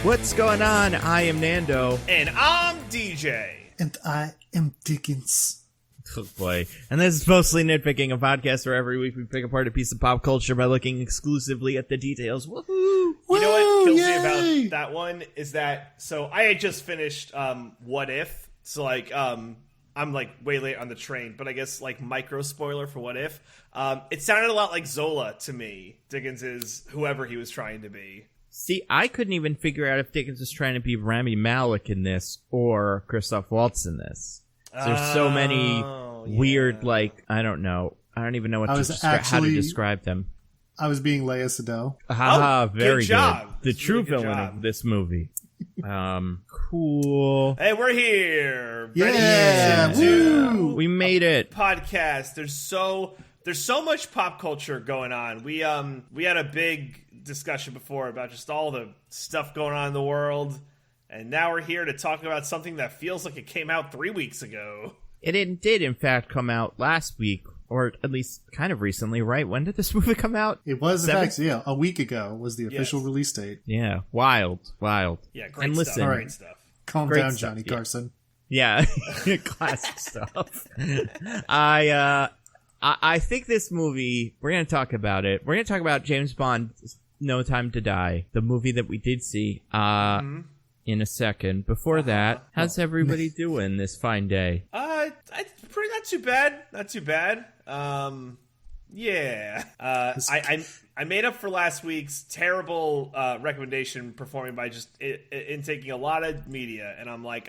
What's going on? I am Nando. And I'm DJ. And I am Diggins. Oh boy. And this is Mostly Nitpicking, a podcast where every week we pick apart a piece of pop culture by looking exclusively at the details. Woohoo! You know what kills me about that one is that, so I had just finished What If, so I'm like way late on the train, but I guess like micro spoiler for What If. It sounded a lot like Zola to me. Diggins is whoever he was trying to be. See, I couldn't even figure out if Dickens was trying to be Rami Malek in this or Christoph Waltz in this. There's so many weird, like, I don't know. I don't even know how to describe them. I was being Lea Seydoux. Very good job. The true villain of this movie. Cool. Hey, we're here. Yeah, woo! We made it. Podcast. There's so much pop culture going on. We had a big discussion before about just all the stuff going on in the world, and now we're here to talk about something that feels like it came out 3 weeks ago. It did, in fact, come out last week, or at least kind of recently, right? When did this movie come out? It was, in fact, a week ago was the official release date. Yeah, wild. Yeah, great stuff. Listen, great stuff. Calm down, Johnny Carson. Yeah, classic stuff. I think this movie, we're going to talk about it. We're going to talk about James Bond, No Time to Die, the movie that we did see in a second. Before that, how's everybody doing this fine day? Not too bad. Not too bad. Yeah. I made up for last week's terrible recommendation performing by just intaking a lot of media, and I'm like,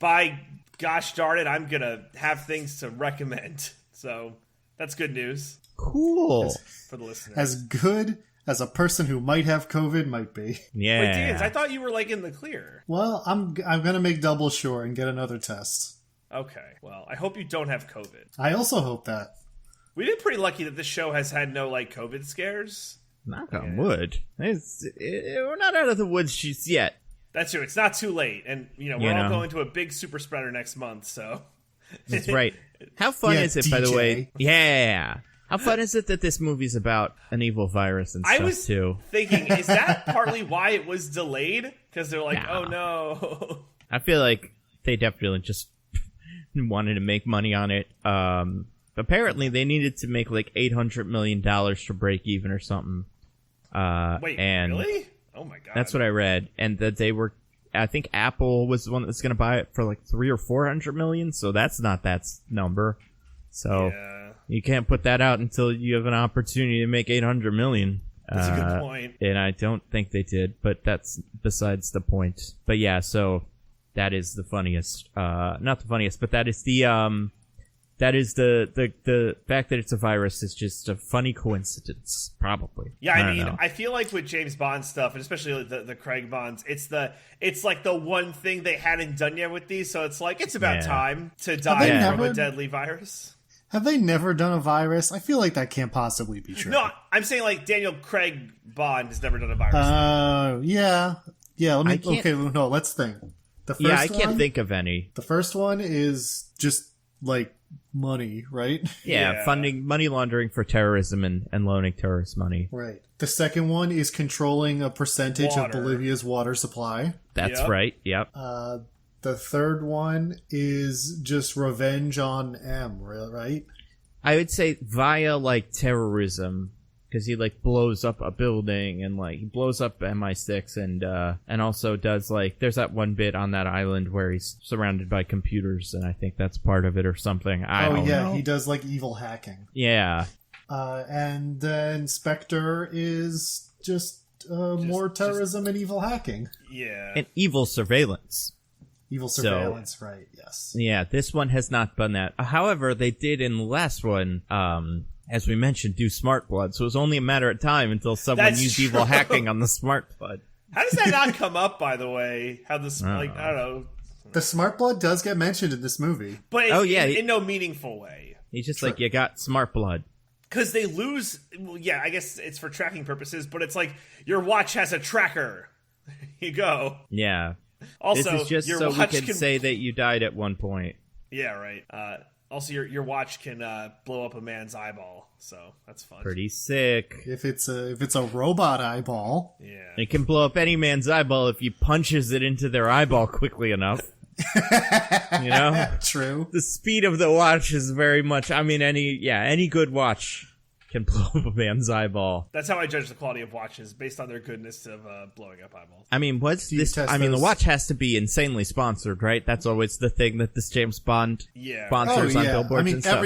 by gosh darn it, I'm gonna have things to recommend. So that's good news. Cool. For the listeners. As good as a person who might have COVID might be. Yeah. Wait, Diggins, I thought you were like in the clear. Well, I'm gonna make double sure and get another test. Okay. Well, I hope you don't have COVID. I also hope that. We've been pretty lucky that this show has had no like COVID scares. Knock on wood. We're not out of the woods just yet. That's true. It's not too late, and we're all going to a big super spreader next month. So that's right. How fun is it, DJ? By the way? Yeah. How fun is it that this movie's about an evil virus and stuff, I was too? Thinking, is that partly why it was delayed? Because they're like, oh no. I feel like they definitely just wanted to make money on it. Apparently, they needed to make like $800 million to break even or something. Wait, and really? Oh my god. That's what I read. And that they were, I think Apple was the one that's going to buy it for like $300 or $400 million. So that's not that number. So you can't put that out until you have an opportunity to make $800 million. That's a good point. And I don't think they did, but that's besides the point. But yeah, so that is the funniest. Not the funniest, but that is the fact that it's a virus is just a funny coincidence, probably. Yeah, I mean, I feel like with James Bond stuff, and especially the Craig Bonds, it's like the one thing they hadn't done yet with these, so it's like, it's about time to die from a deadly virus. Have they never done a virus? I feel like that can't possibly be true. No, I'm saying like Daniel Craig Bond has never done a virus. Yeah. Let's think. I can't think of any. The first one is just like money, right? Yeah, funding money laundering for terrorism and loaning terrorist money. Right. The second one is controlling a percentage of Bolivia's water supply. That's right. Yep. The third one is just revenge on M, right? I would say via like terrorism, because he like blows up a building and like he blows up MI6 and also does like, there's that one bit on that island where he's surrounded by computers, and I think that's part of it or something. I don't know. He does like evil hacking. Yeah. And then Spectre is just more terrorism and evil hacking. Yeah. And evil surveillance. Evil surveillance, right, yes. Yeah, this one has not done that. However, they did in the last one, as we mentioned, do Smart Blood, so it was only a matter of time until someone used evil hacking on the Smart Blood. How does that not come up, by the way? How this, I don't know. The Smart Blood does get mentioned in this movie. But in no meaningful way. He's just like, you got Smart Blood. Because they lose, I guess it's for tracking purposes, but it's like, your watch has a tracker. You go. Yeah. Also, this is just your so watch we can say that you died at one point. Yeah, right. Also, your watch can blow up a man's eyeball, so that's fun. Pretty sick. If it's a robot eyeball, Yeah. It can blow up any man's eyeball if he punches it into their eyeball quickly enough. You know? True. The speed of the watch is very much, I mean, any good watch can blow up a man's eyeball. That's how I judge the quality of watches, based on their goodness of blowing up eyeballs. I mean, what's this? test The those? watch has to be insanely sponsored, right? That's always the thing that this James Bond sponsors on billboards and stuff.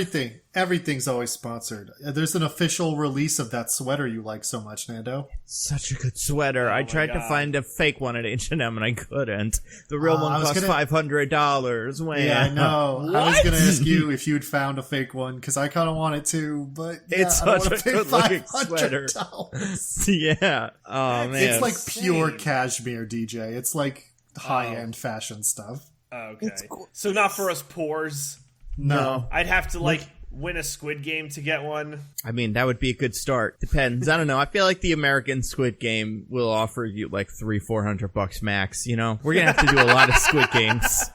Everything's always sponsored. There's an official release of that sweater you like so much, Nando. Such a good sweater. I tried to find a fake one at H&M and I couldn't. The real one cost $500. Man. Yeah, I know. I was going to ask you if you'd found a fake one, because I kind of want it too, but it's I don't such want a to pay good-looking sweater. $500. Yeah. Oh, man. It's like pure insane. cashmere, DJ. It's like high-end fashion stuff. Okay. So not for us poors. No. I'd have to win a Squid Game to get one. I mean, that would be a good start. Depends. I don't know. I feel like the American Squid Game will offer you like $300-400 max. You know, we're gonna have to do a lot of Squid Games.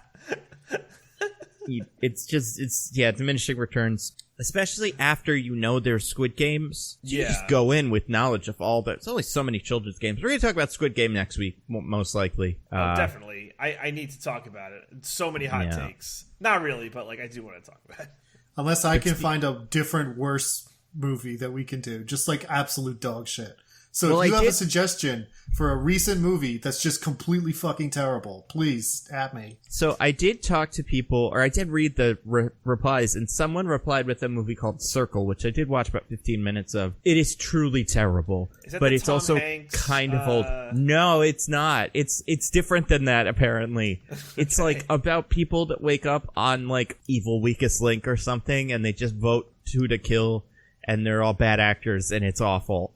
It's diminishing returns, especially after you know there's Squid Games. You just go in with knowledge of all that. There's only so many children's games. We're gonna talk about Squid Game next week, most likely. Definitely. I need to talk about it. So many hot takes. Not really, but I do want to talk about it. Unless I can find a different, worse movie that we can do. Just like absolute dog shit. So if you have a suggestion for a recent movie that's just completely fucking terrible, please at me. So I did talk to people, or I did read the replies, and someone replied with a movie called Circle, which I did watch about 15 minutes of. It is truly terrible, but it's also kind of old. No, it's not. It's different than that, apparently. It's about people that wake up on Evil Weakest Link or something, and they just vote who to kill, and they're all bad actors, and it's awful.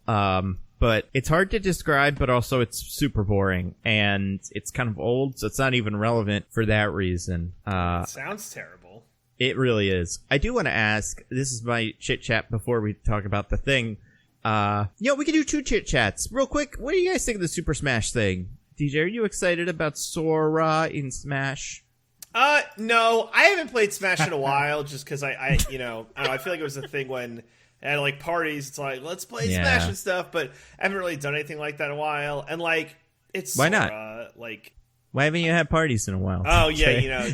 But it's hard to describe, but also it's super boring, and it's kind of old, so it's not even relevant for that reason. It sounds terrible. It really is. I do want to ask, this is my chit chat before we talk about the thing. We can do 2 chit chats. Real quick, what do you guys think of the Super Smash thing? DJ, are you excited about Sora in Smash? No, I haven't played Smash in a while, just because I don't know, I feel like it was a thing when at parties, it's let's play Smash and stuff, but I haven't really done anything like that in a while. And it's why Sora, not? Why haven't you had parties in a while? Oh yeah,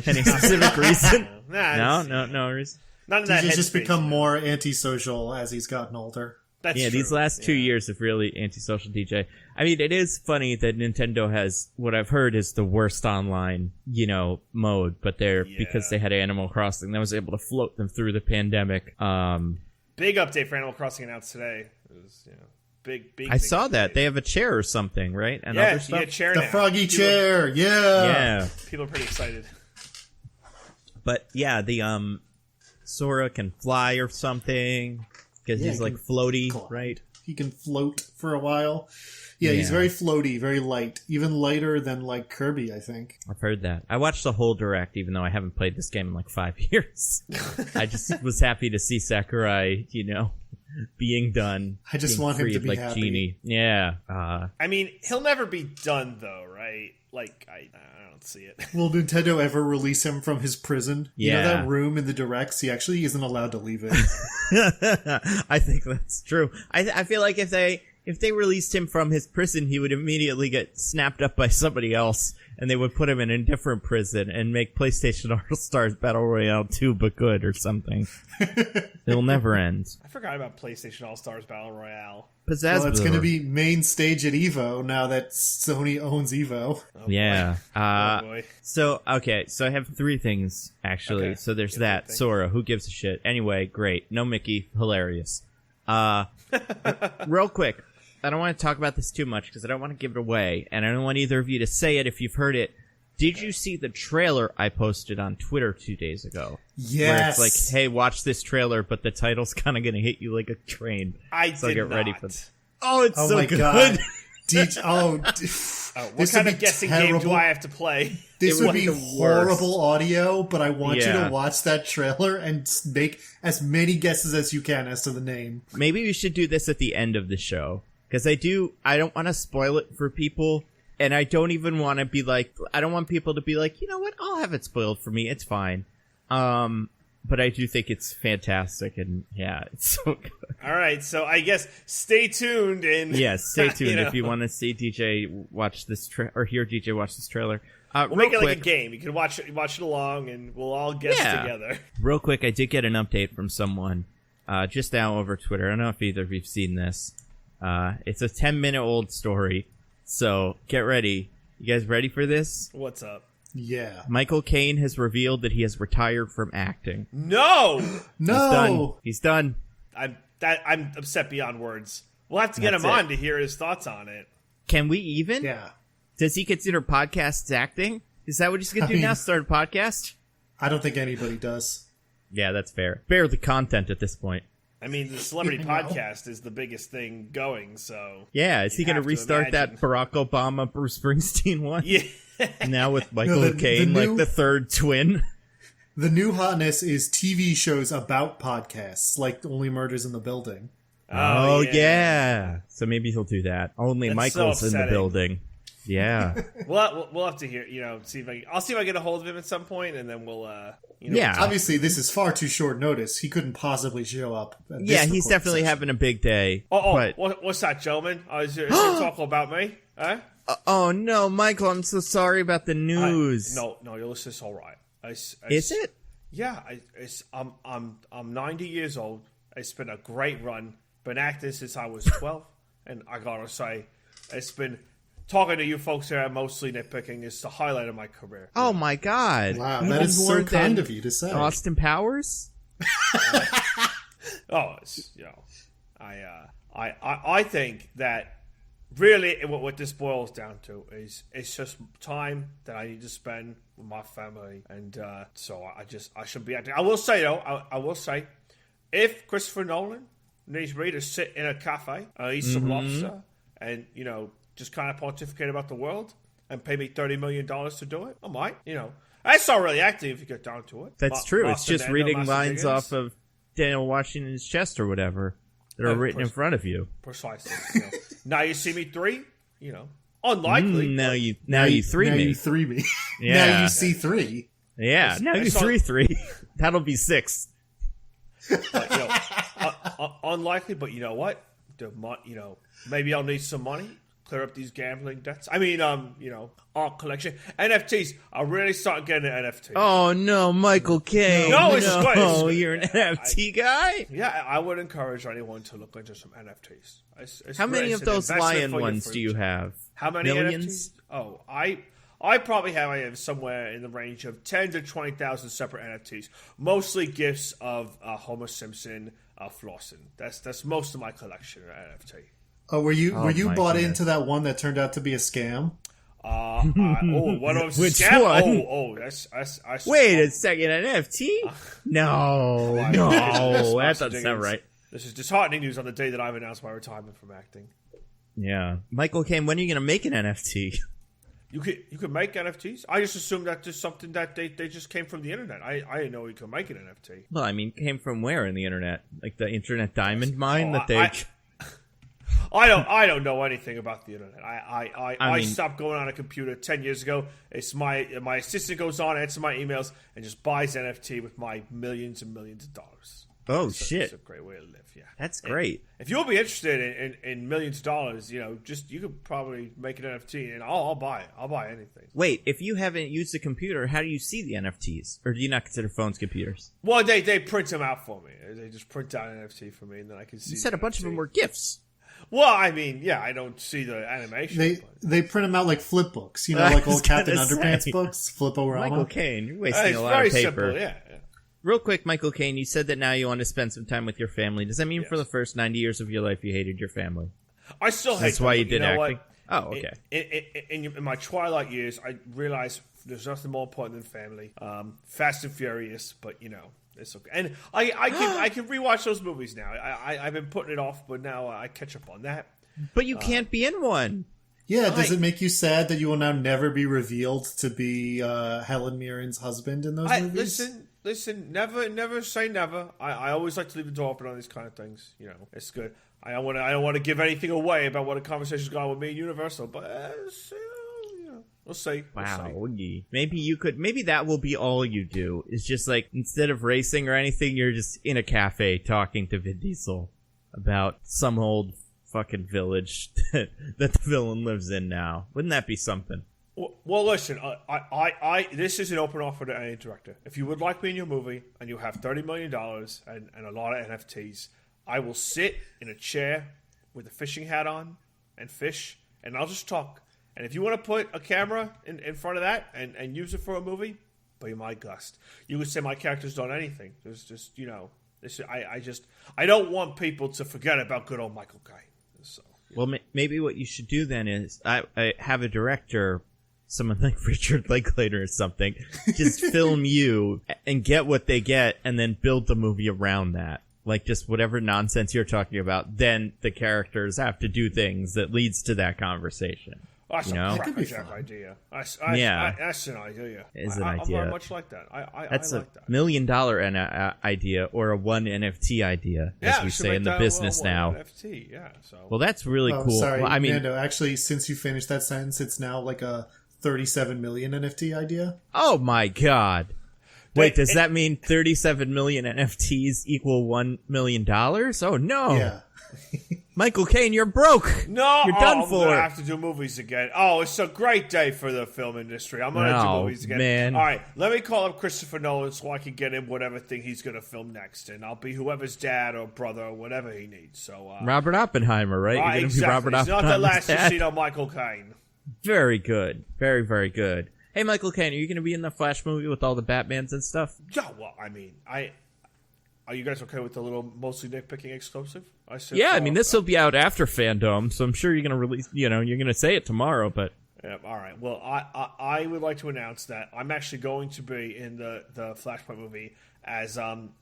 any specific reason? No reason. Not in that. He's just become more antisocial as he's gotten older. That's true. These last 2 years have really antisocial DJ. I mean, it is funny that Nintendo has what I've heard is the worst online, mode, but because they had Animal Crossing, that was able to float them through the pandemic. Big update for Animal Crossing announced today. It was, big. I saw that. They have a chair or something, right? And yeah, other stuff? Yeah, chair the now. froggy chair, yeah. People are pretty excited. But yeah, the Sora can fly or something because he's floaty, right? He can float for a while. Yeah, he's very floaty, very light. Even lighter than Kirby, I think. I've heard that. I watched the whole Direct, even though I haven't played this game in 5 years. I just was happy to see Sakurai, being done. I just want him to be happy. Genie. Yeah. I mean, he'll never be done, though, right? I don't see it. Will Nintendo ever release him from his prison? Yeah. You know that room in the Directs? He actually isn't allowed to leave it. I think that's true. I feel like if they released him from his prison, he would immediately get snapped up by somebody else, and they would put him in a different prison and make PlayStation All-Stars Battle Royale 2 but good or something. It'll never end. I forgot about PlayStation All-Stars Battle Royale. Well, it's going to be main stage at EVO now that Sony owns EVO. Oh, yeah. boy. So I have 3 things, actually. Okay. So there's that. Sora, who gives a shit? Anyway, great. No Mickey. Hilarious. Real quick. I don't want to talk about this too much because I don't want to give it away, and I don't want either of you to say it if you've heard it. Did you see the trailer I posted on Twitter 2 days ago? Yes. Where it's hey, watch this trailer, but the title's kind of going to hit you like a train. So get not. Ready for Oh, it's so my good. God. What kind of guessing game do I have to play? This would be horrible audio, but I want you to watch that trailer and make as many guesses as you can as to the name. Maybe we should do this at the end of the show. Because I don't want to spoil it for people, and I don't even want to be I don't want people to be you know what, I'll have it spoiled for me, it's fine. but I do think it's fantastic, and yeah, it's so good. All right, so I guess stay tuned and stay tuned if you want to see DJ watch this or hear DJ watch this trailer. We'll make it like a game. You can watch it along, and we'll all guess together. Real quick, I did get an update from someone just now over Twitter. I don't know if either of you've seen this. It's a 10-minute old story, so get ready. You guys ready for this? What's up? Yeah. Michael Caine has revealed that he has retired from acting. No! He's done. I'm upset beyond words. We'll have to get him on to hear his thoughts on it. Can we even? Yeah. Does he consider podcasts acting? Is that what he's going to do now? Start a podcast? I don't think anybody does. Yeah, that's fair. Bear the content at this point. I mean, the celebrity podcast is the biggest thing going, so... Yeah, is he going to restart that Barack Obama, Bruce Springsteen one? Yeah. Now with Michael Caine, like the third twin? The new hotness is TV shows about podcasts, like Only Murders in the Building. Oh yeah. So maybe he'll do that. Only Michael's in the building. Yeah. We'll have to hear, see if I'll see if I get a hold of him at some point, and then we'll, Obviously, this is far too short notice. He couldn't possibly show up. He's definitely having a big day. What's that, gentlemen? Is there talk about me? Huh? Oh no, Michael! I'm so sorry about the news. No, this is all right. Is it? Yeah, I'm 90 years old. I spent a great run. Been acting since I was 12, and I gotta say, it's been talking to you folks here. Mostly nitpicking is the highlight of my career. Oh my god! Wow, that is so kind of you to say. Austin Powers. I think that really what this boils down to is it's just time that I need to spend with my family, and so I should be acting. I will say though, I will say, if Christopher Nolan needs me to sit in a cafe, eat some lobster, and just kind of pontificate about the world, and pay me $30 million to do it, I might. That's not really acting if you get down to it. That's true. It's just reading lines off of Daniel Washington's chest or whatever that are written in front of you. Precisely. Now you see me 3. Unlikely. Now you 3 me. Now you 3 me. Yeah. Now you see 3. Yeah. Now you 3. That'll be 6. But, unlikely. But you know what? Maybe I'll need some money. Clear up these gambling debts. I mean, art collection. NFTs. I really started getting an NFT. Oh, no, Michael Caine. No, it's great. Oh, you're an NFT guy? Yeah, I would encourage anyone to look into some NFTs. It's How many of those lion ones do you have? How many Millions? NFTs? Oh, I probably have somewhere in the range of 10 to 20,000 separate NFTs. Mostly gifts of Homer Simpson flossing. That's most of my collection of NFT. Oh, were you bought into that one that turned out to be a scam? One of them. Which scam? one? That's Wait a second, an NFT? No, that doesn't sound right. This is disheartening news on the day that I've announced my retirement from acting. Yeah, Michael Caine, when are you going to make an NFT? You could make NFTs. I just assumed that just something that they just came from the internet. I didn't know you could make an NFT. Well, I mean, came from where in the internet? Like the internet diamond mine that they. I don't know anything about the internet. I stopped going on a computer 10 years ago. It's my assistant goes on, answers my emails, and just buys NFT with my millions and millions of dollars. Oh, shit. It's a great way to live, yeah. That's great. And if you'll be interested in millions of dollars, you could probably make an NFT, and I'll buy it. I'll buy anything. Wait, if you haven't used a computer, how do you see the NFTs? Or do you not consider phones computers? Well, they print them out for me. They just print out an NFT for me, and then I can see. You said a bunch of them were GIFs. Well, I mean, yeah, I don't see the animation. They print them out like flip books, like old Captain Underpants books. Flip-O-Rama. Michael Caine, you're wasting a lot of paper. Simple, yeah. Real quick, Michael Caine, you said that now you want to spend some time with your family. Does that mean for the first 90 years of your life you hated your family? I still hate That's why you did acting? What? Oh, okay. In my twilight years, I realized there's nothing more important than family. Fast and Furious, but it's okay. And I can rewatch those movies now. I've been putting it off, but now I catch up on that. But you can't be in one. Yeah, does it make you sad that you will now never be revealed to be Helen Mirren's husband in those movies? Listen, never say never. I always like to leave the door open on these kind of things. It's good. I don't want to give anything away about what a conversation's gone with me and Universal, but We'll see. Wow. Maybe that will be all you do. Is just like, instead of racing or anything, you're just in a cafe talking to Vin Diesel about some old fucking village that the villain lives in now. Wouldn't that be something? Well, listen, this is an open offer to any director. If you would like me in your movie and you have $30 million and a lot of NFTs, I will sit in a chair with a fishing hat on and fish, and I'll just talk. And if you want to put a camera in front of that and use it for a movie, be my guest. You would say my character's done anything. There's just, I don't want people to forget about good old Michael Caine. So, well, maybe what you should do then is I have a director, someone like Richard Linklater or something, just film you and get what they get and then build the movie around that. Like, just whatever nonsense you're talking about, then the characters have to do things that leads to that conversation. That's a crackerjack idea. That's an idea. It's an idea. I'm very much like that. That's I like that. $1 million idea or a one NFT idea, as we say in the business now. NFT, yeah. So. Well, that's really cool. Sorry, well, I mean, Nando, actually, since you finished that sentence, it's now like a 37 million NFT idea. Oh my god. Wait, does that mean 37 million NFTs equal $1 million? Oh no. Yeah. Michael Caine, you're broke. No, you're done I'm for. gonna have to do movies again. Oh, it's a great day for the film industry. I'm gonna do movies again. Man. All right, let me call up Christopher Nolan so I can get him whatever thing he's gonna film next, and I'll be whoever's dad or brother or whatever he needs. So Robert Oppenheimer, right? You're gonna exactly. be Robert It's Oppenheimer. Not the last you see on Michael Caine. Very good, very very good. Hey, Michael Caine, are you gonna be in the Flash movie with all the Batmans and stuff? Yeah, well, I mean, are you guys okay with the little mostly nitpicking exclusive? I mean, this will be out after Fandom, so I'm sure you're gonna release. You're gonna say it tomorrow, but. Yeah, all right. Well, I would like to announce that I'm actually going to be in the Flashpoint movie as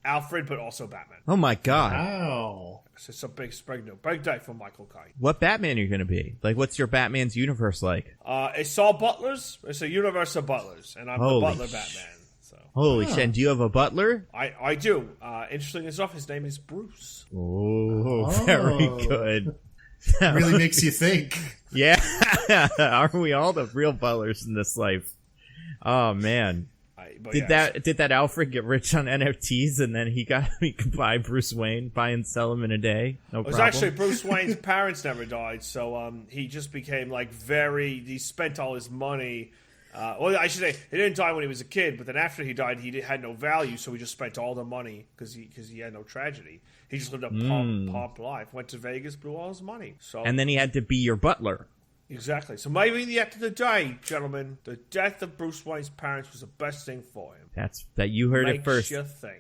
Alfred, but also Batman. Oh my god! Wow. It's a big day for Michael Caine. What Batman are you going to be? Like, what's your Batman's universe like? It's all butlers. It's a universe of butlers, and I'm the butler Batman. So. Holy shit! Do you have a butler? I do. Interesting enough, his name is Bruce. Oh, very good. Really makes you think. Yeah, aren't we all the real butlers in this life? Oh man. Did that Alfred get rich on NFTs and then he could buy Bruce Wayne, buy and sell him in a day? No problem. It was actually Bruce Wayne's parents never died, so he just became he spent all his money. Well, I should say he didn't die when he was a kid, but then after he died, he had no value, so he just spent all the money because he had no tragedy. He just lived a pomp life. Went to Vegas, blew all his money. So and then he had to be your butler. Exactly. So maybe at the end of the day, gentlemen, the death of Bruce Wayne's parents was the best thing for him. That you heard it first. Makes you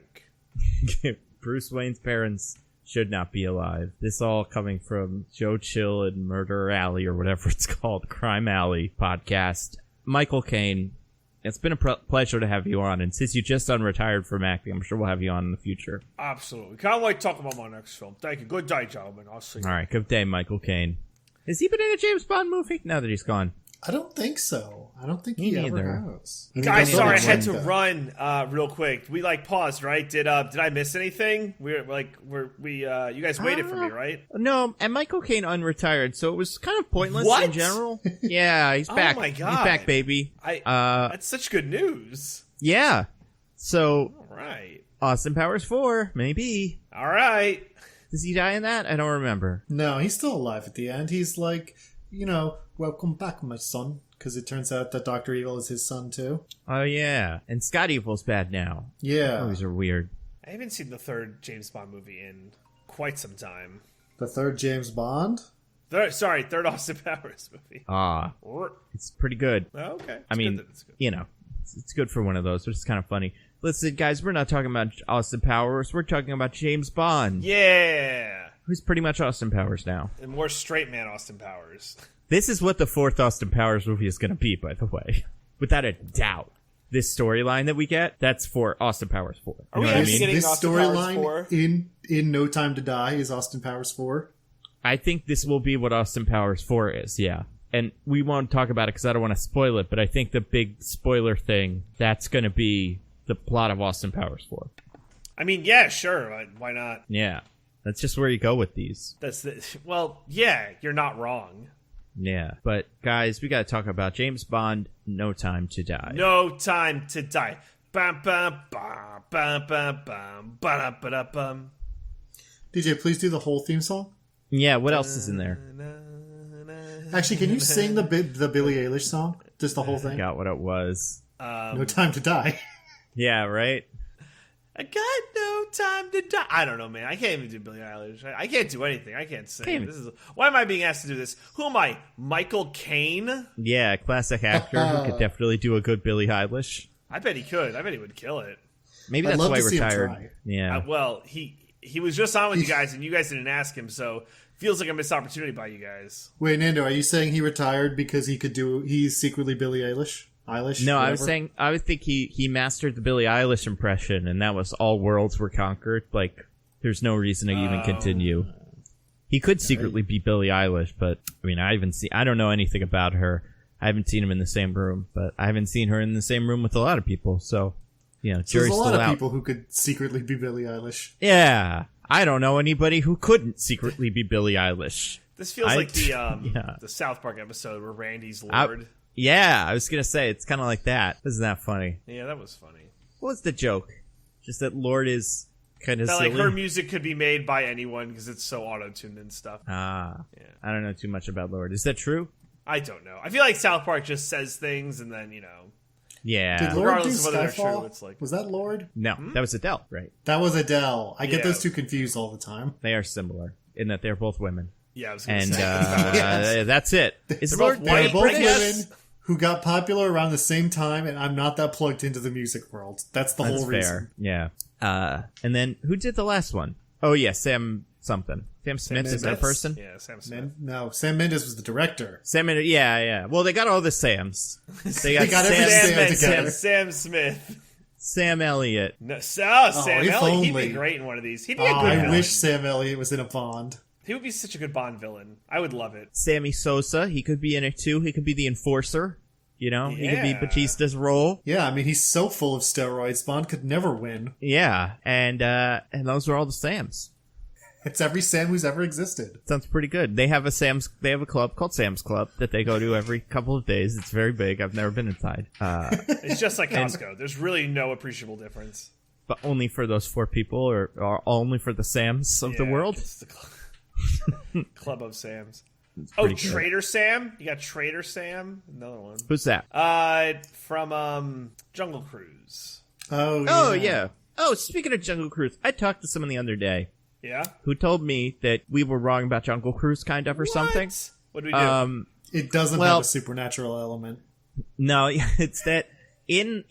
think. Bruce Wayne's parents should not be alive. This all coming from Joe Chill and Murder Alley or whatever it's called, Crime Alley podcast. Michael Caine, it's been a pleasure to have you on, and since you just unretired from acting, I'm sure we'll have you on in the future. Absolutely. Can't wait to talk about my next film. Thank you. Good day, gentlemen. I'll see you. All right. Good day, Michael Caine. Has he been in a James Bond movie now that he's gone? I don't think so. I don't think he ever has. Guys, sorry, I had to run real quick. We paused, right? Did I miss anything? You guys waited for me, right? No, and Michael Caine unretired, so it was kind of pointless in general. Yeah, he's back. Oh my god, he's back, baby. That's such good news. Yeah. So, all right. Austin Powers 4, maybe. All right. Does he die in that? I don't remember. No, he's still alive at the end. He's like, welcome back, my son. Because it turns out that Dr. Evil is his son, too. Oh, yeah. And Scott Evil's bad now. Yeah. Those are weird. I haven't seen the third James Bond movie in quite some time. The third James Bond? Third Austin Powers movie. It's pretty good. Oh, okay. It's good. It's good for one of those, which is kind of funny. Listen, guys, we're not talking about Austin Powers. We're talking about James Bond. Yeah. Who's pretty much Austin Powers now. And more straight man Austin Powers. This is what the fourth Austin Powers movie is going to be, by the way. Without a doubt. This storyline that we get, that's for Austin Powers 4. Are we actually getting this Austin Powers 4? Storyline in No Time to Die is Austin Powers 4? I think this will be what Austin Powers 4 is, yeah. And we won't talk about it because I don't want to spoil it, but I think the big spoiler thing, that's going to be the plot of Austin Powers 4. I mean, yeah, sure. Why not? Yeah. That's just where you go with these. Well, yeah, you're not wrong. Yeah, but guys, we got to talk about James Bond, No Time to Die. No Time to Die. Bum, bum, bum, bum, bum, bum, ba ba bum. DJ, please do the whole theme song. Yeah, what else is in there? Actually, can you sing the Billie Eilish song? Just the whole I thing? forgot what it was. No Time to Die. Yeah, right? I got no time to die. I don't know, man. I can't even do Billie Eilish. I can't do anything. I can't sing. Why am I being asked to do this? Who am I? Michael Caine? Yeah, classic actor who could definitely do a good Billie Eilish. I bet he could. I bet he would kill it. Maybe that's why he retired. Yeah. Well, he was just on with you guys, and you guys didn't ask him, so feels like a missed opportunity by you guys. Wait, Nando, are you saying he retired because he's secretly Billie Eilish? No, whatever? I was saying, I would think he mastered the Billie Eilish impression, and that was all worlds were conquered. Like, there's no reason to even continue. He could secretly be Billie Eilish, but I mean, I don't know anything about her. I haven't seen him in the same room, but I haven't seen her in the same room with a lot of people. So, jury's there's a lot still of out. people who could secretly be Billie Eilish. Yeah, I don't know anybody who couldn't secretly be Billie Eilish. This feels like the South Park episode where Randy's Lord. Yeah, I was going to say, it's kind of like that. Isn't that funny? Yeah, that was funny. What was the joke? Just that Lord is kind of silly? Like, her music could be made by anyone because it's so auto-tuned and stuff. I don't know too much about Lord. Is that true? I don't know. I feel like South Park just says things and then, Yeah. Did Lord do regardless of whether they're Skyfall? true, it's like... Was that Lord? No, that was Adele, right? That was Adele. I get Yeah. those two confused all the time. They are similar in that they're both women. Yeah, I was going to And say. Yes. that's it. Is They're Lord both They're white, both I guess. women who got popular around the same time, and I'm not that plugged into the music world. That's the whole reason. Yeah. And then who did the last one? Oh, yeah, Sam something. Sam Smith is that a person? Yeah, Sam Smith. No, Sam Mendes was the director. Sam, yeah. Well, they got all the Sams. They got, got every Sam together. Sam Smith. Sam Elliott. No, Sam if Elliott. He'd only. be great in one of these. He'd be a good I villain. wish Sam Elliott was in a Bond. He would be such a good Bond villain. I would love it. Sammy Sosa, he could be in it too. He could be the enforcer. He could be Yeah. Batista's role. Yeah, I mean, he's so full of steroids, Bond could never win. Yeah, and those are all the Sams. It's every Sam who's ever existed. Sounds pretty good. They have a club called Sam's Club that they go to every couple of days. It's very big. I've never been inside. It's just like Costco. There's really no appreciable difference. But only for those 4 people, or only for the Sams of the world. It's the Club of Sams. pretty good. Trader Sam. You got Trader Sam. Another one. Who's that? From Jungle Cruise. Oh, yeah. Oh, yeah. Oh, speaking of Jungle Cruise, I talked to someone the other day Yeah. who told me that we were wrong about Jungle Cruise, kind of, or something. What do we do? It doesn't have a supernatural element. No, it's that in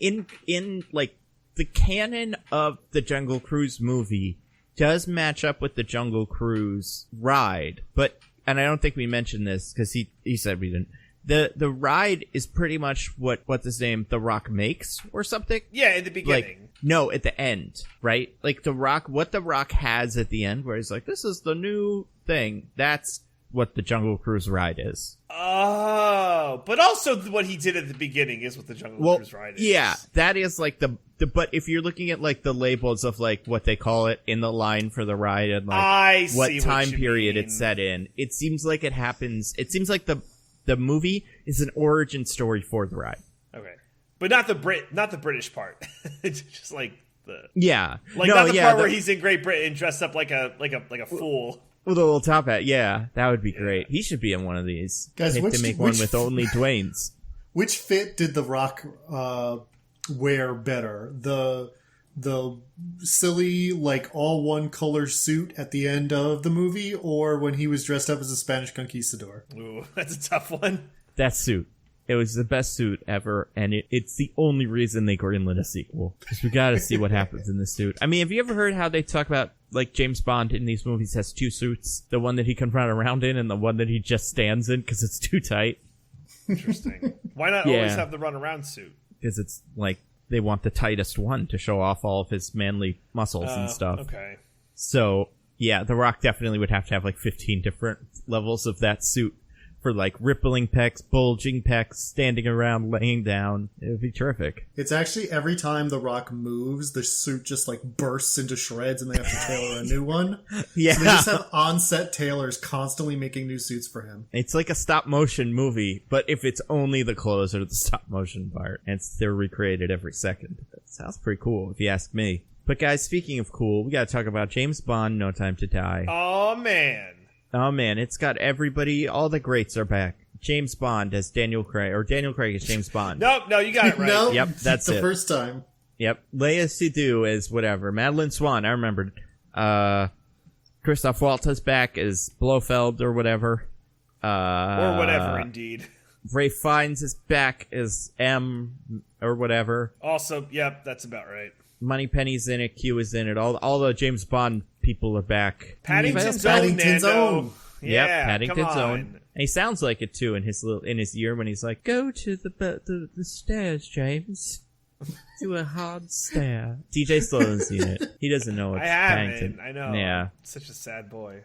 like the canon of the Jungle Cruise movie does match up with the Jungle Cruise ride, and I don't think we mentioned this because he said we didn't. The ride is pretty much what's his name, The Rock makes or something. Yeah, in the beginning. Like, no, at the end, right? Like what The Rock has at the end, where he's like, "This is the new thing." That's what the Jungle Cruise ride is. Oh, but also what he did at the beginning is what the Jungle Cruise ride is. Yeah, that is like the. But if you're looking at like the labels of like what they call it in the line for the ride and like what time period it's set in, it seems like it happens. It seems like the movie is an origin story for the ride. Okay, but not the British part. It's just like not the part where he's in Great Britain dressed up like a fool. With a little top hat, yeah, that would be great. He should be in one of these. Guys, to make one with only Dwayne's. Which fit did The Rock wear better? The silly, like, all one color suit at the end of the movie, or when he was dressed up as a Spanish conquistador? Ooh, that's a tough one. That suit. It was the best suit ever, and it's the only reason they greenlit a sequel. Because we gotta see what happens in this suit. I mean, have you ever heard how they talk about, like, James Bond in these movies has 2 suits? The one that he can run around in and the one that he just stands in because it's too tight. Interesting. Why not always have the run around suit? Because it's, like, they want the tightest one to show off all of his manly muscles and stuff. Okay. So, yeah, The Rock definitely would have to have, like, 15 different levels of that suit for like rippling pecs, bulging pecs, standing around, laying down. It would be terrific. It's actually every time The Rock moves, the suit just like bursts into shreds and they have to tailor a new one. Yeah. So they just have on-set tailors constantly making new suits for him. It's like a stop motion movie, but if it's only the clothes or the stop motion part, and they're recreated every second. That sounds pretty cool if you ask me. But guys, speaking of cool, we gotta talk about James Bond, No Time to Die. Oh man, it's got everybody, all the greats are back. James Bond as Daniel Craig, or Daniel Craig as James Bond. No, you got it right. No, Yep, that's the first time. Yep, Leia Seydoux as whatever. Madeline Swan, I remembered. Christoph Waltz is back as Blofeld or whatever. Or whatever, indeed. Ray Fiennes is back as M or whatever. Also, yep, that's about right. Moneypenny's in it, Q is in it. All the James Bond people are back. Paddington's own. Yep, Yeah, Paddington's own. And he sounds like it too in his ear when he's like, "Go to the stairs, James. Do a hard stare." DJ still hasn't seen it. He doesn't know it's Paddington. I know. Yeah. Such a sad boy.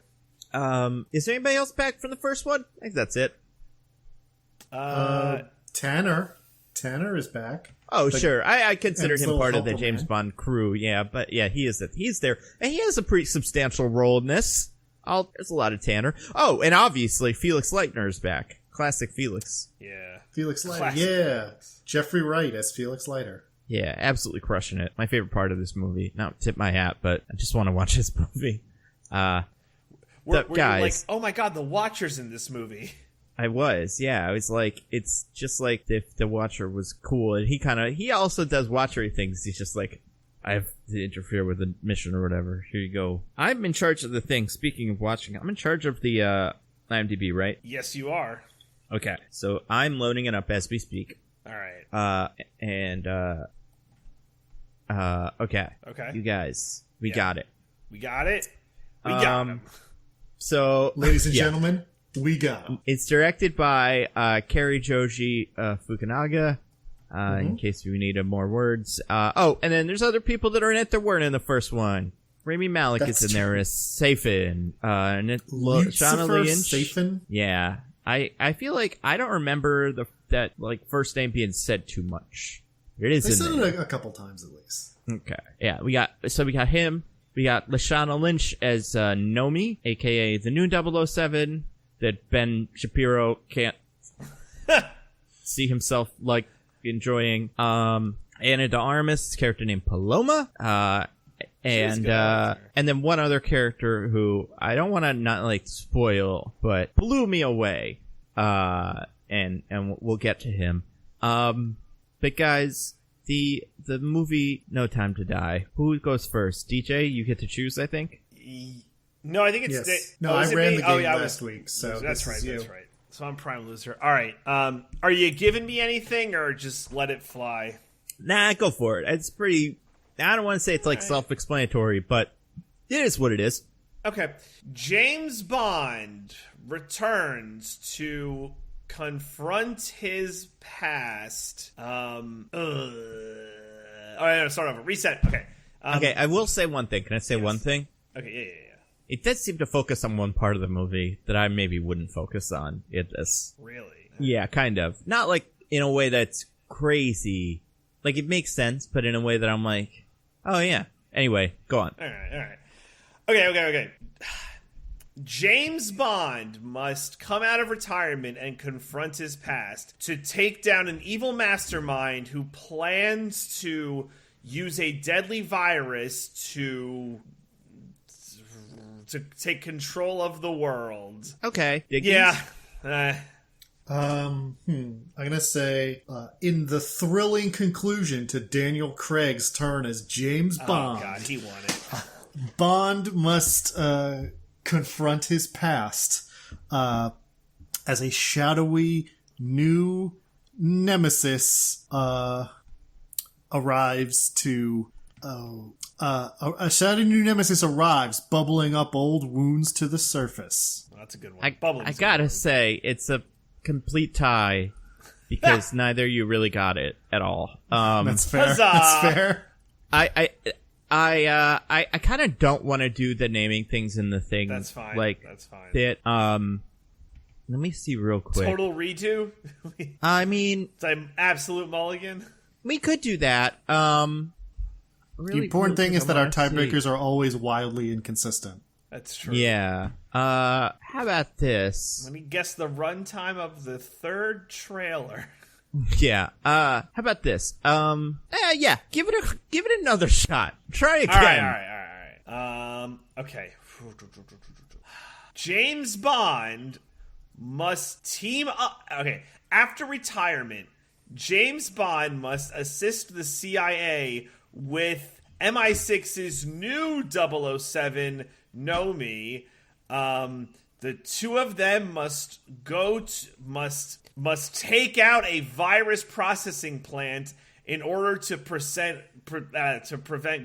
Is there anybody else back from the first one? I think that's it. Tanner is back. Oh, sure. I considered him part of the helper, James man. Bond crew. Yeah, but yeah, he's there, and he has a pretty substantial role in this. There's a lot of Tanner. Oh, and obviously Felix Leitner is back. Classic Felix. Yeah. Felix Leiter. Classic. Yeah. Jeffrey Wright as Felix Leiter. Yeah, absolutely crushing it. My favorite part of this movie. Not tip my hat, but I just want to watch this movie. We're guys, like, oh my god, the Watcher's in this movie. I was like, it's just like if the Watcher was cool, and he also does Watchery things. He's just like, I have to interfere with the mission or whatever. Here you go. I'm in charge of the thing. Speaking of watching, I'm in charge of the IMDb, right? Yes, you are. Okay, so I'm loading it up as we speak. All right. Okay. Okay. You guys, we got it. We got it. We got him. So, Ladies and gentlemen, we got him. It's directed by Kari Joji Fukunaga. In case we needed more words. And then there's other people that are in it that weren't in the first one. Rami Malek is in there as Safin. And it's Shauna Lynch. Safin? Yeah. I feel like I don't remember that first name being said too much. It is They in said there. it a couple times at least. Okay. Yeah, we got him. We got Lashana Lynch as Nomi, aka the new 007 that Ben Shapiro can't see himself enjoying. Anna de Armas, character named Paloma. And then one other character who I don't want to not spoil, but blew me away. And we'll get to him. But guys, the movie No Time to Die. Who goes first? DJ, you get to choose, I think. No, I think it's Yes. I ran the game last week, so that's right. you. That's right. So I'm prime loser. All right. Are you giving me anything or just let it fly? Nah, go for it. It's pretty. I don't want to say it's self-explanatory, but it is what it is. Okay. James Bond returns to confront his past. All right, start over. Reset. Okay. Okay, I will say one thing. Can I say one thing? Okay, yeah. It does seem to focus on one part of the movie that I maybe wouldn't focus on in this. Really? Yeah, kind of. Not in a way that's crazy. It makes sense, but in a way that I'm like, oh yeah. Anyway, go on. All right. Okay. James Bond must come out of retirement and confront his past to take down an evil mastermind who plans to use a deadly virus to take control of the world. Okay. Yeah. I'm gonna say in the thrilling conclusion to Daniel Craig's turn as James Bond. Oh God, he won it. Bond must confront his past as a shadowy new nemesis arrives to. A shadowy new nemesis arrives, bubbling up old wounds to the surface. Well, that's a good one. I gotta say, it's a complete tie because neither you really got it at all. That's fair. Huzzah! That's fair. I kind of don't want to do the naming things in the thing. That's fine. Like that's fine. that. Let me see real quick. Total redo? I mean... It's an absolute mulligan? We could do that. The important thing is that our tiebreakers are always wildly inconsistent. That's true. Yeah. How about this? Let me guess the runtime of the third trailer. Yeah. How about this? Yeah. Give it another shot. Try again. All right. Okay. James Bond must team up. Okay. After retirement, James Bond must assist the CIA with MI6's new 007, Know Me. The two of them must take out a virus processing plant in order to prevent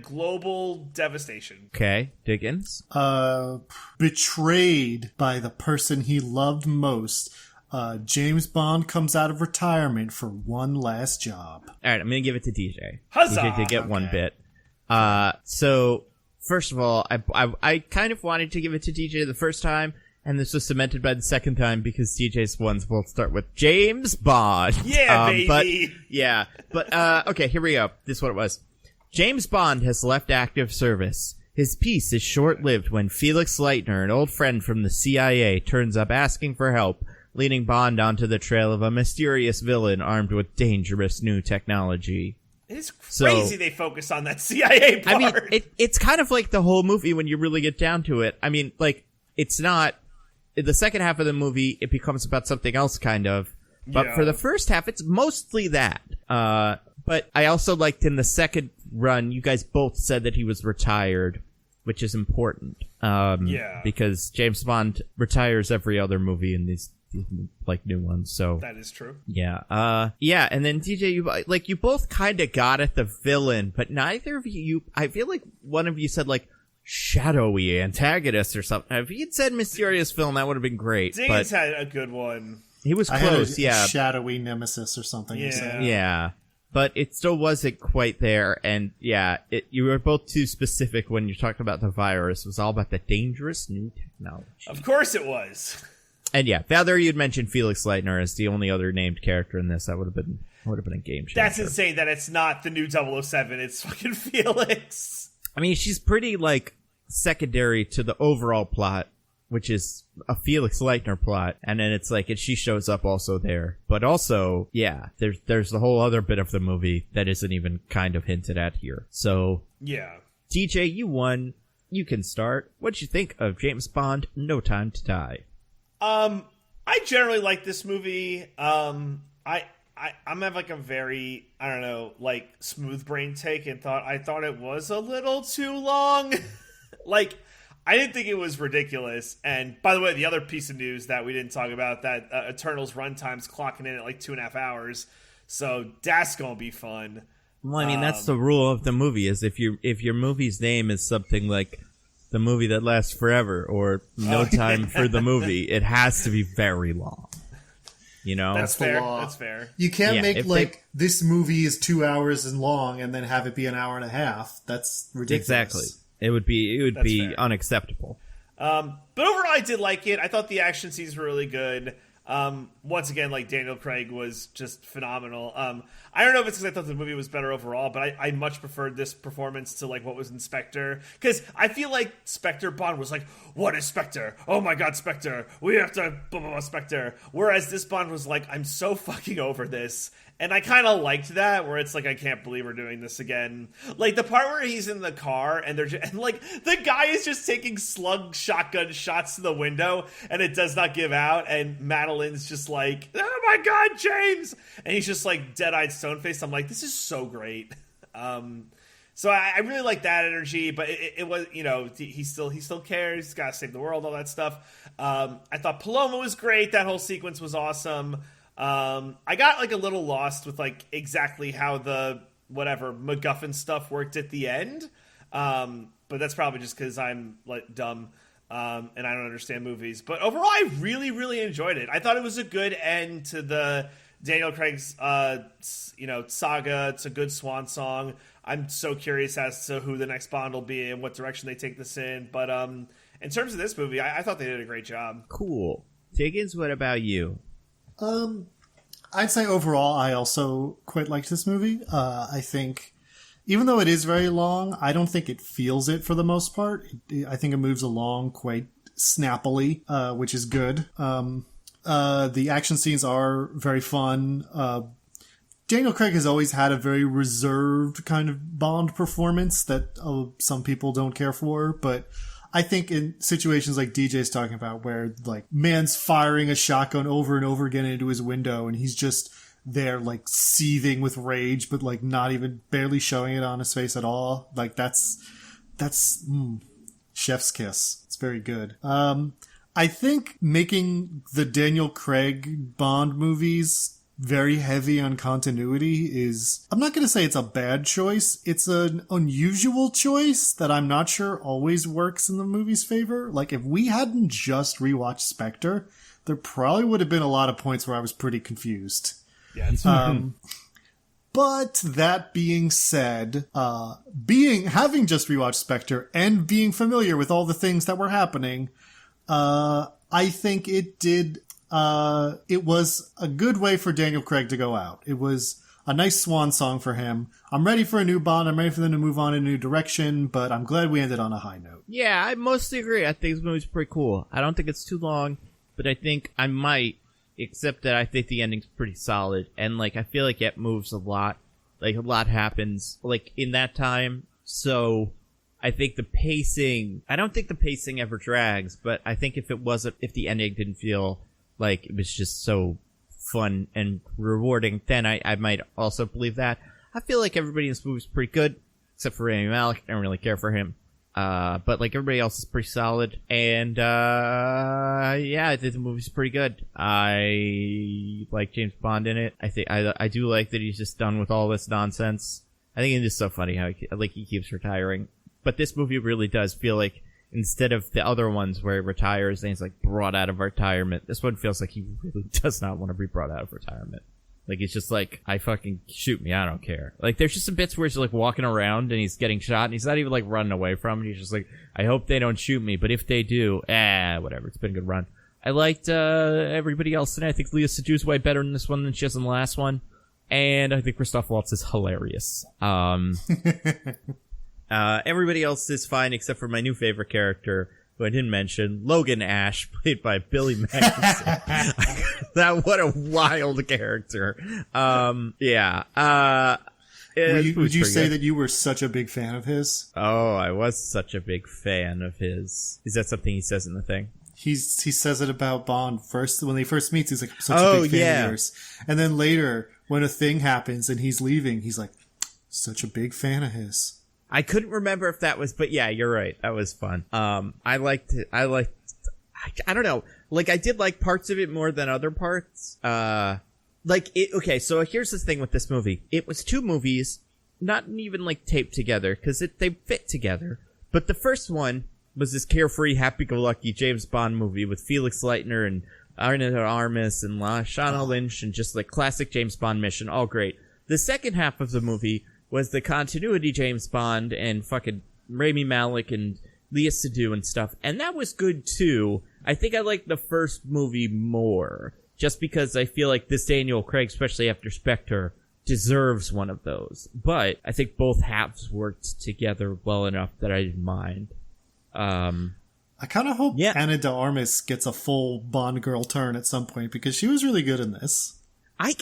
global devastation. Okay, Diggins. Betrayed by the person he loved most, James Bond comes out of retirement for one last job. All right, I'm going to give it to DJ. Huzzah! DJ did get one bit. So, first of all, I kind of wanted to give it to DJ the first time, and this was cemented by the second time because DJ's ones both start with James Bond. Yeah, baby! Okay, here we go. This is what it was. James Bond has left active service. His peace is short-lived when Felix Leitner, an old friend from the CIA, turns up asking for help, leading Bond onto the trail of a mysterious villain armed with dangerous new technology. It's crazy they focus on that CIA part. I mean, it's kind of like the whole movie when you really get down to it. I mean, like, it's not... In the second half of the movie, it becomes about something else, kind of. But for the first half, it's mostly that. But I also liked in the second run, you guys both said that he was retired, which is important. Because James Bond retires every other movie in these like new ones, so that is true. Yeah. And then DJ, you both kind of got at the villain, but neither of you. I feel like one of you said like shadowy antagonist or something. If he had said mysterious villain, that would have been great. Diggins had a good one. He was close. A shadowy nemesis or something. Yeah. But it still wasn't quite there, and you were both too specific when you talked about the virus. It was all about the dangerous new technology. Of course it was. And Father, you'd mentioned Felix Leitner as the only other named character in this. That would have been a game changer. That's insane that it's not the new 007. It's fucking Felix. I mean, she's pretty secondary to the overall plot, which is a Felix Leitner plot, and then it's she shows up also there. But also, there's the whole other bit of the movie that isn't even kind of hinted at here. So, DJ, you won. You can start. What'd you think of James Bond, No Time to Die? I generally like this movie. I'm have a very, I don't know, smooth brain take and I thought it was a little too long. I didn't think it was ridiculous. And by the way, the other piece of news that we didn't talk about, that Eternal's runtime's clocking in at 2.5 hours. So that's going to be fun. Well, I mean, that's the rule of the movie, is if your movie's name is something like The Movie That Lasts Forever or No Time for the Movie, it has to be very long. You know? That's fair. The law. That's fair. You can't make this movie is 2 hours long and then have it be an hour and a half. That's ridiculous. Exactly. It would be unacceptable. But overall, I did like it. I thought the action scenes were really good. Once again, Daniel Craig was just phenomenal. I don't know if it's because I thought the movie was better overall, but I much preferred this performance to what was in Spectre. Because I feel like Spectre Bond was what is Spectre? Oh my god, Spectre! We have to blah blah blah Spectre. Whereas this Bond was I'm so fucking over this. And I kind of liked that, where it's I can't believe we're doing this again. The part where he's in the car and they're just, the guy is just taking slug shotgun shots to the window and it does not give out. And Madeline's just oh my god, James! And he's just dead-eyed stone-faced. I'm this is so great. So I really like that energy, but it was, he still cares. He's got to save the world, all that stuff. I thought Paloma was great. That whole sequence was awesome. I got a little lost with exactly how the MacGuffin stuff worked at the end. But that's probably just because I'm dumb and I don't understand movies. But overall, I really, really enjoyed it. I thought it was a good end to the Daniel Craig's saga. It's a good swan song. I'm so curious as to who the next Bond will be and what direction they take this in. But in terms of this movie, I thought they did a great job. Cool. Diggins, what about you? I'd say overall, I also quite liked this movie. I think, even though it is very long, I don't think it feels it for the most part. I think it moves along quite snappily, which is good. The action scenes are very fun. Daniel Craig has always had a very reserved kind of Bond performance that some people don't care for, but I think in situations like DJ's talking about, where like man's firing a shotgun over and over again into his window and he's just there like seething with rage, but like not even barely showing it on his face at all. Like that's chef's kiss. It's very good. I think making the Daniel Craig Bond movies very heavy on continuity is, I'm not going to say it's a bad choice. It's an unusual choice that I'm not sure always works in the movie's favor. Like, if we hadn't just rewatched Spectre, there probably would have been a lot of points where I was pretty confused. Yeah, it's But that being said, having just rewatched Spectre and being familiar with all the things that were happening, I think it was a good way for Daniel Craig to go out. It was a nice swan song for him. I'm ready for a new Bond. I'm ready for them to move on in a new direction, but I'm glad we ended on a high note. Yeah, I mostly agree. I think this movie's pretty cool. I don't think it's too long, but I think I might, except that I think the ending's pretty solid. And, like, I feel like it moves a lot. Like, a lot happens, like, in that time. So I think the pacing, I don't think the pacing ever drags, but I think if the ending didn't feel like it was just so fun and rewarding, then I might also believe that. I feel like everybody in this movie is pretty good, except for Rami Malek. I don't really care for him. But like everybody else is pretty solid. And yeah, I think the movie's pretty good. I like James Bond in it. I think I do like that he's just done with all this nonsense. I think it's just so funny how he keeps retiring. But this movie really does feel like, instead of the other ones where he retires and he's like brought out of retirement, this one feels like he really does not want to be brought out of retirement. Like, it's just like, I fucking shoot me, I don't care. Like, there's just some bits where he's like walking around and he's getting shot and he's not even like running away from it. He's just like, I hope they don't shoot me, but if they do, whatever. It's been a good run. I liked everybody else, and I think Léa Seydoux way better in this one than she is in the last one. And I think Christoph Waltz is hilarious. Everybody else is fine except for my new favorite character, who I didn't mention, Logan Ash, played by Billy Magnuson. What a wild character. Yeah. Would you say that you were such a big fan of his? Oh, I was such a big fan of his. Is that something he says in the thing? He says it about Bond first. When they first meet, he's like, I'm such a big fan of yours. And then later, when a thing happens and he's leaving, he's like, such a big fan of his. I couldn't remember if that was, but yeah, you're right. That was fun. I liked it. I don't know. Like, I did like parts of it more than other parts. Okay, so here's the thing with this movie. It was two movies, not even like taped together, because they fit together. But the first one was this carefree, happy-go-lucky James Bond movie with Felix Leitner and Ana de Armas and Lashana Lynch and just like classic James Bond mission. All great. The second half of the movie was the continuity James Bond and fucking Rami Malek and Léa Seydoux and stuff. And that was good too. I think I liked the first movie more, just because I feel like this Daniel Craig, especially after Spectre, deserves one of those. But I think both halves worked together well enough that I didn't mind. I kind of hope Ana de Armas gets a full Bond girl turn at some point, because she was really good in this. I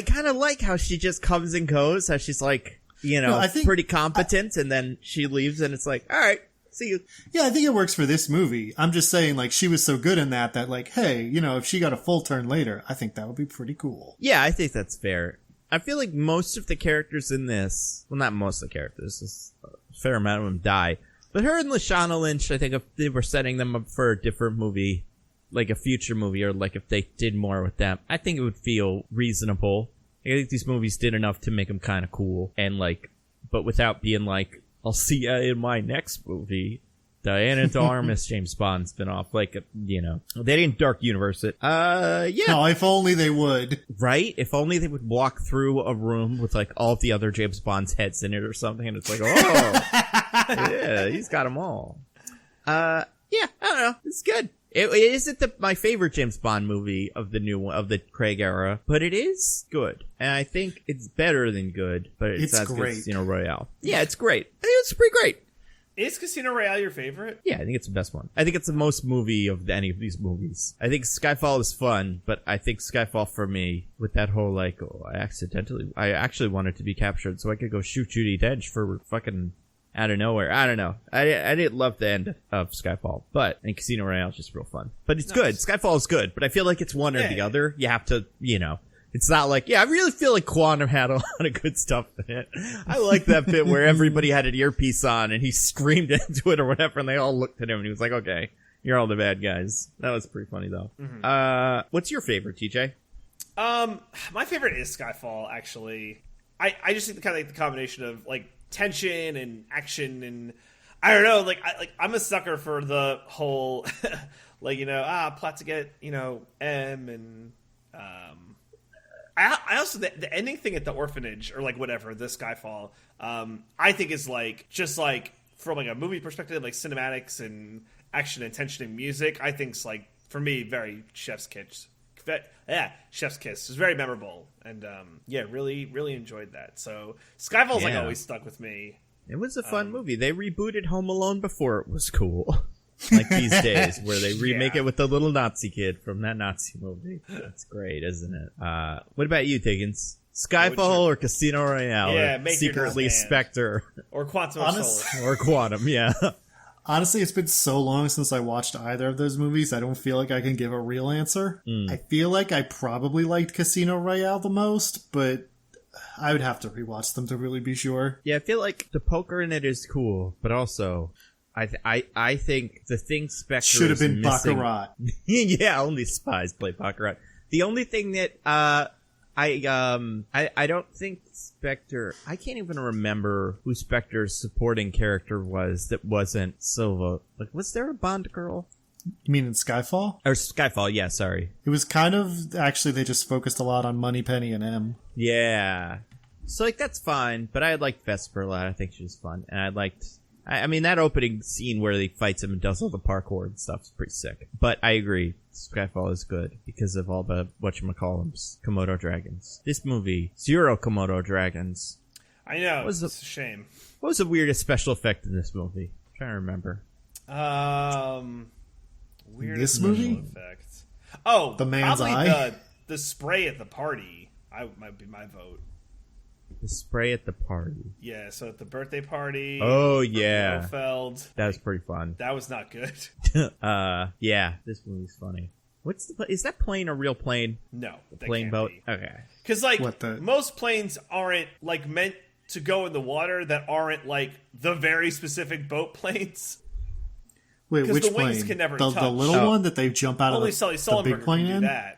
kind of like how she just comes and goes, how she's like, pretty competent, and then she leaves and it's like, all right, see you. Yeah, I think it works for this movie. I'm just saying, like, she was so good in that like, hey, if she got a full turn later, I think that would be pretty cool. Yeah, I think that's fair. I feel like most of the characters in this, well, not most of the characters, a fair amount of them die, but her and Lashana Lynch, I think if they were setting them up for a different movie, like a future movie, or like if they did more with them, I think it would feel reasonable. I think these movies did enough to make them kind of cool, and like, but without being like, I'll see ya in my next movie, Ana de Armas James Bond spinoff. Like, they didn't Dark Universe it. Yeah. No, if only they would. Right? If only they would walk through a room with like all of the other James Bond's heads in it or something, and it's like, oh, yeah, he's got them all. Yeah, I don't know. It's good. It isn't my favorite James Bond movie of the Craig era, but it is good. And I think it's better than good, but it's not great. Casino Royale. Yeah, it's great. I think it's pretty great. Is Casino Royale your favorite? Yeah, I think it's the best one. I think it's the most movie of any of these movies. I think Skyfall is fun, but I think Skyfall for me, with that whole I actually wanted to be captured so I could go shoot Judi Dench for fucking out of nowhere. I don't know. I didn't love the end of Skyfall, but and Casino Royale is just real fun. But it's good. Skyfall is good, but I feel like it's one or the other. You have to, it's not like, I really feel like Quantum had a lot of good stuff in it. I like that bit where everybody had an earpiece on and he screamed into it or whatever, and they all looked at him and he was like, okay, you're all the bad guys. That was pretty funny, though. Mm-hmm. What's your favorite, TJ? My favorite is Skyfall, actually. I just think the combination of, tension and action and I don't know, I'm a sucker for the whole plot to get M and I also the ending thing at the orphanage or whatever, the Skyfall I think is from a movie perspective, cinematics and action and tension and music, I think's for me very chef's kiss. Chef's kiss is very memorable, and really, really enjoyed that. So Skyfall's always stuck with me. It was a fun movie. They rebooted Home Alone before it was cool, these days, where they remake it with the little Nazi kid from that Nazi movie. That's great, isn't it? What about you, Diggins? Skyfall or Casino Royale? Yeah, or Secretly Spectre or Quantum of Solace or Quantum? Yeah. Honestly, it's been so long since I watched either of those movies, I don't feel like I can give a real answer. I feel like I probably liked Casino Royale the most, but I would have to rewatch them to really be sure. Yeah, I feel like the poker in it is cool, but also I think the thing Spectre should have been missing... Baccarat. Yeah, only spies play Baccarat. The only thing that I don't think Spectre... I can't even remember who Spectre's supporting character was that wasn't Silva. Was there a Bond girl? You mean in Skyfall? Or Skyfall, yeah, sorry. It was kind of... Actually, they just focused a lot on Moneypenny and M. Yeah. So, that's fine, but I liked Vesper a lot. I think she was fun. And I liked... I mean, that opening scene where he fights him and does all the parkour and stuff is pretty sick. But I agree, Skyfall is good because of all the whatchamacallums, Komodo dragons. This movie, 0 Komodo dragons. I know, it's a shame. What was the weirdest special effect in this movie? I'm trying to remember. Weirdest this movie? Special effect. Oh, the man's probably eye? the spray at the party. Might be my vote. The spray at the party. Yeah, so at the birthday party. Oh, yeah. Blofeld, that was pretty fun. That was not good. Yeah, this movie's funny. Is that plane a real plane? No. The plane boat? Be. Okay. Because, most planes aren't, meant to go in the water that aren't, the very specific boat planes. Wait, which the plane? wings can never the little one that they jump out Only of Sully the big plane in? That.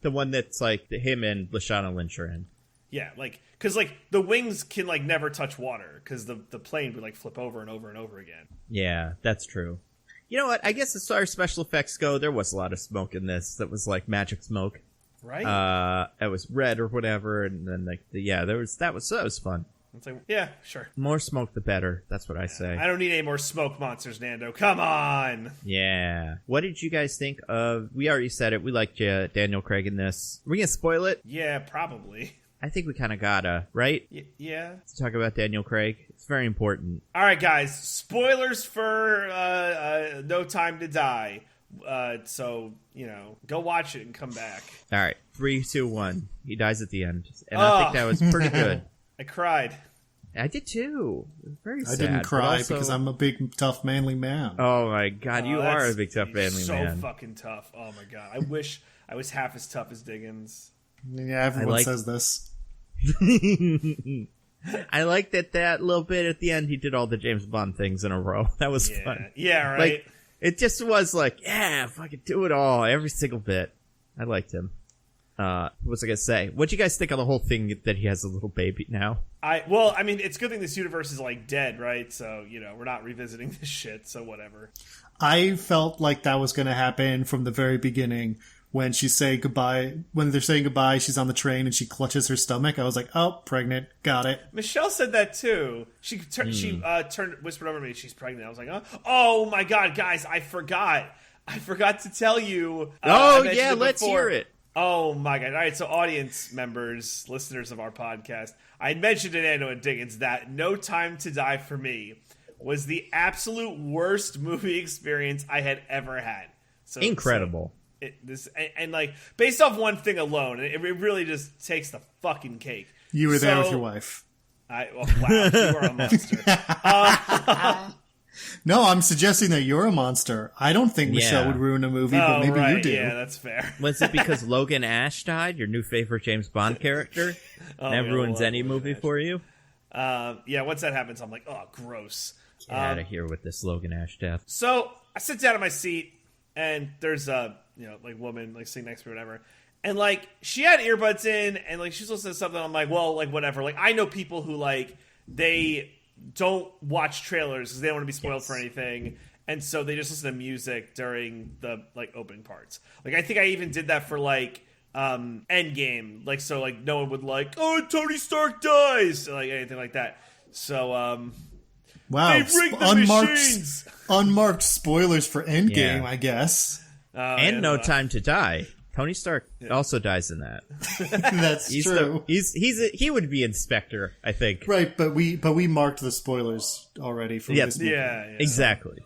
The one that's, him and Lashana Lynch are in. Yeah, because the wings can never touch water because the plane would flip over and over and over again. Yeah, that's true. You know what? I guess as far as special effects go, there was a lot of smoke in this that was magic smoke, right? It was red or whatever, and then that was fun. It's yeah, sure. More smoke, the better. That's what I say. I don't need any more smoke monsters, Nando. Come on. Yeah. What did you guys think of? We already said it. We liked Daniel Craig in this. Are we gonna spoil it? Yeah, probably. I think we kind of gotta, right? Yeah. Let's talk about Daniel Craig. It's very important. All right, guys. Spoilers for No Time to Die. So, go watch it and come back. All right. 3, 2, 1. He dies at the end. And I think that was pretty good. I cried. I did too. It was very sad. I didn't cry because I'm a big, tough, manly man. Oh my God, you are a big, tough, manly man. So fucking tough. Oh my God. I wish I was half as tough as Diggins. Yeah, everyone says this. I like that little bit at the end. He did all the James Bond things in a row. That was fun. Yeah, right. It just was fucking do it all, every single bit. I liked him. What was I gonna say? What'd you guys think of the whole thing that he has a little baby now? It's a good thing this universe is dead, right? So we're not revisiting this shit. So whatever. I felt like that was gonna happen from the very beginning. When she's saying goodbye, when they're saying goodbye, she's on the train and she clutches her stomach. I was like, "Oh, pregnant, got it." Michelle said that too. She whispered over to me, "She's pregnant." I was like, "Oh my God, guys, I forgot." I forgot to tell you. Let's hear it. Oh my god! All right, so audience members, listeners of our podcast, I had mentioned in Nando and Diggins that No Time to Die for me was the absolute worst movie experience I had ever had. So incredible. Like based off one thing alone, it really just takes the fucking cake. You were there with your wife. Wow, you are a monster. No, I'm suggesting that you're a monster. I don't think Michelle would ruin a movie, but maybe you do. Yeah, that's fair. Was it because Logan Ash died, your new favorite James Bond character? That ruins any movie for you? Once that happens, I'm like, oh, gross. Get out of here with this Logan Ash death. So I sit down in my seat, and there's a woman like sitting next to me or whatever. And like she had earbuds in, and like she's listening to something. I'm like, well, like whatever. Like I know people who like they don't watch trailers because they don't want to be spoiled for anything, and so they just listen to music during the like opening parts. Like I think I even did that for like Endgame, like so like no one would like, oh, Tony Stark dies, like anything like that. So wow, unmarked spoilers for Endgame, I guess. And No Time to Die. Tony Stark also dies in that. That's true. He would be Inspector, I think. Right, but we marked the spoilers already for this movie. Yeah, exactly.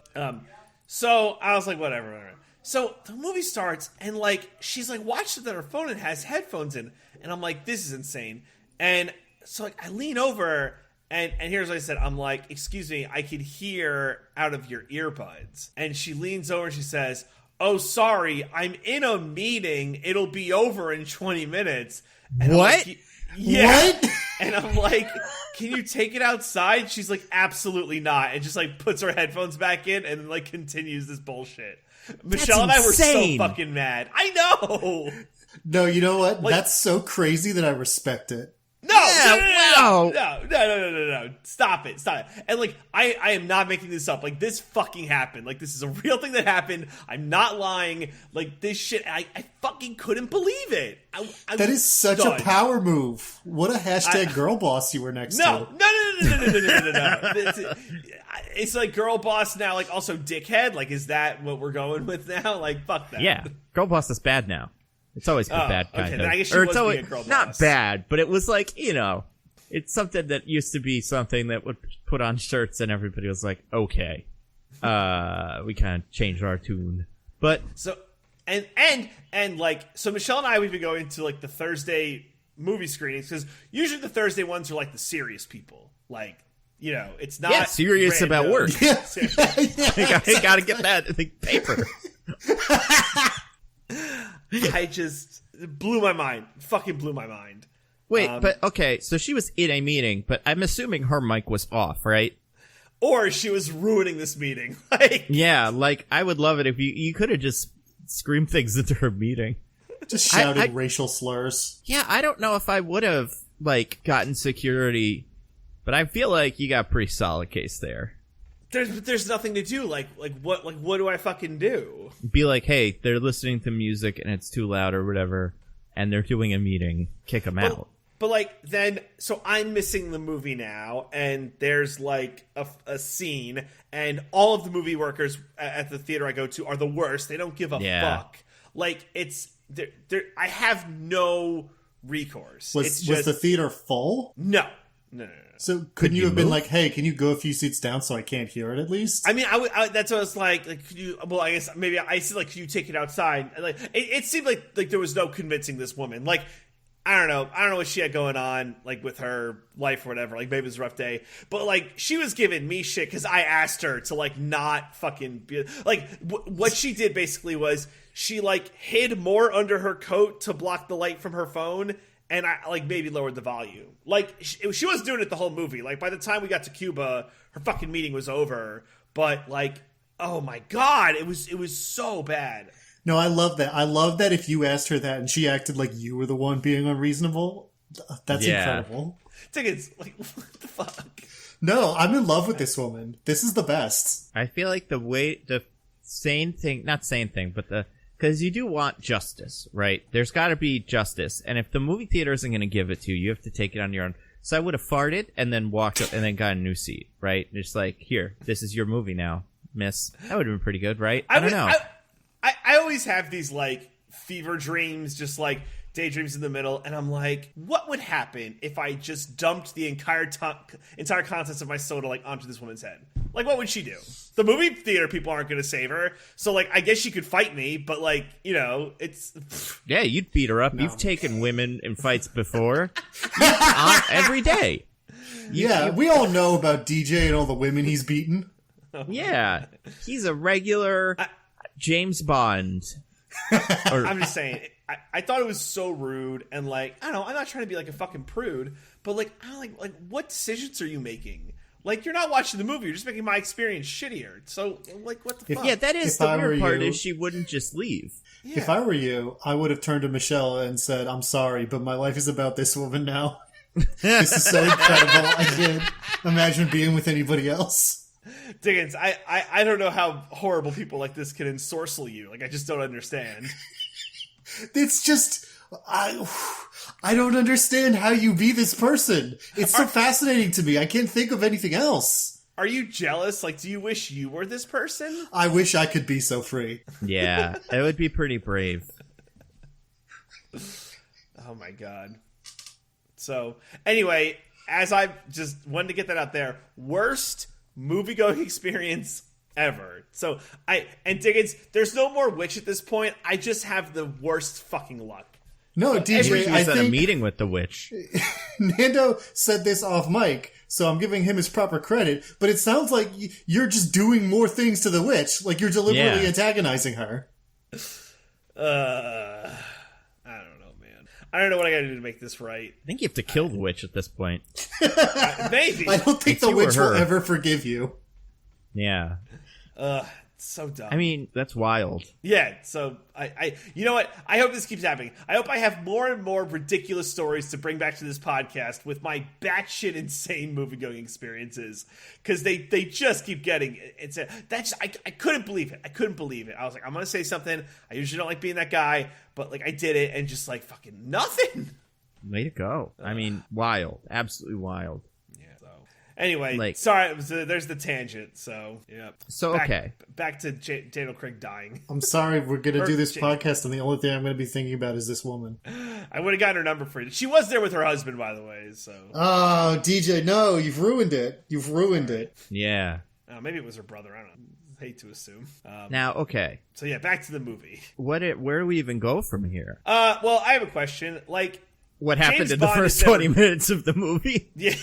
So I was like, whatever. So the movie starts, and like she's like watched it on her phone and has headphones in, and I'm like, this is insane. And so like I lean over, and here's what I said. I'm like, excuse me, I could hear out of your earbuds. And she leans over and she says, oh, sorry, I'm in a meeting. It'll be over in 20 minutes. And what? Like, yeah. What? And I'm like, can you take it outside? She's like, absolutely not. And just like puts her headphones back in and like continues this bullshit. Michelle and I were so fucking mad. I know. No, you know what? Like, that's so crazy that I respect it. No. Stop it. And like, I am not making this up. Like, this fucking happened. Like, this is a real thing that happened. I'm not lying. Like, this shit, I fucking couldn't believe it. That is such a power move. What a hashtag girl boss you were next to. No. It's like girl boss now, like also dickhead. Like, is that what we're going with now? Like, fuck that. Yeah. Girl boss is bad now. It's always been bad, kind of. Then I guess she was being a girl boss. Not bad, but it was like, it's something that used to be something that would put on shirts and everybody was like, okay. We kind of changed our tune. But so and like so Michelle and I, we've been going to like the Thursday movie screenings because usually the Thursday ones are like the serious people. Like, it's not serious random. about work. Yeah. I gotta get that in the paper. I just blew my mind. Fucking blew my mind. Wait, but okay, so she was in a meeting, but I'm assuming her mic was off, right? Or she was ruining this meeting. Like, yeah, like I would love it if you could have just screamed things into her meeting. Just shouted racial slurs. Yeah, I don't know if I would have like gotten security, but I feel like you got a pretty solid case there. There's nothing to do. Like what do I fucking do? Be like, hey, they're listening to music and it's too loud or whatever, and they're doing a meeting. Kick them out. But like then, so I'm missing the movie now, and there's like a scene, and all of the movie workers at the theater I go to are the worst. They don't give a fuck. Like it's I have no recourse. Was the theater full? No. So couldn't you have been like, hey, can you go a few seats down so I can't hear it at least? I mean, that's what I was like, could you, well, I guess maybe I said like, could you take it outside? And like, it seemed like there was no convincing this woman. Like, I don't know what she had going on, like with her life or whatever. Like maybe it was a rough day, but like she was giving me shit because I asked her to like not fucking be like, what she did basically was she like hid more under her coat to block the light from her phone. And I like maybe lowered the volume. Like she was doing it the whole movie. Like by the time we got to Cuba, her fucking meeting was over. But like, oh my god, it was so bad. No, I love that. I love that if you asked her that and she acted like you were the one being unreasonable. That's incredible. Tickets, like what the fuck? No, I'm in love with this woman. This is the best. I feel like the sane thing, not sane thing, but because you do want justice, right? There's got to be justice. And if the movie theater isn't going to give it to you, you have to take it on your own. So I would have farted and then walked up and then got a new seat, right? Just like, here, this is your movie now, miss. That would have been pretty good, right? I don't know. I always have these like fever dreams, just like daydreams in the middle, and I'm like, what would happen if I just dumped the entire contents of my soda like onto this woman's head? Like, what would she do? The movie theater people aren't going to save her, so like, I guess she could fight me, but like, you know, it's yeah, you'd beat her up. No. You've taken women in fights before, every day. We all know about DJ and all the women he's beaten. Yeah, he's a regular James Bond. I'm just saying. I thought it was so rude, and like, I don't know, I'm not trying to be like a fucking prude, but like, I don't like what decisions are you making? Like, you're not watching the movie, you're just making my experience shittier. So like, what the fuck? Yeah, that is the weird part, is she wouldn't just leave. Yeah. If I were you, I would have turned to Michelle and said, I'm sorry, but my life is about this woman now. This is so incredible. I can't imagine being with anybody else. Diggins, I don't know how horrible people like this can ensorcel you. Like, I just don't understand. It's just, I don't understand how you be this person. It's so fascinating to me. I can't think of anything else. Are you jealous? Like, do you wish you were this person? I wish I could be so free. Yeah, it would be pretty brave. Oh my god. So, anyway, as I just wanted to get that out there, worst movie-going experience ever. So, Diggins, there's no more witch at this point. I just have the worst fucking luck. No, DJ, I think a meeting with the witch. Nando said this off mic, so I'm giving him his proper credit, but it sounds like you're just doing more things to the witch, like you're deliberately antagonizing her. I don't know what I gotta do to make this right. I think you have to kill the witch at this point. Maybe. I don't think the witch will ever forgive you. Yeah. So dumb. I mean, that's wild. Yeah, so I you know what? I hope this keeps happening. I hope I have more and more ridiculous stories to bring back to this podcast with my batshit insane movie-going experiences, because they just keep getting it's I couldn't believe it. I couldn't believe it. I was like, I'm gonna say something. I usually don't like being that guy, but like I did it, and just like fucking nothing. Way to go. I mean, wild. Absolutely wild. Anyway, like, sorry, there's the tangent, so, yeah. So, okay. Back to Daniel Craig dying. I'm sorry, we're going to do this podcast, and the only thing I'm going to be thinking about is this woman. I would have gotten her number for you. She was there with her husband, by the way, so. Oh, DJ, no, you've ruined it. You've ruined it. Yeah. Maybe it was her brother, I don't know. I hate to assume. Now, okay. So, yeah, back to the movie. Where do we even go from here? Well, I have a question. Like, what happened in the first 20 minutes of the movie? Yeah.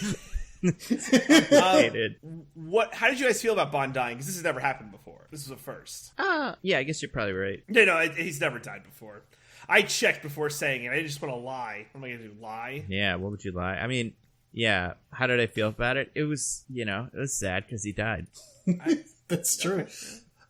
How did you guys feel about Bond dying? Because this has never happened before. This was a first. Yeah, I guess you're probably right. No, he's never died before. I checked before saying it. I didn't just want to lie. What am I going to do, lie? Yeah, what would you lie? I mean, yeah, how did I feel about it? It was, it was sad because he died. That's true.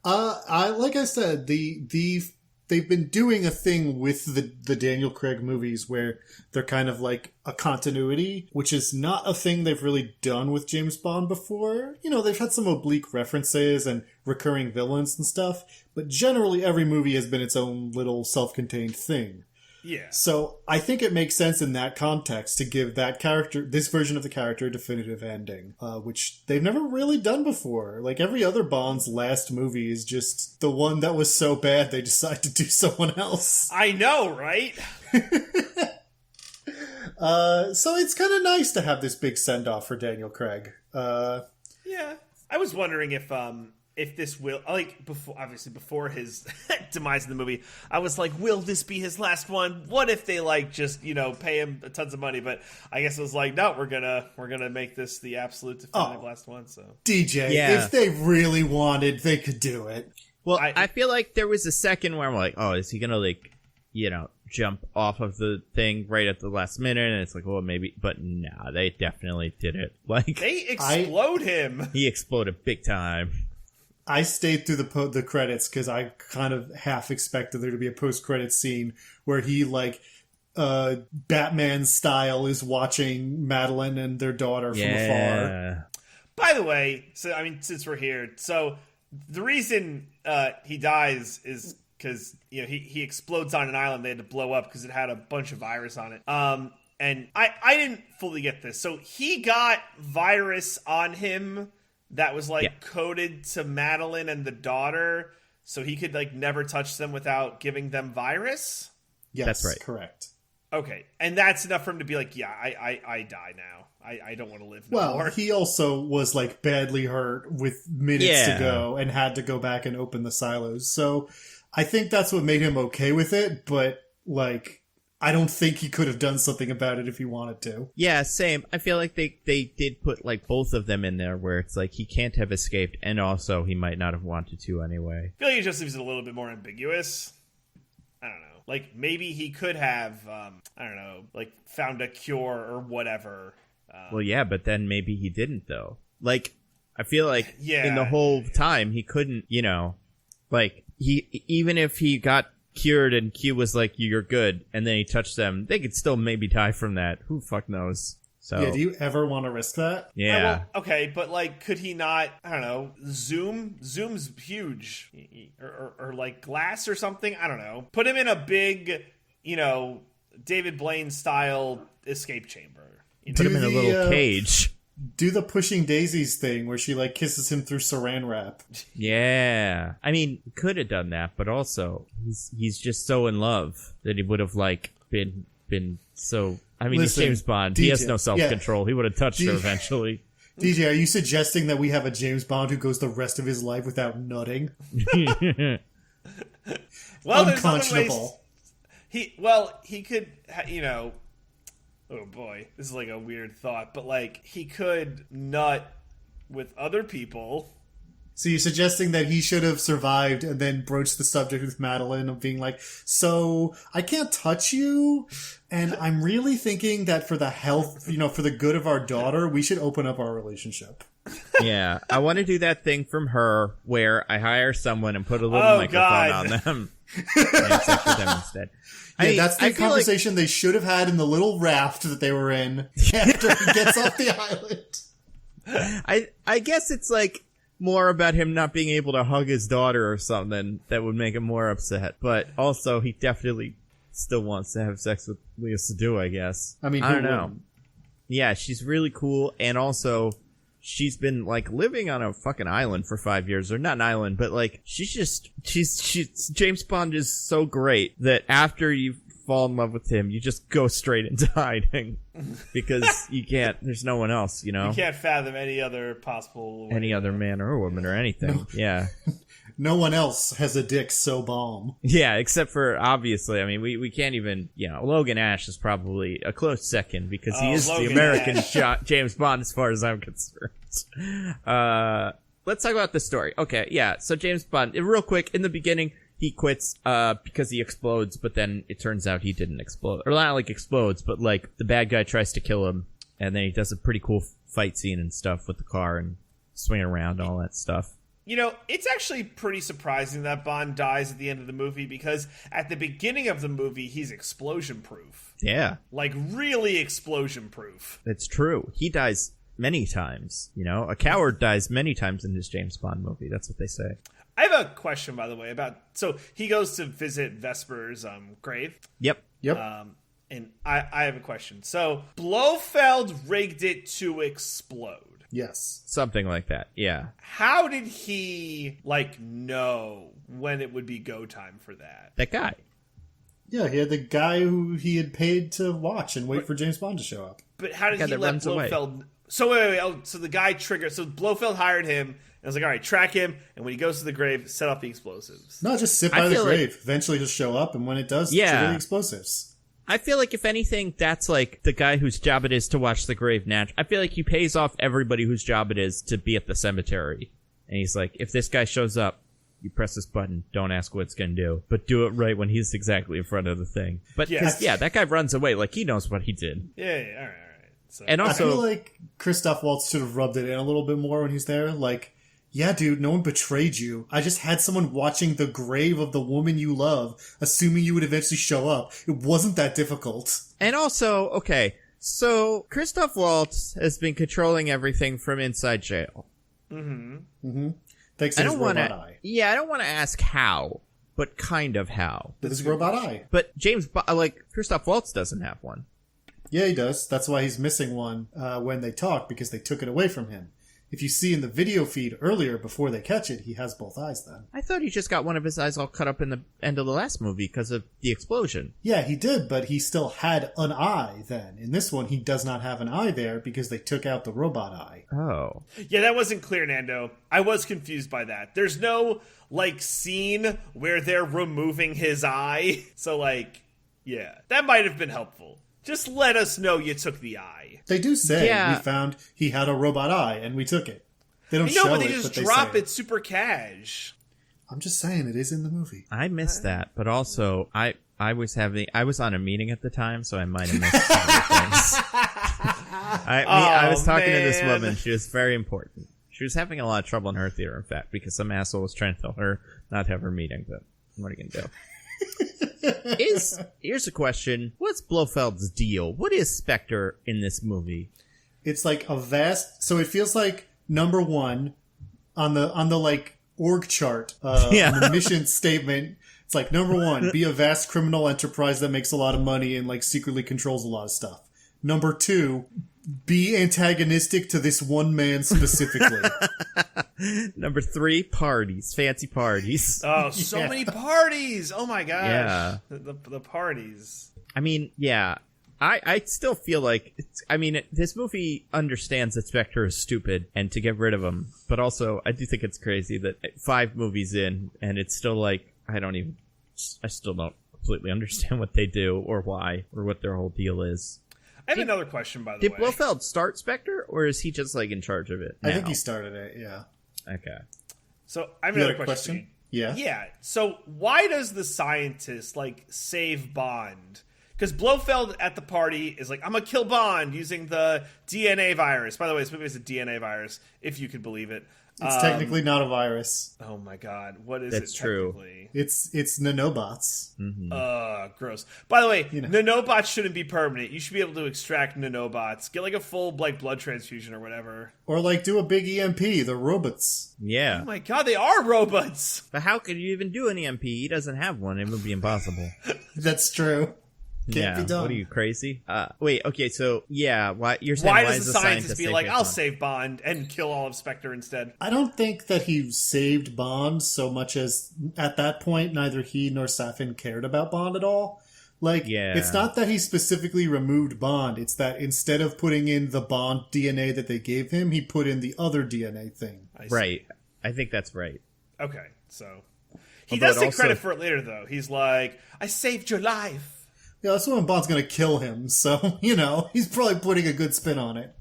Like I said, they've been doing a thing with the Daniel Craig movies where they're kind of like a continuity, which is not a thing they've really done with James Bond before. They've had some oblique references and recurring villains and stuff, but generally every movie has been its own little self-contained thing. Yeah. So I think it makes sense in that context to give that character, this version of the character, a definitive ending, which they've never really done before. Like every other Bond's last movie is just the one that was so bad they decide to do someone else. I know, right? So it's kind of nice to have this big send-off for Daniel Craig. Yeah. I was wondering if this will, like, before his demise in the movie, I was like, will this be his last one? What if they, like, just, pay him tons of money? But I guess it was like, no, we're gonna make this the absolute definitive last one, so. DJ, if they really wanted, they could do it. Well, I feel like there was a second where I'm like, oh, is he gonna, like, jump off of the thing right at the last minute? And it's like, well, maybe, but nah, they definitely did it. Like, they explode him. He exploded big time. I stayed through the credits because I kind of half expected there to be a post-credit scene where he, like, Batman style, is watching Madeline and their daughter from afar. By the way, so I mean, since we're here, so the reason he dies is because he explodes on an island they had to blow up because it had a bunch of virus on it. And I didn't fully get this. So he got virus on him that was like coded to Madeline and the daughter so he could like never touch them without giving them virus. Yes, that's right. Correct. Okay, and that's enough for him to be like, yeah, I die now. I don't want to live no more. Well, he also was like badly hurt with minutes to go and had to go back and open the silos. So I think that's what made him okay with it. But like, I don't think he could have done something about it if he wanted to. Yeah, same. I feel like they did put like both of them in there where it's like he can't have escaped, and also he might not have wanted to anyway. I feel like it just leaves it a little bit more ambiguous. I don't know. Like, maybe he could have, I don't know, like, found a cure or whatever. Well, yeah, but then maybe he didn't, though. Like, I feel like in the whole time, he couldn't, you know, like, even if he got cured and Q was like, you're good, and then he touched them, they could still maybe die from that. Who the fuck knows? So, yeah, do you ever want to risk that? Yeah. Well, okay, but like, could he not? I don't know. Zoom's huge, or like glass or something. I don't know. Put him in a big, you know, David Blaine style escape chamber. Put him in a little cage. Do the Pushing Daisies thing where she like kisses him through saran wrap. Yeah, I mean, he could have done that, but also he's just so in love that he would have like been so. I mean, Listen, he's James Bond. DJ, He has no self-control. Yeah. He would have touched her eventually. DJ, are you suggesting that we have a James Bond who goes the rest of his life without nutting? Well, unconscionable. He could, you know. Oh boy, this is like a weird thought, but like he could nut with other people. So you're suggesting that he should have survived and then broached the subject with Madeline of being like, so I can't touch you, and I'm really thinking that for the health, you know, for the good of our daughter, we should open up our relationship. Yeah, I want to do that thing from Her where I hire someone and put a little microphone on them and have sex with them instead. Yeah, that's the conversation they should have had in the little raft that they were in after he gets off the island. I guess it's like more about him not being able to hug his daughter or something that would make him more upset. But also, he definitely still wants to have sex with Léa Seydoux, I guess. I mean, I don't know. Yeah, she's really cool, and also she's been like living on a fucking island for 5 years, or not an island, but like she's James Bond is so great that after you fall in love with him, you just go straight into hiding because you can't. There's no one else, you know. You can't fathom any other possible way. Any other man or woman or anything. No. Yeah. No one else has a dick so bomb. Yeah, except for, obviously, I mean, we can't even, you know, Logan Ash is probably a close second because he is Logan the American James Bond as far as I'm concerned. Let's talk about the story. Okay, yeah, so James Bond, real quick, in the beginning, he quits because he explodes, but then it turns out he didn't explode. Or not like explodes, but like the bad guy tries to kill him, and then he does a pretty cool fight scene and stuff with the car and swinging around and all that stuff. You know, it's actually pretty surprising that Bond dies at the end of the movie because at the beginning of the movie, he's explosion-proof. Yeah. Like, really explosion-proof. It's true. He dies many times, you know? A coward dies many times in his James Bond movie. That's what they say. I have a question, by the way, about... So, he goes to visit Vesper's grave. Yep. And I have a question. So, Blofeld rigged it to explode. Yes. Something like that, yeah. How did he, like, know when it would be go time for that? That guy. Yeah, he had the guy who he had paid to watch and wait for James Bond to show up. But how did he let Blofeld... Away. So, wait. Oh, so the guy triggered... So, Blofeld hired him, and was like, all right, track him, and when he goes to the grave, set off the explosives. No, just sit by the grave. Eventually he'll show up, and when it does, trigger the explosives. I feel like, if anything, that's like the guy whose job it is to watch the grave I feel like he pays off everybody whose job it is to be at the cemetery. And he's like, if this guy shows up, you press this button, don't ask what it's going to do, but do it right when he's exactly in front of the thing. But, that guy runs away, like, he knows what he did. Yeah, all right. So, and also, I feel like Christoph Waltz should have rubbed it in a little bit more when he's there, like, yeah, dude, no one betrayed you. I just had someone watching the grave of the woman you love, assuming you would eventually show up. It wasn't that difficult. And also, okay, so Christoph Waltz has been controlling everything from inside jail. Mm-hmm. Thanks to his robot eye. Yeah, I don't want to ask how, but kind of how. With his robot eye. But Christoph Waltz doesn't have one. Yeah, he does. That's why he's missing one when they talk, because they took it away from him. if you see in the video feed earlier before they catch it, he has both eyes then. I thought he just got one of his eyes all cut up in the end of the last movie because of the explosion. Yeah, he did, but he still had an eye then. In this one, he does not have an eye there because they took out the robot eye. Oh. Yeah, that wasn't clear, Nando. I was confused by that. There's no, like, scene where they're removing his eye. So, like, yeah, that might have been helpful. Just let us know you took the eye. They do say we found he had a robot eye and we took it. They don't show it, but they just drop it super cash. I'm just saying it is in the movie. I missed that, but also I was on a meeting at the time, so I might have missed some other things. I was talking to this woman. She was very important. She was having a lot of trouble in her theater, in fact, because some asshole was trying to tell her not to have her meeting. But what are you gonna do? Here's a question: what's Blofeld's deal? What is Spectre in this movie? It's like a vast. So it feels like number one on the like org chart. On the mission statement. It's like number one: be a vast criminal enterprise that makes a lot of money and like secretly controls a lot of stuff. Number two: be antagonistic to this one man specifically. Number three: parties, fancy parties. Oh, so many parties! Oh my gosh! Yeah, the parties. I mean, yeah. I still feel like this movie understands that Spectre is stupid and to get rid of him, but also I do think it's crazy that 5 movies in and it's still like I still don't completely understand what they do or why or what their whole deal is. I have another question, by the way. Did Blofeld start Spectre, or is he just like in charge of it now? I think he started it. Yeah. Okay. So I have another question. Yeah. Yeah. So why does the scientist like save Bond? Because Blofeld at the party is like, I'm gonna kill Bond using the DNA virus. By the way, this movie is a DNA virus, if you could believe it. It's technically not a virus. Oh my god, what is That's it true. technically? It's nanobots. Mm-hmm. Gross. By the way, nanobots shouldn't be permanent. You should be able to extract nanobots. Get like a full like blood transfusion or whatever. Or like do a big EMP, the robots. Yeah. Oh my god, they are robots! But how could you even do an EMP? He doesn't have one. It would be impossible. That's true. Can't be done. What are you, crazy? Wait, okay, so, yeah, why does the scientist be like, I'll save Bond and kill all of Spectre instead? I don't think that he saved Bond so much as, at that point, neither he nor Safin cared about Bond at all. Like, It's not that he specifically removed Bond, it's that instead of putting in the Bond DNA that they gave him, he put in the other DNA thing. Right. I think that's right. Okay, so... He does take credit for it later, though. He's like, I saved your life. Yeah, that's when Bond's gonna kill him, so, he's probably putting a good spin on it.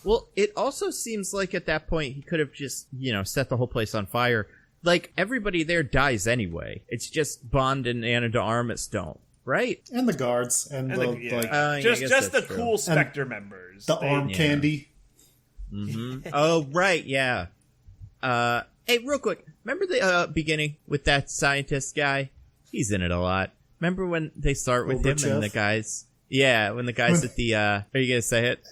Well, it also seems like at that point he could have just, set the whole place on fire. Like, everybody there dies anyway. It's just Bond and Ana de Armas don't, right? And the guards. Just the cool Spectre members. The arm candy. Mm-hmm. Oh, right, yeah. Hey, real quick, remember the beginning with that scientist guy? He's in it a lot. Remember when they start with him and the guys? Yeah, when the guys at the... are you going to say it?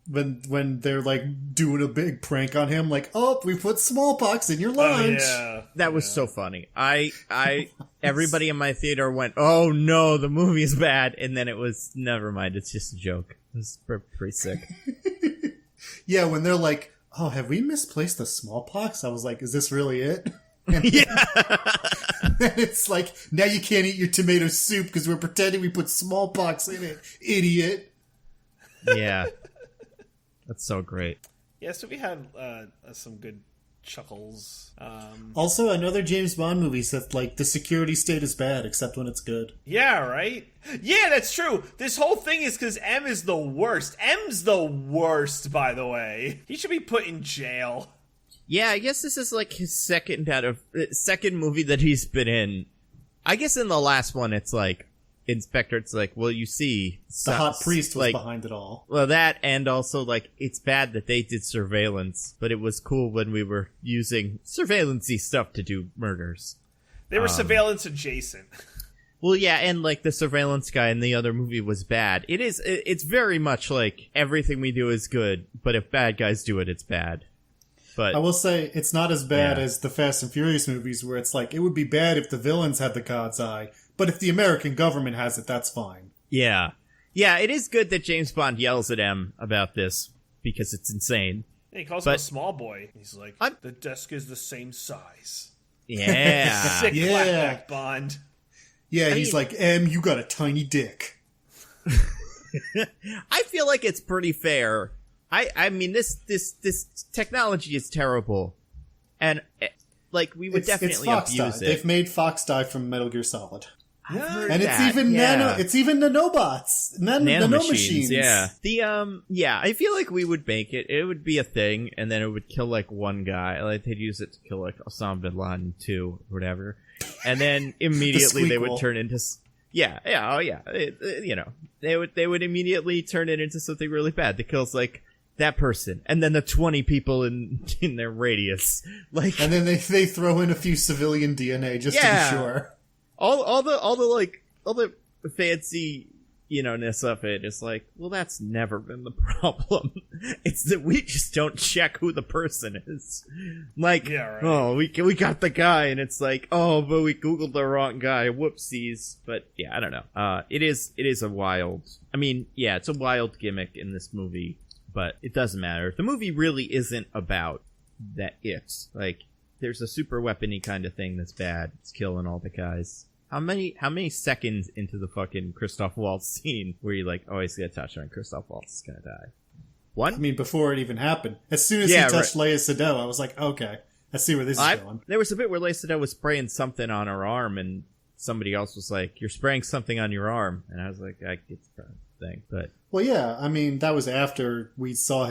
When they're, like, doing a big prank on him, like, oh, we put smallpox in your lunch. Oh, yeah. That was so funny. Everybody in my theater went, oh, no, the movie is bad. And then it was, never mind, it's just a joke. It was pretty sick. Yeah, when they're like, oh, have we misplaced the smallpox? I was like, is this really it? And it's like, now you can't eat your tomato soup because we're pretending we put smallpox in it, idiot. Yeah. That's so great. Yeah, so we had some good chuckles. Also, another James Bond movie says, like, the security state is bad, except when it's good. Yeah, right? Yeah, that's true. This whole thing is because M is the worst. M's the worst, by the way. He should be put in jail. Yeah, I guess this is like his second movie that he's been in. I guess in the last one, it's like, Inspector, it's like, well, you see... The hot priest was behind it all. Well, that, and also, like, it's bad that they did surveillance, but it was cool when we were using surveillance-y stuff to do murders. They were surveillance adjacent. Well, yeah, and, like, the surveillance guy in the other movie was bad. It's very much like, everything we do is good, but if bad guys do it, it's bad. But I will say, it's not as bad as the Fast and Furious movies, where it's like, it would be bad if the villains had the God's Eye, but if the American government has it, that's fine. Yeah. Yeah, it is good that James Bond yells at M about this, because it's insane. Yeah, he calls him a small boy. He's like, the desk is the same size. Yeah. Sick clapback, Bond. Yeah, he's like, you got a tiny dick. I feel like it's pretty fair. I mean, this technology is terrible. And, we would definitely abuse it. They've made Fox die from Metal Gear Solid. And it's even nanobots, nanomachines. Yeah. I feel like we would make it. It would be a thing, and then it would kill one guy. They'd use it to kill Osama bin Laden too, or whatever. And then immediately they would turn into they would immediately turn it into something really bad that kills that person, and then the 20 people in their radius. And then they throw in a few civilian DNA just to be sure. All the fancy, ness of it is well, that's never been the problem. It's that we just don't check who the person is. Oh, we got the guy, and it's oh, but we Googled the wrong guy. Whoopsies. But yeah, I don't know. It is a wild. I mean, yeah, it's a wild gimmick in this movie, but it doesn't matter. The movie really isn't about that. It's there's a super weapony kind of thing that's bad. It's killing all the guys. How many seconds into the fucking Christoph Waltz scene were you oh, he's gonna touch her and Christoph Waltz is gonna die? One? I mean, before it even happened. As soon as he touched Leia Sado, I was like, okay, I see where this is going. There was a bit where Leia Sado was spraying something on her arm, and somebody else was like, you're spraying something on your arm. And I was like, I get the thing, but... Well, yeah, I mean, that was after we saw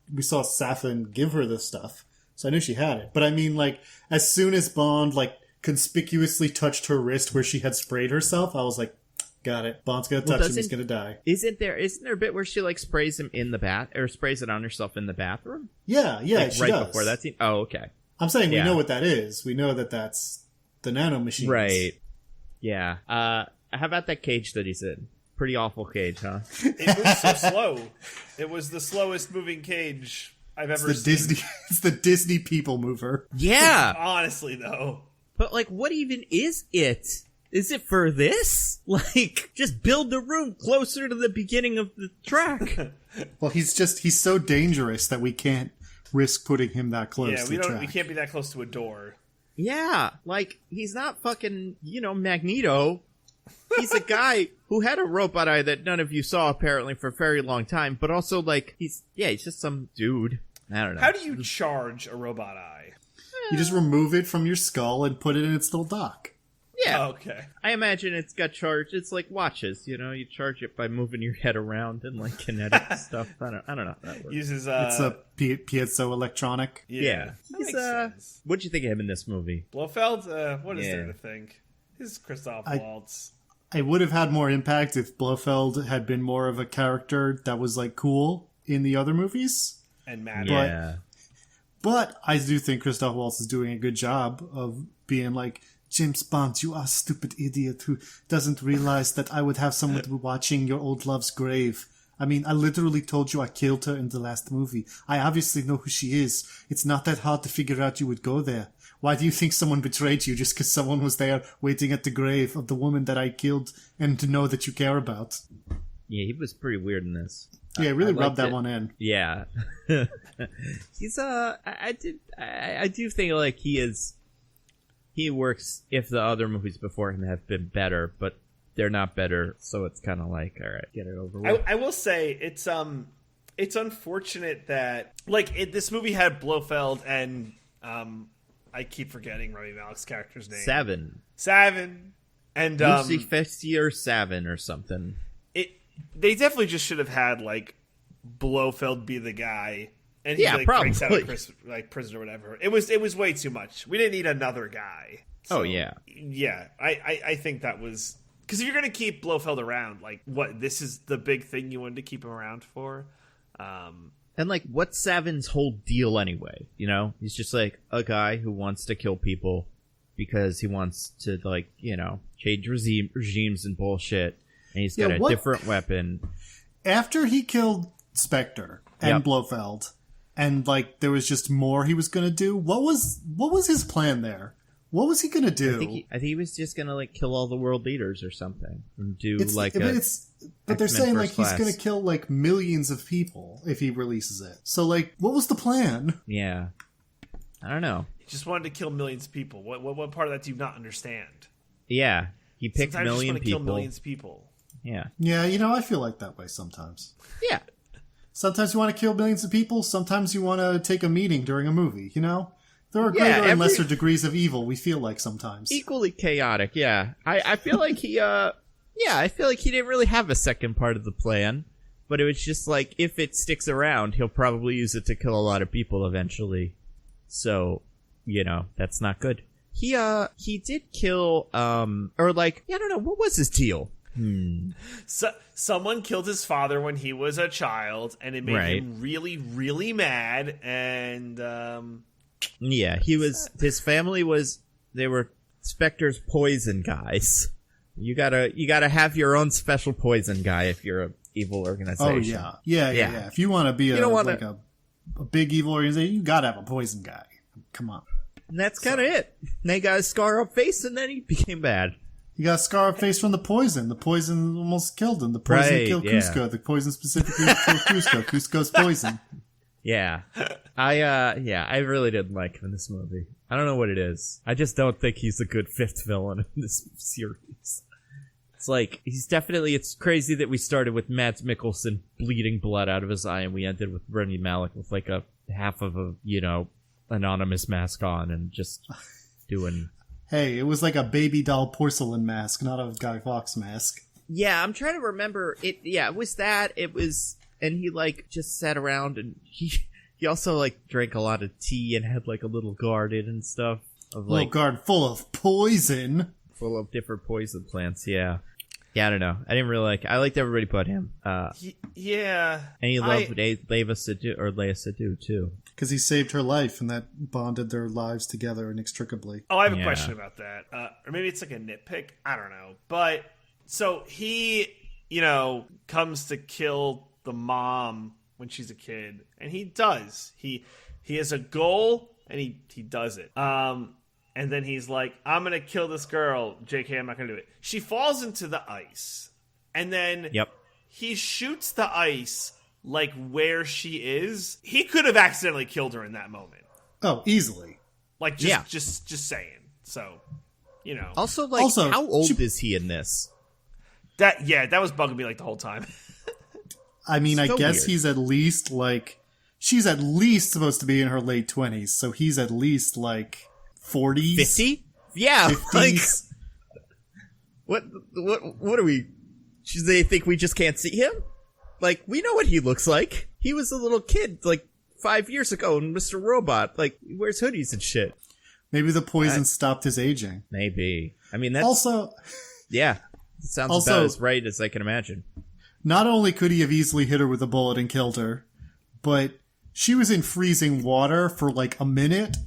Safin give her this stuff. So I knew she had it. But I mean, as soon as Bond, conspicuously touched her wrist where she had sprayed herself, I was like, got it. Bond's gonna touch him, he's gonna die. Isn't there a bit where she sprays him in the bath, or sprays it on herself in the bathroom? Yeah, she right does. Before that scene? Oh, okay. I'm saying we know what that is. We know that that's the nanomachines. Right. Yeah. How about that cage that he's in? Pretty awful cage, huh? It moves so slow. It was the slowest moving cage I've ever seen. It's the Disney people mover. Yeah. Honestly, though. But, what even is it? Is it for this? Just build the room closer to the beginning of the track. Well, he's so dangerous that we can't risk putting him that close to the track. We can't be that close to a door. Yeah, he's not fucking, Magneto. He's a guy who had a robot eye that none of you saw, apparently, for a very long time. But also, he's just some dude. I don't know. How do you charge a robot eye? You just remove it from your skull and put it in its little dock. Yeah. Oh, okay. I imagine it's got charged. It's like watches, you charge it by moving your head around and kinetic stuff. I don't know how that works. Uses it's a piezoelectronic. Yeah. Makes sense. What'd you think of him in this movie? Blofeld? What is there to think? He's Christoph Waltz. I would have had more impact if Blofeld had been more of a character that was cool in the other movies. And mad. Yeah. But I do think Christoph Waltz is doing a good job of being James Bond, you are a stupid idiot who doesn't realize that I would have someone watching your old love's grave. I mean, I literally told you I killed her in the last movie. I obviously know who she is. It's not that hard to figure out you would go there. Why do you think someone betrayed you just because someone was there waiting at the grave of the woman that I killed and to know that you care about? Yeah, he was pretty weird in this. Yeah, really rubbed that one in. Yeah. He's I do think he works if the other movies before him have been better, but they're not better, so it's kind of all right, get it over with. I will say it's unfortunate that this movie had Blofeld and I keep forgetting Rami Malek's character's name. Savin. And Lucy Festier Savin or something. They definitely just should have had Blofeld be the guy, and he probably breaks out of prison or whatever. It was way too much. We didn't need another guy. So, yeah. I think that was because if you're gonna keep Blofeld around, what this is the big thing you wanted to keep him around for. And what's Savin's whole deal anyway? He's just a guy who wants to kill people because he wants to change regimes and bullshit. And he's got a different weapon. After he killed Spectre and Blofeld, and there was just more he was going to do. What was his plan there? What was he gonna do? I think he was just gonna like kill all the world leaders or something, and do but they're saying like he's gonna kill like millions of people if he releases it. So like, what was the plan? Yeah, I don't know. He just wanted to kill millions of people. What part of that do you not understand? Yeah, he picked sometimes million you just want to people. kill millions of people. Yeah. Yeah, you know, I feel like that way sometimes. Yeah. Sometimes you want to kill millions of people. Sometimes you want to take a meeting during a movie. You know. There are greater and lesser degrees of evil, we feel like sometimes. Equally chaotic, yeah. I feel like I feel like he didn't really have a second part of the plan, but it was just like, if it sticks around, he'll probably use it to kill a lot of people eventually. So, you know, that's not good. He did kill, or like, I don't know, what was his deal? So, someone killed his father when he was a child, and it made him really, really mad, and, yeah, his family they were Spectre's poison guys. You gotta have your own special poison guy if you're a evil organization. Oh yeah. If you want to be a big evil organization, you gotta have a poison guy. Come on. And that's kind of it. And they got a scar up face, and then he became bad. He got a scar up face from the poison. The poison almost killed him. The poison killed Cusco. The poison specifically killed Cusco. Cusco's poison. Yeah. I really didn't like him in this movie. I don't know what it is. I just don't think he's a good fifth villain in this series. It's like, it's crazy that we started with Mads Mikkelsen bleeding blood out of his eye, and we ended with Rami Malek with like a half of a, anonymous mask on and just doing... Hey, it was like a baby doll porcelain mask, not a Guy Fawkes mask. Yeah, I'm trying to remember. It was that. It was... And he, like, just sat around, and he also, like, drank a lot of tea and had, like, a little garden and stuff. Little garden full of poison. Full of different poison plants, yeah. Yeah, I don't know. I didn't really I liked everybody but him. Yeah. And he loved Leia Sadu, too. Because he saved her life, and that bonded their lives together inextricably. Oh, I have a question about that. Or maybe it's like a nitpick. I don't know. But, so he, comes to kill the mom when she's a kid, and he does. He has a goal, and he does it. And then he's like, I'm gonna kill this girl. JK, I'm not gonna do it. She falls into the ice, and then he shoots the ice like where she is. He could have accidentally killed her in that moment. Oh, easily. Like just saying. So, Also, how old is he in this? That was bugging me like the whole time. I mean, I guess weird. he's at least like, she's at least supposed to be in her late 20s, so he's at least like 40s. 50? Yeah, 50s. What are we? They think we just can't see him? Like, we know what he looks like. He was a little kid like 5 years ago in Mr. Robot. Like, he wears hoodies and shit. Maybe the poison stopped his aging. Maybe. I mean, that's also. Yeah, it sounds about as right as I can imagine. Not only could he have easily hit her with a bullet and killed her, but she was in freezing water for like a minute.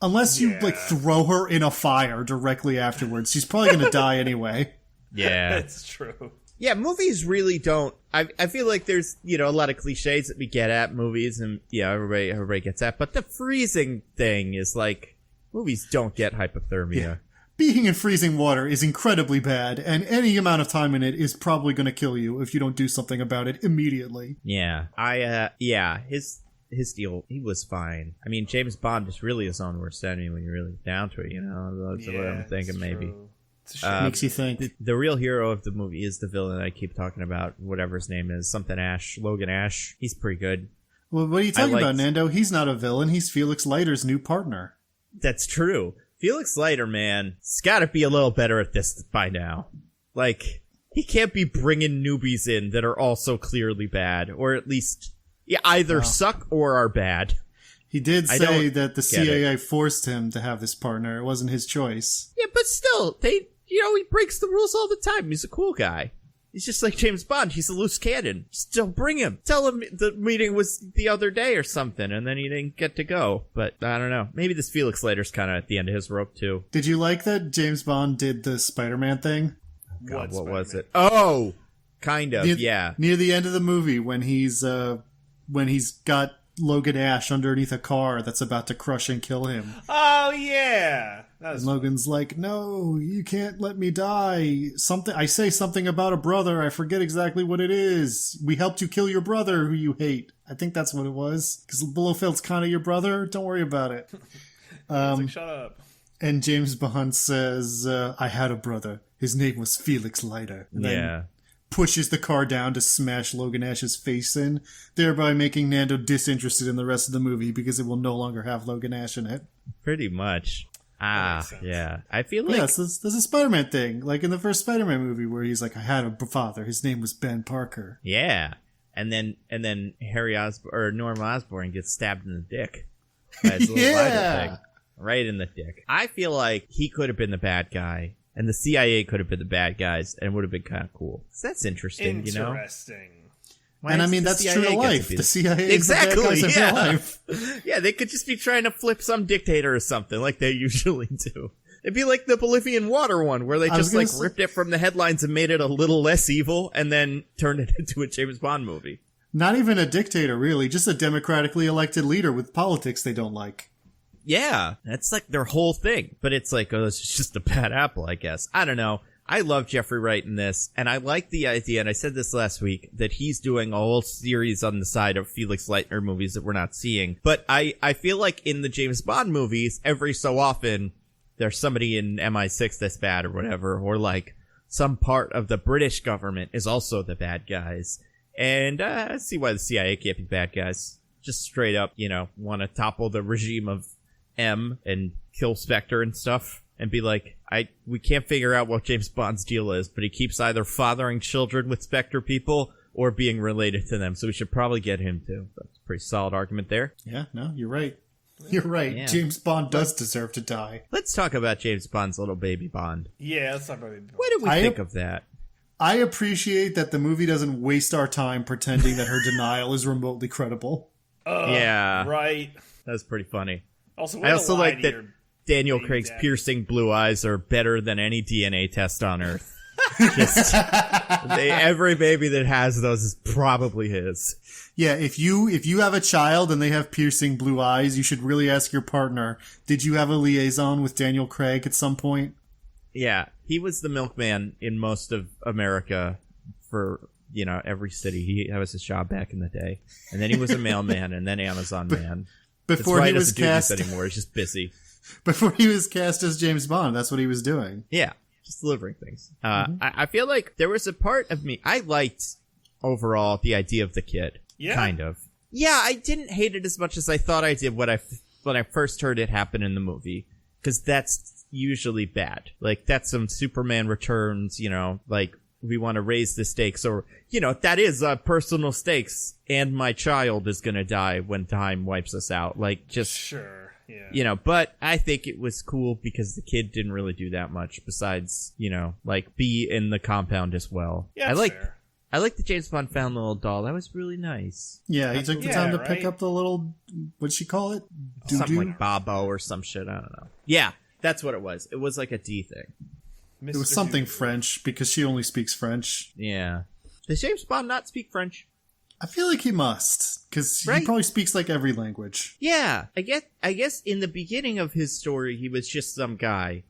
Unless you like throw her in a fire directly afterwards, she's probably going to die anyway. Yeah, that's true. Yeah, movies really don't. I feel like there's a lot of cliches that we get at movies, and everybody gets at. But the freezing thing is like, movies don't get hypothermia. Yeah. Being in freezing water is incredibly bad, and any amount of time in it is probably going to kill you if you don't do something about it immediately. Yeah, his deal, he was fine. I mean, James Bond is really his own worst enemy when you're really down to it, That's what I'm thinking, maybe. Makes you think. The real hero of the movie is the villain I keep talking about, whatever his name is, something Ash, Logan Ash. He's pretty good. Well, what are you talking about, Nando? He's not a villain. He's Felix Leiter's new partner. That's true. Felix Leiter, man, he's got to be a little better at this by now. Like, he can't be bringing newbies in that are also clearly bad, or at least either suck or are bad. He did say that the CIA forced him to have this partner. It wasn't his choice. Yeah, but still, he breaks the rules all the time. He's a cool guy. He's just like James Bond. He's a loose cannon. Still bring him. Tell him the meeting was the other day or something, and then he didn't get to go. But I don't know. Maybe this Felix Leiter's kind of at the end of his rope, too. Did you like that James Bond did the Spider-Man thing? God, what was it? Oh! Kind of, yeah. Near the end of the movie, when he's got Logan Ash underneath a car that's about to crush and kill him. Oh, yeah. And Logan's like, no, you can't let me die. I say something about a brother. I forget exactly what it is. We helped you kill your brother who you hate. I think that's what it was. Because Blofeld's kind of your brother. Don't worry about it. Shut up. And James Bond says, I had a brother. His name was Felix Leiter. And then pushes the car down to smash Logan Ash's face in, thereby making Nando disinterested in the rest of the movie because it will no longer have Logan Ash in it. Pretty much. Yeah. I feel like... Yes, there's a Spider-Man thing, like in the first Spider-Man movie where he's like, I had a father. His name was Ben Parker. Yeah. And then Norm Osborn gets stabbed in the dick. By his little Bible thing. Right in the dick. I feel like he could have been the bad guy, and the CIA could have been the bad guys, and it would have been kind of cool. So that's interesting, you know? Interesting. And I mean, that's true to life. The CIA exactly, is the bad guys in real life. Yeah, they could just be trying to flip some dictator or something, like they usually do. It'd be like the Bolivian water one, where they just ripped it from the headlines and made it a little less evil, and then turned it into a James Bond movie. Not even a dictator, really. Just a democratically elected leader with politics they don't like. Yeah, that's like their whole thing. But it's like, oh, it's just a bad apple, I guess. I don't know. I love Jeffrey Wright in this, and I like the idea, and I said this last week, that he's doing a whole series on the side of Felix Leiter movies that we're not seeing. But I feel like in the James Bond movies, every so often, there's somebody in MI6 that's bad or whatever, or like some part of the British government is also the bad guys. And I see why the CIA can't be bad guys. Just straight up, want to topple the regime of M and kill Spectre and stuff. And be like, we can't figure out what James Bond's deal is, but he keeps either fathering children with Spectre people or being related to them. So we should probably get him too. That's a pretty solid argument there. Yeah, no, you're right. You're right. Yeah. James Bond does deserve to die. Let's talk about James Bond's little baby Bond. Yeah, let's talk about baby Bond. What did we think of that? I appreciate that the movie doesn't waste our time pretending that her denial is remotely credible. Yeah. Right. That's pretty funny. Also, I also like that Daniel Craig's piercing blue eyes are better than any DNA test on Earth. Every baby that has those is probably his. Yeah, if you have a child and they have piercing blue eyes, you should really ask your partner, did you have a liaison with Daniel Craig at some point? Yeah, he was the milkman in most of America for, every city. That was his job back in the day. And then he was a mailman and then Amazon man. Before he was cast anymore, he's just busy. Before he was cast as James Bond, that's what he was doing. Yeah, just delivering things. I feel like there was a part of me, I liked overall the idea of the kid. Yeah. Kind of. Yeah, I didn't hate it as much as I thought I did when I first heard it happen in the movie. Because that's usually bad. Like, that's some Superman Returns, like, we want to raise the stakes. Or, that is personal stakes. And my child is going to die when time wipes us out. Like, just... Sure. Yeah. But I think it was cool because the kid didn't really do that much besides, be in the compound as well. Yeah, fair. I like the James Bond found the little doll. That was really nice. Yeah, he took the time to pick up the little, what'd she call it? Doo-doo? Something like Bobo or some shit. I don't know. Yeah, that's what it was. It was like a D thing. It was something French because she only speaks French. Yeah. Does James Bond not speak French? I feel like he must, because he probably speaks like every language. Yeah, I guess in the beginning of his story, he was just some guy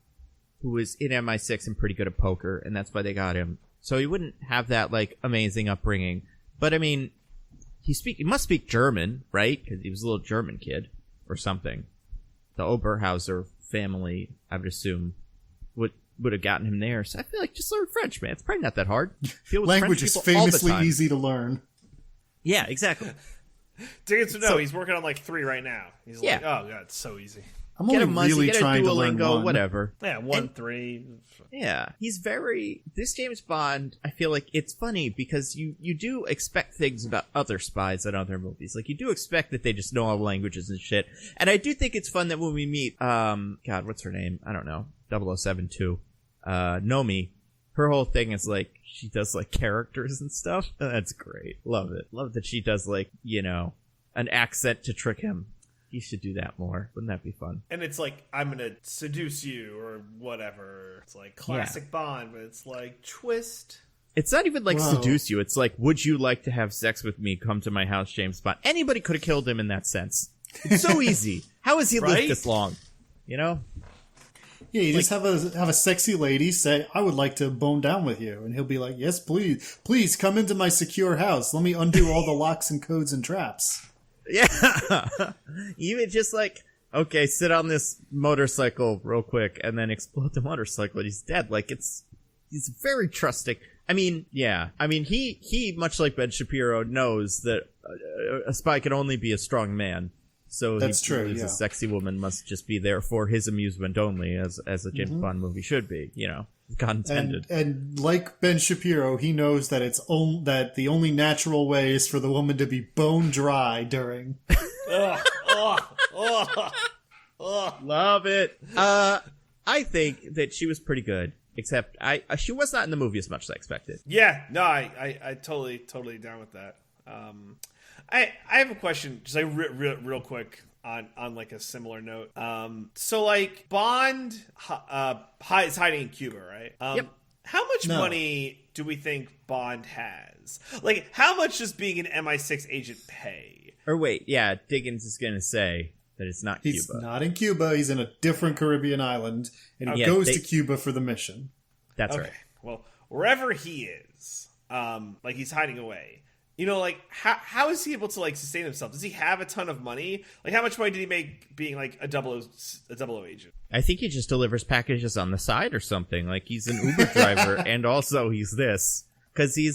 who was in MI6 and pretty good at poker, and that's why they got him. So he wouldn't have that, like, amazing upbringing. But, I mean, he must speak German, right? Because he was a little German kid or something. The Oberhauser family, I would assume, would have gotten him there. So I feel like just learn French, man. It's probably not that hard. Language is famously easy to learn. Yeah, exactly. Diggins would know. He's working on like 3 right now. He's like, oh god, it's so easy. I'm only really trying to learn one. Whatever. Yeah, 1, 3. Yeah, this James Bond, I feel like it's funny because you do expect things about other spies in other movies. Like, you do expect that they just know all the languages and shit. And I do think it's fun that when we meet, God, what's her name? I don't know. 007-2. Nomi. Her whole thing is like, she does like characters and stuff. That's great. Love it. Love that she does like, an accent to trick him. He should do that more. Wouldn't that be fun? And it's like, I'm gonna seduce you or whatever. It's like classic Bond, but it's like twist. It's not even like seduce you. It's like, would you like to have sex with me? Come to my house, James Bond. Anybody could have killed him in that sense. It's so easy. How has he lived this long? Yeah, you just have a sexy lady say, "I would like to bone down with you," and he'll be like, "Yes, please come into my secure house. Let me undo all the locks and codes and traps." Yeah, even just like, okay, sit on this motorcycle real quick and then explode the motorcycle and he's dead. Like, he's very trusting. I mean, yeah. I mean, he much like Ben Shapiro, knows that a spy can only be a strong man. So that's true. A sexy woman must just be there for his amusement only, as a James Bond movie should be. You know, God intended. And like Ben Shapiro, he knows that that the only natural way is for the woman to be bone dry during. Love it. I think that she was pretty good, except she was not in the movie as much as I expected. Yeah, no, I totally down with that. I have a question, just like real quick on like a similar note. So like Bond is hiding in Cuba, right? Yep. How much money do we think Bond has? Like, how much does being an MI6 agent pay? Or wait, yeah, Diggins is going to say that it's not Cuba. He's not in Cuba. He's in a different Caribbean island, and he goes to Cuba for the mission. That's right. Well, wherever he is, like he's hiding away. You know, like, how is he able to, like, sustain himself? Does he have a ton of money? Like, how much money did he make being, like, a 00 agent? I think he just delivers packages on the side or something. Like, he's an Uber driver, and also he's this. Because he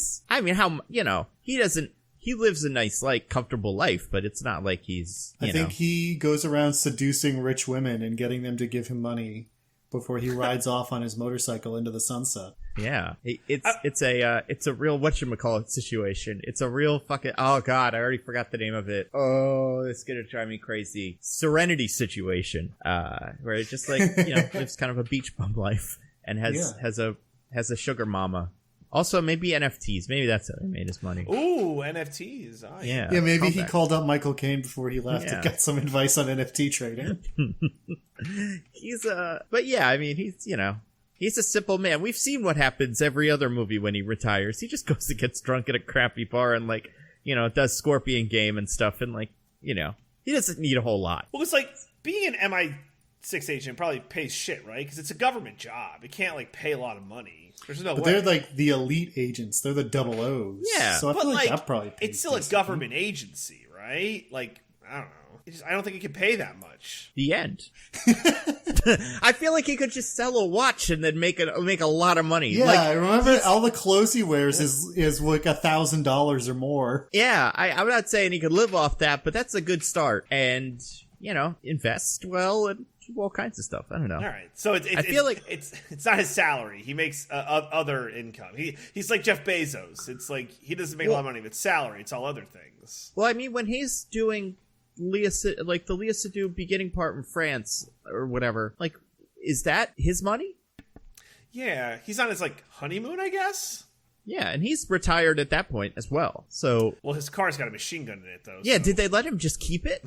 lives a nice, like, comfortable life, but it's not like he's, I think he goes around seducing rich women and getting them to give him money before he rides off on his motorcycle into the sunset. Yeah, it's a real whatchamacallit situation. It's a real fucking, oh god, I already forgot the name of it. Oh, it's gonna drive me crazy. Serenity situation, where it just like, lives kind of a beach bum life and has a sugar mama. Also, maybe NFTs. Maybe that's how he made his money. Ooh, NFTs. Oh, yeah. Yeah, maybe he called up Michael Caine before he left and got some advice on NFT trading. But yeah, I mean, he's a simple man. We've seen what happens every other movie when he retires. He just goes and gets drunk at a crappy bar and, like, does Scorpion game and stuff. And, like, he doesn't need a whole lot. Well, it's like being an MI6 agent probably pays shit, right? Because it's a government job. It can't, like, pay a lot of money. There's no way. They're, like, the elite agents. They're the 00s. Yeah. So I feel like that probably pays it's still a government agency, right? Like, I don't know. I don't think it can pay that much. The end. I feel like he could just sell a watch and then make a lot of money. Yeah, like, I remember all the clothes he wears is like $1,000 or more. Yeah, I'm not saying he could live off that, but that's a good start. And, invest well and do all kinds of stuff. I don't know. All right, so I feel like it's not his salary. He makes other income. He's like Jeff Bezos. It's like he doesn't make a lot of money with salary. It's all other things. Well, I mean, when he's doing the Léa Seydoux beginning part in France or whatever, like, is that his money? Yeah, he's on his, like, honeymoon, I guess. Yeah, and he's retired at that point as well. So, well, his car's got a machine gun in it, though. Yeah, so. Did they let him just keep it?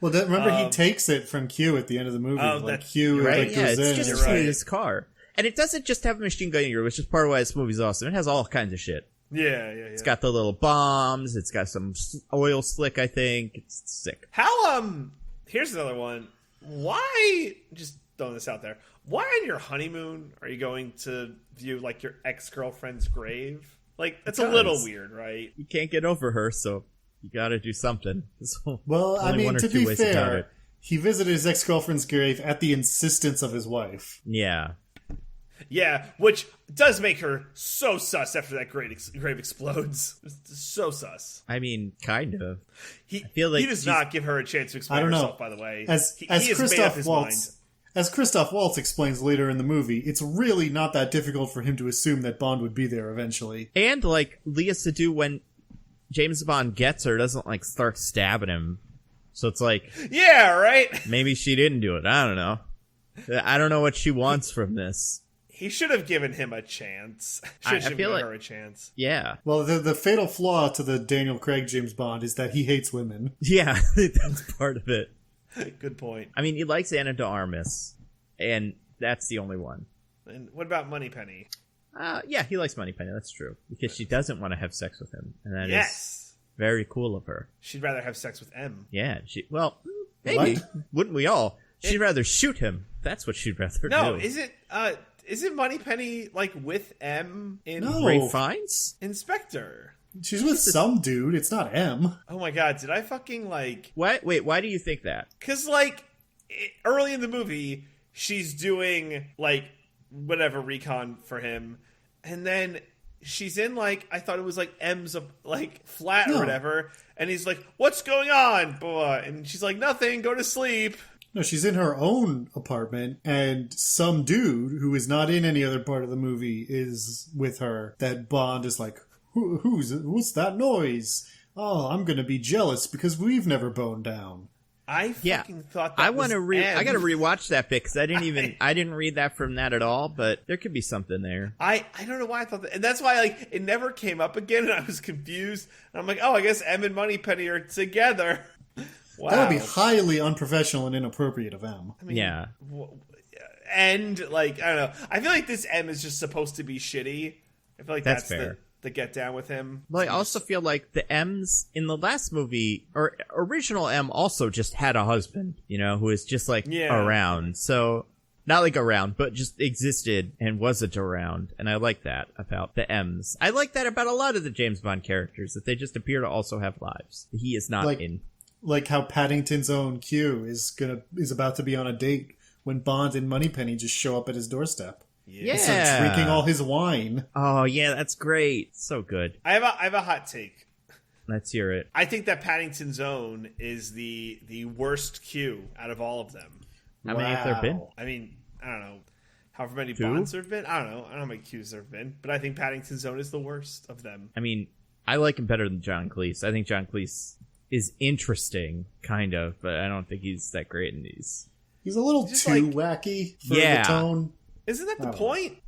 Well, remember he takes it from Q at the end of the movie. Like Q, right? Like, yeah, goes it's in. just his car, and it doesn't just have a machine gun in it, which is part of why this movie's awesome. It has all kinds of shit. Yeah. It's got the little bombs. It's got some oil slick, I think. It's sick. How, here's another one. Why, just throwing this out there, why on your honeymoon are you going to view, like, your ex-girlfriend's grave? Like, that's a little weird, right? You can't get over her, so you gotta do something. So well, I mean, to be fair, he visited his ex-girlfriend's grave at the insistence of his wife. Yeah. Yeah, which does make her so sus after that grave explodes. It's so sus. I mean, kind of. I feel like he does not give her a chance to explain herself, by the way. As Christoph Waltz explains later in the movie, it's really not that difficult for him to assume that Bond would be there eventually. And, like, Léa Seydoux, when James Bond gets her, doesn't, like, start stabbing him. So it's like... Yeah, right? Maybe she didn't do it. I don't know. I don't know what she wants from this. He should have given him a chance. Should have given her a chance. Yeah. Well, the fatal flaw to the Daniel Craig James Bond is that he hates women. Yeah, that's part of it. Good point. I mean, he likes Ana de Armas, and that's the only one. And what about Moneypenny? Yeah, he likes Moneypenny. That's true, because she doesn't want to have sex with him, and that is very cool of her. She'd rather have sex with M. Yeah, maybe. Wouldn't we all? She'd rather shoot him. That's what she'd rather do. No, is it Moneypenny like with M in Ray Fiennes? Inspector? She's with some dude. It's not M. Oh my god, did I fucking like... What? Wait, why do you think that? Because like early in the movie, she's doing like whatever recon for him, and then she's in like, I thought it was like M's like flat or whatever, and he's like, "What's going on?" And she's like, "Nothing. Go to sleep." No, she's in her own apartment, and some dude who is not in any other part of the movie is with her. That Bond is like, what's that noise? Oh, I'm gonna be jealous because we've never boned down. I fucking thought that I want to I gotta rewatch that bit because I didn't read that from that at all, but there could be something there. I don't know why I thought that, and that's why like it never came up again, and I was confused. And I'm like, oh, I guess M and Moneypenny are together. Wow. That would be highly unprofessional and inappropriate of M. I mean, yeah. And like, I don't know. I feel like this M is just supposed to be shitty. I feel like that's fair. The get down with him. Well, I also feel like the M's in the last movie, or original M, also just had a husband, who is just like around. So not like around, but just existed and wasn't around. And I like that about the M's. I like that about a lot of the James Bond characters, that they just appear to also have lives. He is not in. Like how Paddington's own Q is about to be on a date when Bond and Moneypenny just show up at his doorstep. Yeah. And start drinking all his wine. Oh yeah, that's great. So good. I have a hot take. Let's hear it. I think that Paddington's own is the worst Q out of all of them. How many have there been? I mean, I don't know. However many Bonds there have been. I don't know how many Qs there have been. But I think Paddington's own is the worst of them. I mean, I like him better than John Cleese. I think John Cleese is interesting, kind of, but I don't think he's that great in these. He's a little too wacky for the tone. Isn't that the point?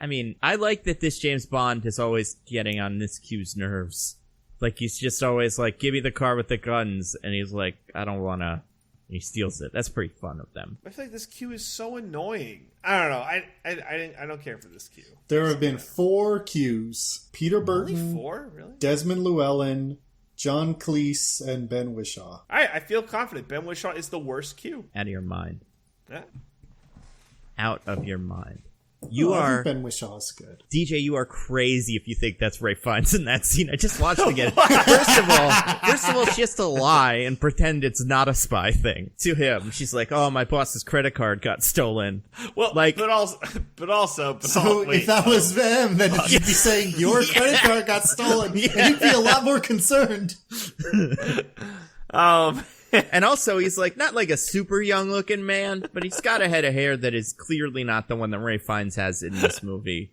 I mean, I like that this James Bond is always getting on this Q's nerves. Like, he's just always like, give me the car with the guns, and he's like, I don't want to. He steals it. That's pretty fun of them. I feel like this Q is so annoying. I don't know. I don't care for this Q. There have been 4 Qs. Peter Burton. Only 4? Really? Desmond Llewellyn, John Cleese, and Ben Whishaw. I feel confident. Ben Whishaw is the worst Q. Out of your mind. Yeah. Out of your mind. I think Ben Whishaw is good. DJ, you are crazy if you think that's Ray Fiennes in that scene. I just watched it again. First of all, she has to lie and pretend it's not a spy thing to him. She's like, "Oh, my boss's credit card got stolen." Well, like, but also. So if that was them, then you'd be saying your credit card got stolen, and you'd be a lot more concerned. And also, he's like not like a super young looking man, but he's got a head of hair that is clearly not the one that Ray Fiennes has in this movie.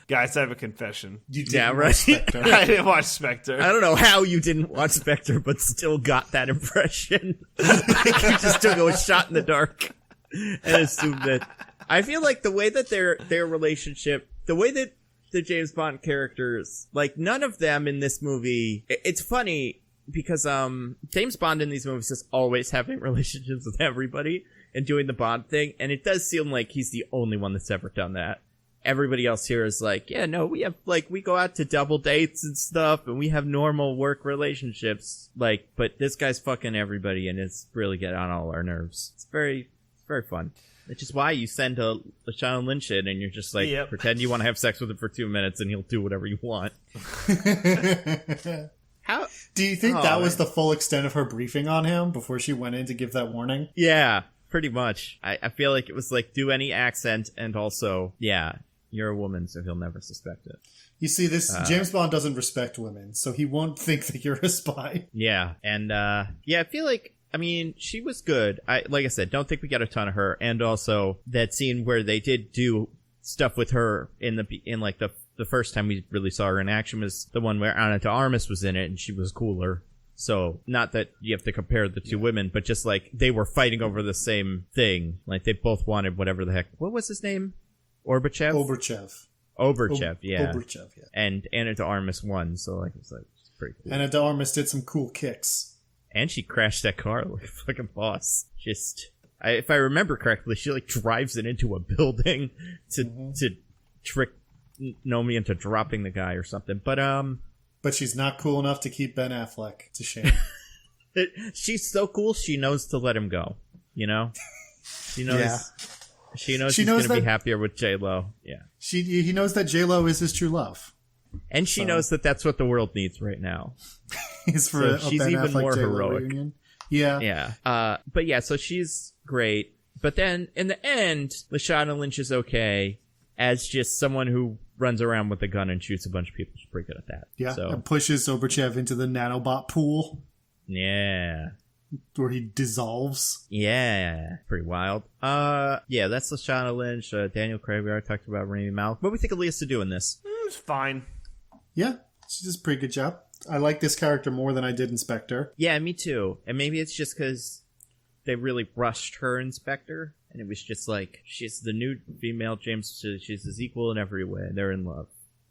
Guys, I have a confession. You didn't watch Spectre. I didn't watch Spectre. I don't know how you didn't watch Spectre, but still got that impression. Like you just took a shot in the dark and assumed that. I feel like the way that their relationship, the way that the James Bond characters, like none of them in this movie, it's funny. Because James Bond in these movies is always having relationships with everybody and doing the Bond thing, and it does seem like he's the only one that's ever done that. Everybody else here is like, yeah, no, we have like we go out to double dates and stuff, and we have normal work relationships. Like, but this guy's fucking everybody, and it's really getting on all our nerves. It's very fun. Which is why you send a Sean Lynch in, and you're just like, pretend you want to have sex with him for 2 minutes, and he'll do whatever you want. How do you think that was the full extent of her briefing on him before she went in to give that warning? Yeah, pretty much. I feel like it was like, do any accent, and also, yeah, you're a woman, so he'll never suspect it. You see, this James Bond doesn't respect women, so he won't think that you're a spy. Yeah, and I feel like, I mean, she was good. Like I said, don't think we got a ton of her, and also that scene where they did do stuff with her in the first time we really saw her in action was the one where Ana de Armas was in it, and she was cooler. So, not that you have to compare the two women, but just like they were fighting over the same thing. Like they both wanted whatever the heck. What was his name? Oberchev, yeah. Oberchev, yeah. And Ana de Armas won, so like it's pretty cool. Ana de Armas did some cool kicks. And she crashed that car like a fucking boss. If I remember correctly, she like drives it into a building to trick Nomi into dropping the guy or something, but she's not cool enough to keep Ben Affleck to shame. She's so cool she knows to let him go, She knows. Yeah. She knows he's going to be happier with J-Lo. Yeah. He knows that J-Lo is his true love. And she knows that that's what the world needs right now. Is for so she's even more heroic. Reunion. Yeah. Yeah. But yeah, so she's great. But then in the end, Lashana Lynch is okay as just someone who runs around with a gun and shoots a bunch of people. She's pretty good at that. Yeah. So. And pushes Soberchev into the nanobot pool. Yeah. Where he dissolves. Yeah. Pretty wild. Yeah, that's Lashana Lynch. Daniel Craig, we already talked about Rami Malek. What do we think of Lea Seydoux in this? It's fine. Yeah. She does a pretty good job. I like this character more than I did Inspector. Yeah, me too. And maybe it's just because they really rushed her Inspector. And it was just like, she's the new female James. She's his equal in every way. They're in love.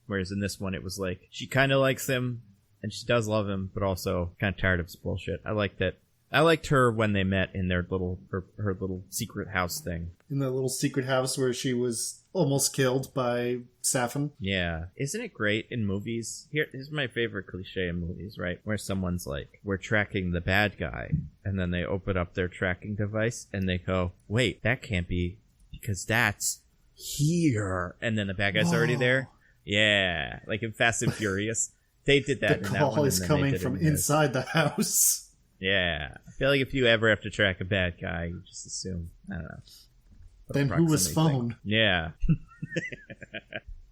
Whereas in this one, it was like, she kind of likes him. And she does love him, but also kind of tired of his bullshit. I like that. I liked her when they met in their little her little secret house thing. In the little secret house where she was almost killed by Safin. Yeah. Isn't it great in movies? Here's my favorite cliche in movies, right? Where someone's like, we're tracking the bad guy. And then they open up their tracking device and they go, wait, that can't be because that's here. And then the bad guy's already there. Yeah. Like in Fast and Furious. They did that. The call is coming from inside the house. Yeah. I feel like if you ever have to track a bad guy, you just assume. I don't know. Then who was phone? Yeah.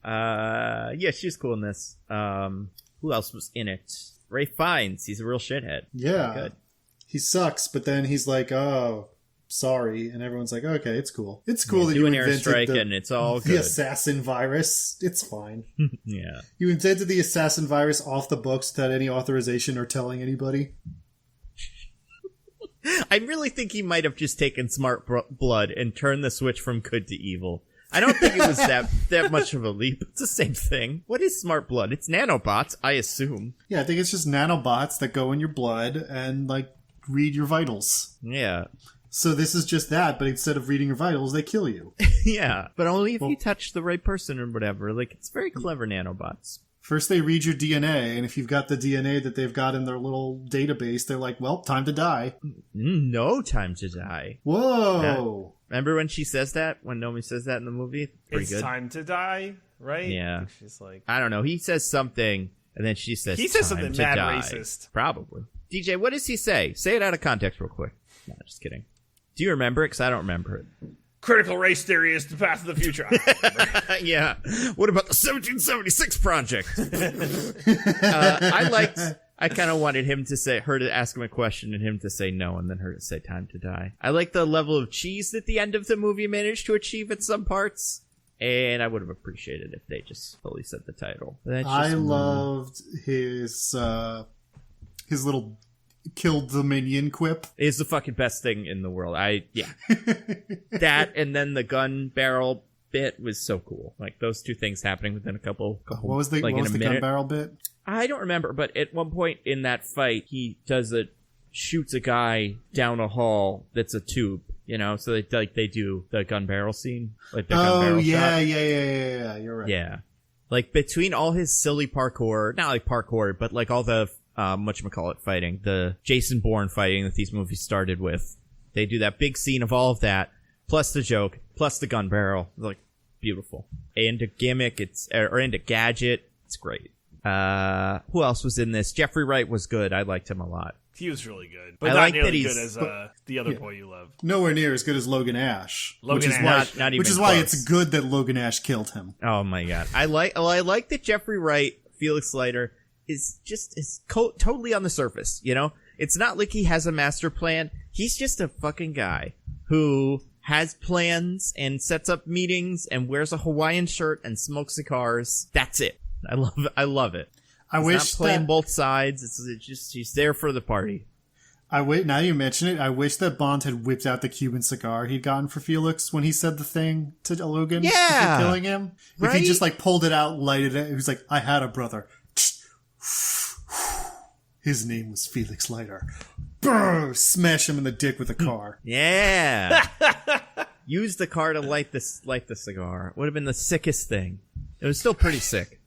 Yeah, she's cool in this. Who else was in it? Ray Fiennes. He's a real shithead. Yeah. Good. He sucks, but then he's like, oh, sorry. And everyone's like, okay, it's cool. It's cool that you invented and it's all good. The assassin virus. It's fine. Yeah. You invented the assassin virus off the books without any authorization or telling anybody. I really think he might have just taken Smart Blood and turned the switch from good to evil. I don't think it was that much of a leap. It's the same thing. What is Smart Blood? It's nanobots, I assume. Yeah, I think it's just nanobots that go in your blood and, like, read your vitals. Yeah. So this is just that, but instead of reading your vitals, they kill you. Yeah, but only if you touch the right person or whatever. Like, it's very clever nanobots. First they read your DNA, and if you've got the DNA that they've got in their little database, they're like, well, time to die. No time to die. Whoa. Remember when she says that? When Nomi says that in the movie? Pretty good. It's time to die, right? Yeah. She's like... I don't know. He says something, and then she says he says time something to mad die. racist. Probably. DJ, what does he say? Say it out of context real quick. No, just kidding. Do you remember it? Because I don't remember it. Critical race theory is the path of the future. I don't remember. Yeah. What about the 1776 project? I kind of wanted her to ask him a question and him to say no, and then her to say time to die. I like the level of cheese that the end of the movie managed to achieve at some parts, and I would have appreciated if they just fully said the title. I loved his little killed the minion quip. Is the fucking best thing in the world. That and then the gun barrel bit was so cool. Like those two things happening within a couple what was the gun barrel bit? I don't remember, but at one point in that fight, he shoots a guy down a hall that's a tube. You know, so they do the gun barrel scene, like the gun barrel shot. Yeah. You're right. Yeah, like between all his silly parkour, not like parkour, but like all the whatchamacallit fighting, the Jason Bourne fighting that these movies started with. They do that big scene of all of that, plus the joke, plus the gun barrel. Like, beautiful. And a gimmick, and a gadget. It's great. Who else was in this? Jeffrey Wright was good. I liked him a lot. He was really good. But not nearly good as the other boy you love. Nowhere near as good as Logan Ash. Not even which is why it's good that Logan Ash killed him. Oh my god. I like that Jeffrey Wright, Felix Leiter, is totally on the surface, you know? It's not like he has a master plan. He's just a fucking guy who has plans and sets up meetings and wears a Hawaiian shirt and smokes cigars. That's it. I love it. He's not playing both sides. It's just he's there for the party. Now you mention it, I wish that Bond had whipped out the Cuban cigar he'd gotten for Felix when he said the thing to Logan for killing him. Right? If he just like pulled it out, lighted it, he was like, I had a brother. His name was Felix Leiter. Brr, smash him in the dick with a car. Yeah. Use the car to light the cigar. It would have been the sickest thing. It was still pretty sick.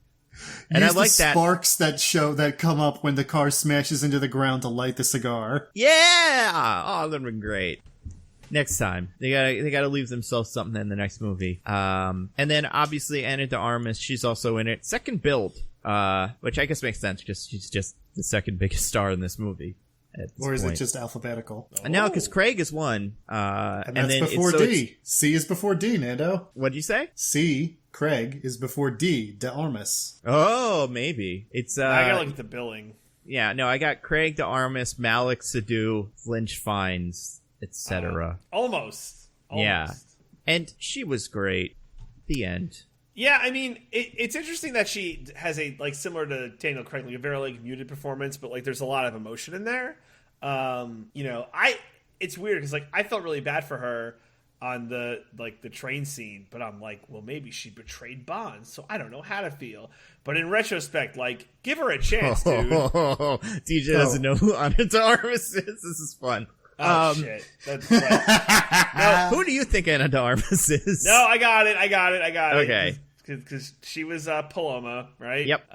And use I like the sparks that come up when the car smashes into the ground to light the cigar. Yeah! Oh, that would have been great. Next time. They gotta leave themselves something in the next movie. And then obviously Ana de Armas, she's also in it. Second build, which I guess makes sense because she's just the second biggest star in this movie. Or is it just alphabetical? No, because Craig is one. And that's before D. C is before D, Nando. What'd you say? C, Craig, is before D, de Armas. Oh, maybe. It's I gotta look at the billing. Yeah, no, I got Craig de Armas, Malik Sadu, Lynch Fiennes, etc. Almost. Yeah. And she was great. The end. Yeah, I mean, it's interesting that she has a, like, similar to Daniel Craig, like a very, like, muted performance, but, like, there's a lot of emotion in there. You know, it's weird because, like, I felt really bad for her on the train scene, but I'm like, well, maybe she betrayed Bond, so I don't know how to feel. But in retrospect, like, give her a chance, dude. DJ doesn't know who Ana de Armas is. This is fun. Oh, shit. That's like, no, who do you think Ana de Armas is? No, I got it. Okay. Because she was Paloma, right? Yep.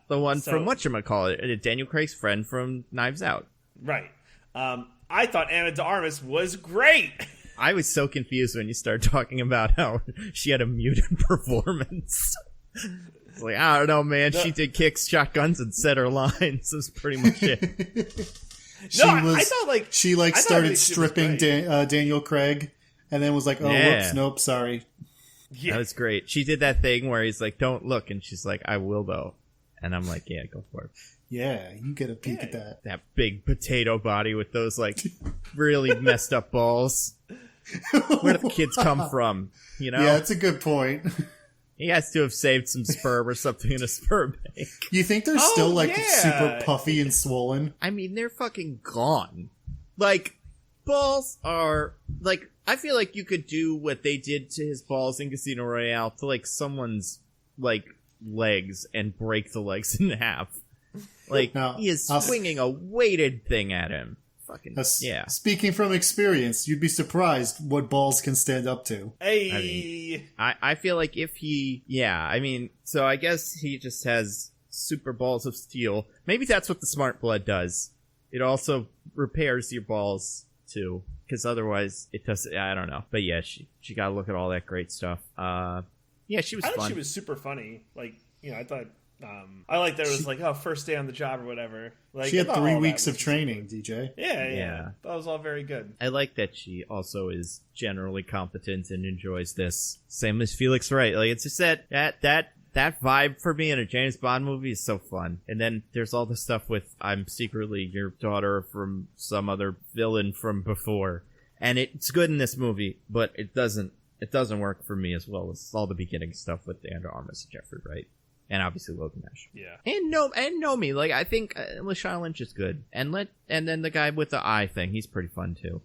The one from whatchamacallit, Daniel Craig's friend from Knives Out. Right. I thought Ana de Armas was great. I was so confused when you started talking about how she had a muted performance. It's like, I don't know, man. She did kicks, shotguns, and said her lines. That's pretty much it. I thought, like... She, like, started stripping Daniel Craig, and then was like, whoops, nope, sorry. Yeah. That was great. She did that thing where he's like, don't look, and she's like, I will, though. And I'm like, yeah, go for it. Yeah, you get a peek at that. That big potato body with those, like, really messed up balls. Where do the kids come from? You know? Yeah, that's a good point. He has to have saved some sperm or something in a sperm bank. You think they're still, like, super puffy and swollen? I mean, they're fucking gone. Like, balls are, like, I feel like you could do what they did to his balls in Casino Royale to, like, someone's, like, legs and break the legs in half. Like, he is swinging a weighted thing at him. Fucking, yeah. Speaking from experience, you'd be surprised what balls can stand up to. Hey! I feel like if he... Yeah, I mean, so I guess he just has super balls of steel. Maybe that's what the smart blood does. It also repairs your balls, too. Because otherwise, it doesn't... I don't know. But yeah, she got to look at all that great stuff. Yeah, she was fun. I thought she was super funny. Like, you know, I thought... I like that it was like, first day on the job or whatever. Like, she had 3 weeks of training, DJ. Yeah. That was all very good. I like that she also is generally competent and enjoys this. Same as Felix Wright. Like, it's just that vibe for me in a James Bond movie is so fun. And then there's all the stuff with I'm secretly your daughter from some other villain from before. And it's good in this movie, but it doesn't work for me as well as all the beginning stuff with Ana de Armas and Jeffrey Wright. And obviously Logan Nash. Yeah. And Nomi. Like, I think LaShawn Lynch is good. And then the guy with the eye thing, he's pretty fun too.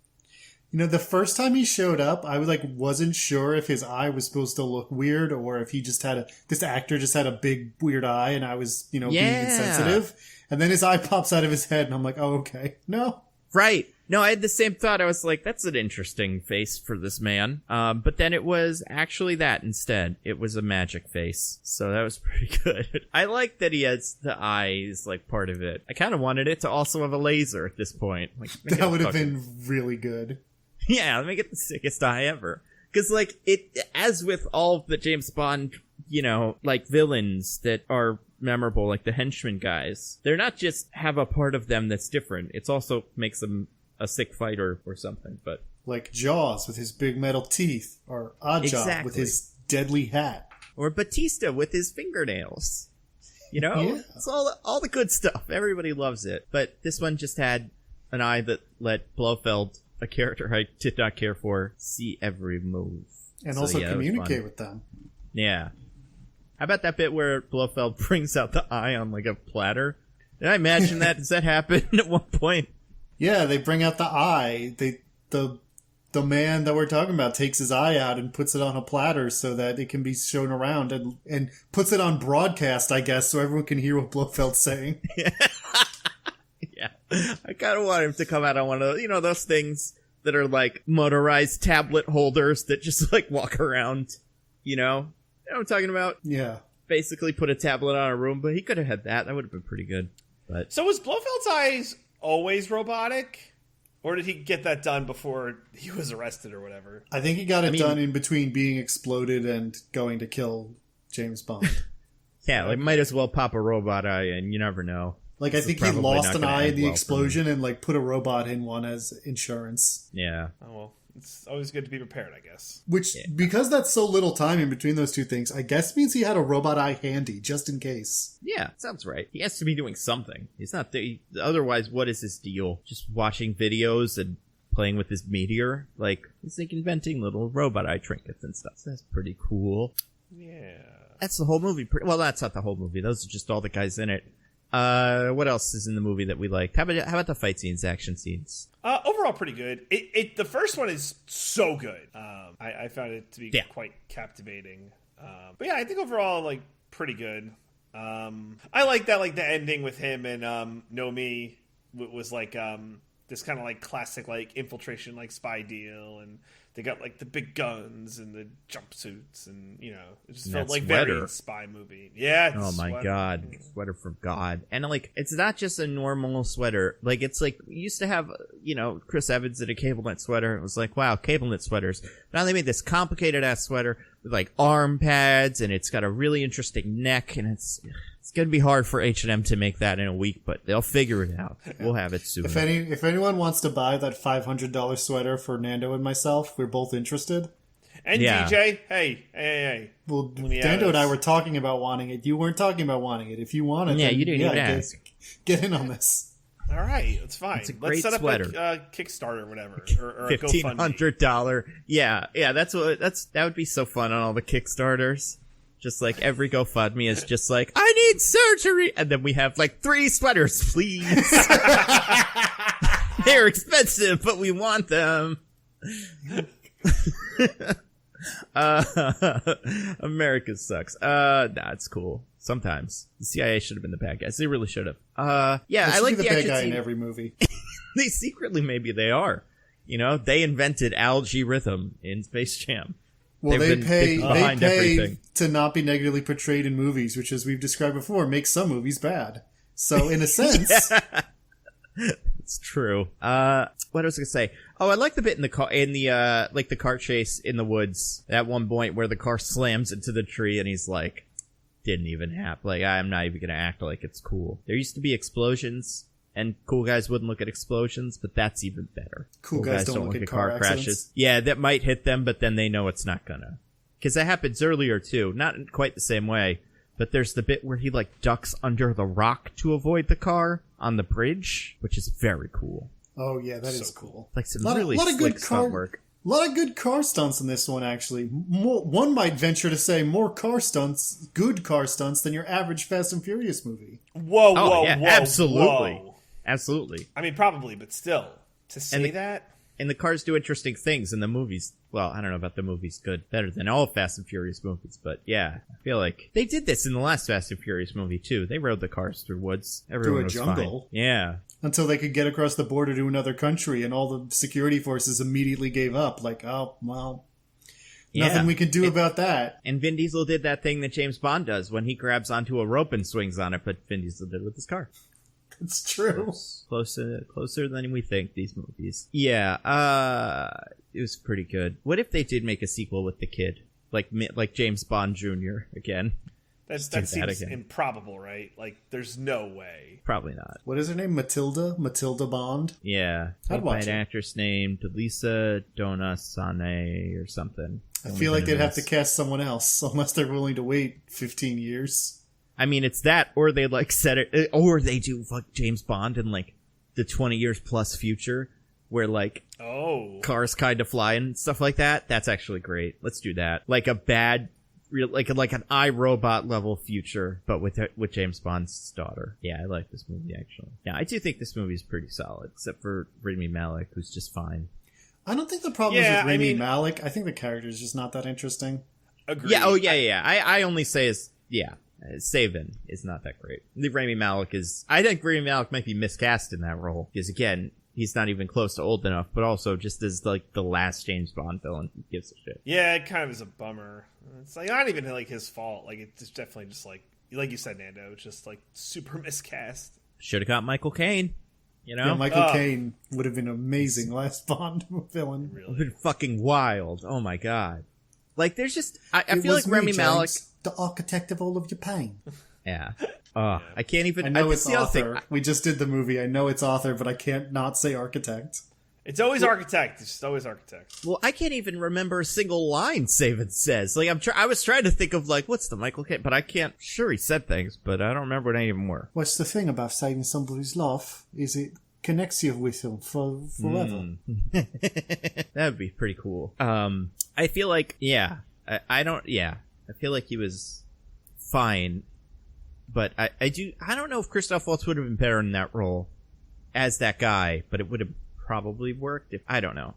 You know, the first time he showed up, I wasn't sure if his eye was supposed to look weird or if he just this actor just had a big weird eye and I was, being insensitive. And then his eye pops out of his head and I'm like, oh, okay. No. Right. No, I had the same thought. I was like, that's an interesting face for this man. But then it was actually that instead. It was a magic face. So that was pretty good. I like that he has the eyes, like, part of it. I kind of wanted it to also have a laser at this point. Like, that would have been really good. Yeah, let me get the sickest eye ever. Because, like, as with all the James Bond, like, villains that are memorable, like the henchman guys, they're not just have a part of them that's different. It also makes them a sick fighter or something, but like Jaws with his big metal teeth, or Oddjob with his deadly hat, or Batista with his fingernails. Yeah. It's all the good stuff. Everybody loves it. But this one just had an eye that let Blofeld, a character I did not care for, see every move and also communicate with them. Yeah. How about that bit where Blofeld brings out the eye on like a platter? Did I imagine that? Does that happen at one point? Yeah, they bring out the eye. The man that we're talking about takes his eye out and puts it on a platter so that it can be shown around and puts it on broadcast, I guess, so everyone can hear what Blofeld's saying. Yeah. I kind of want him to come out on one of those, those things that are like motorized tablet holders that just like walk around, You know what I'm talking about? Yeah. Basically put a tablet on a room, but he could have had that. That would have been pretty good. But so was Blofeld's eyes always robotic? Or did he get that done before he was arrested or whatever? I think he got it done in between being exploded and going to kill James Bond. Yeah, like might as well pop a robot eye in. You never know. Like, I think he lost an eye in the explosion and, like, put a robot in one as insurance. Yeah. Oh, well. It's always good to be prepared, I guess. Which, because that's so little time in between those two things, I guess means he had a robot eye handy, just in case. Yeah, sounds right. He has to be doing something. He's not... Otherwise, what is his deal? Just watching videos and playing with his meteor? Like, he's like inventing little robot eye trinkets and stuff. So that's pretty cool. Yeah. That's the whole movie. Well, that's not the whole movie. Those are just all the guys in it. What else is in the movie that we liked? How about the fight scenes, action scenes? Overall, pretty good. The first one is so good. I found it to be quite captivating. But yeah, I think overall, like, pretty good. I like that, like, the ending with him and Nomi was like this kind of like classic like infiltration like spy deal, and they got like the big guns and the jumpsuits, and you know, it just felt like very spy movie. Yeah. Oh my god, sweater from God. And like, it's not just a normal sweater. Like, it's like, we used to have, you know, Chris Evans in a cable knit sweater. It was like, wow, cable knit sweaters. Now they made this complicated ass sweater with like arm pads, and it's got a really interesting neck, and it's going to be hard for H&M to make that in a week, but they'll figure it out. We'll have it soon. If anyone wants to buy that $500 sweater for Nando and myself, we're both interested. And DJ, hey. Well, Nando and I were talking about wanting it. You weren't talking about wanting it. If you want it, yeah, you didn't even ask. Get in on this. All right, it's fine. It's a great Let's set sweater. Up a Kickstarter or whatever, or a $1,500. Yeah, that would be so fun on all the Kickstarters. Just like every GoFundMe is just like, I need surgery, and then we have like 3 sweaters, please. They're expensive, but we want them. America sucks. Nah, it's cool. Sometimes the CIA should have been the bad guys. They really should have. Yeah, I like the bad guy in every movie. They secretly, maybe they are. You know, they invented algae rhythm in Space Jam. Well, they pay to not be negatively portrayed in movies, which, as we've described before, makes some movies bad. So, in a sense, it's true. What was I gonna say? Oh, I like the bit in the car, like the car chase in the woods at one point where the car slams into the tree, and he's like, "Didn't even happen. Like, I'm not even gonna act like it's cool." There used to be explosions, and cool guys wouldn't look at explosions, but that's even better. Cool guys don't look at car crashes. Yeah, that might hit them, but then they know it's not gonna. Because that happens earlier, too. Not in quite the same way, but there's the bit where he, like, ducks under the rock to avoid the car on the bridge, which is very cool. Oh, yeah, that is cool. Like some really slick stunt work. A lot of good car stunts in this one, actually. One might venture to say more car stunts, good car stunts, than your average Fast and Furious movie. Whoa, absolutely. Whoa. Absolutely. I mean, probably, but still. To say that? And the cars do interesting things in the movies. Well, I don't know about the movies better than all Fast and Furious movies, but yeah, I feel like they did this in the last Fast and Furious movie, too. They rode the cars through woods. Everyone was jungle. Fine. Yeah. Until they could get across the border to another country, and all the security forces immediately gave up. Like, oh, well, nothing we can do about that. And Vin Diesel did that thing that James Bond does when he grabs onto a rope and swings on it, but Vin Diesel did it with his car. It's true. Closer than we think, these movies. Yeah, it was pretty good. What if they did make a sequel with the kid? Like James Bond Jr. again? That seems improbable, right? Like, there's no way. Probably not. What is her name? Matilda Bond? Yeah. I'd watch it. An actress named Lisa Donasane or something. I feel like they'd have to cast someone else, unless they're willing to wait 15 years. I mean, it's that, or they like set it, or they do like James Bond in like the 20 years plus future, where like cars kind of fly and stuff like that. That's actually great. Let's do that. Like a bad, like an iRobot level future, but with James Bond's daughter. Yeah, I like this movie actually. Yeah, I do think this movie is pretty solid, except for Rami Malek, who's just fine. I don't think the problem is with Rami Malek. I think the character is just not that interesting. Agreed. Yeah. Oh yeah. I only say Savin is not that great. Rami Malek I think Rami Malek might be miscast in that role because again, he's not even close to old enough, but also just as like the last James Bond villain, who gives a shit. Yeah, it kind of is a bummer. It's like not even like his fault. Like it's definitely just like you said, Nando. It's just like super miscast. Should have got Michael Caine. You know? Yeah, Michael Caine would have been an amazing last Bond villain. Really? It would have been fucking wild. Oh my god. Like, there's just... I feel like me, Rami James, Malek... the architect of all of your pain. Yeah. I can't even... I know it's Arthur. We just did the movie. I know it's Arthur, but I can't not say architect. It's always architect. It's just always architect. Well, I can't even remember a single line Saban says. Like, I was trying to think of, like, what's the Michael Caine? But I can't... Sure, he said things, but I don't remember what any of them were. What's the thing about saving somebody's life is it connects you with them forever. That would be pretty cool. I feel like, yeah. I feel like he was fine. But I don't know if Christoph Waltz would have been better in that role as that guy, but it would have probably worked. I don't know.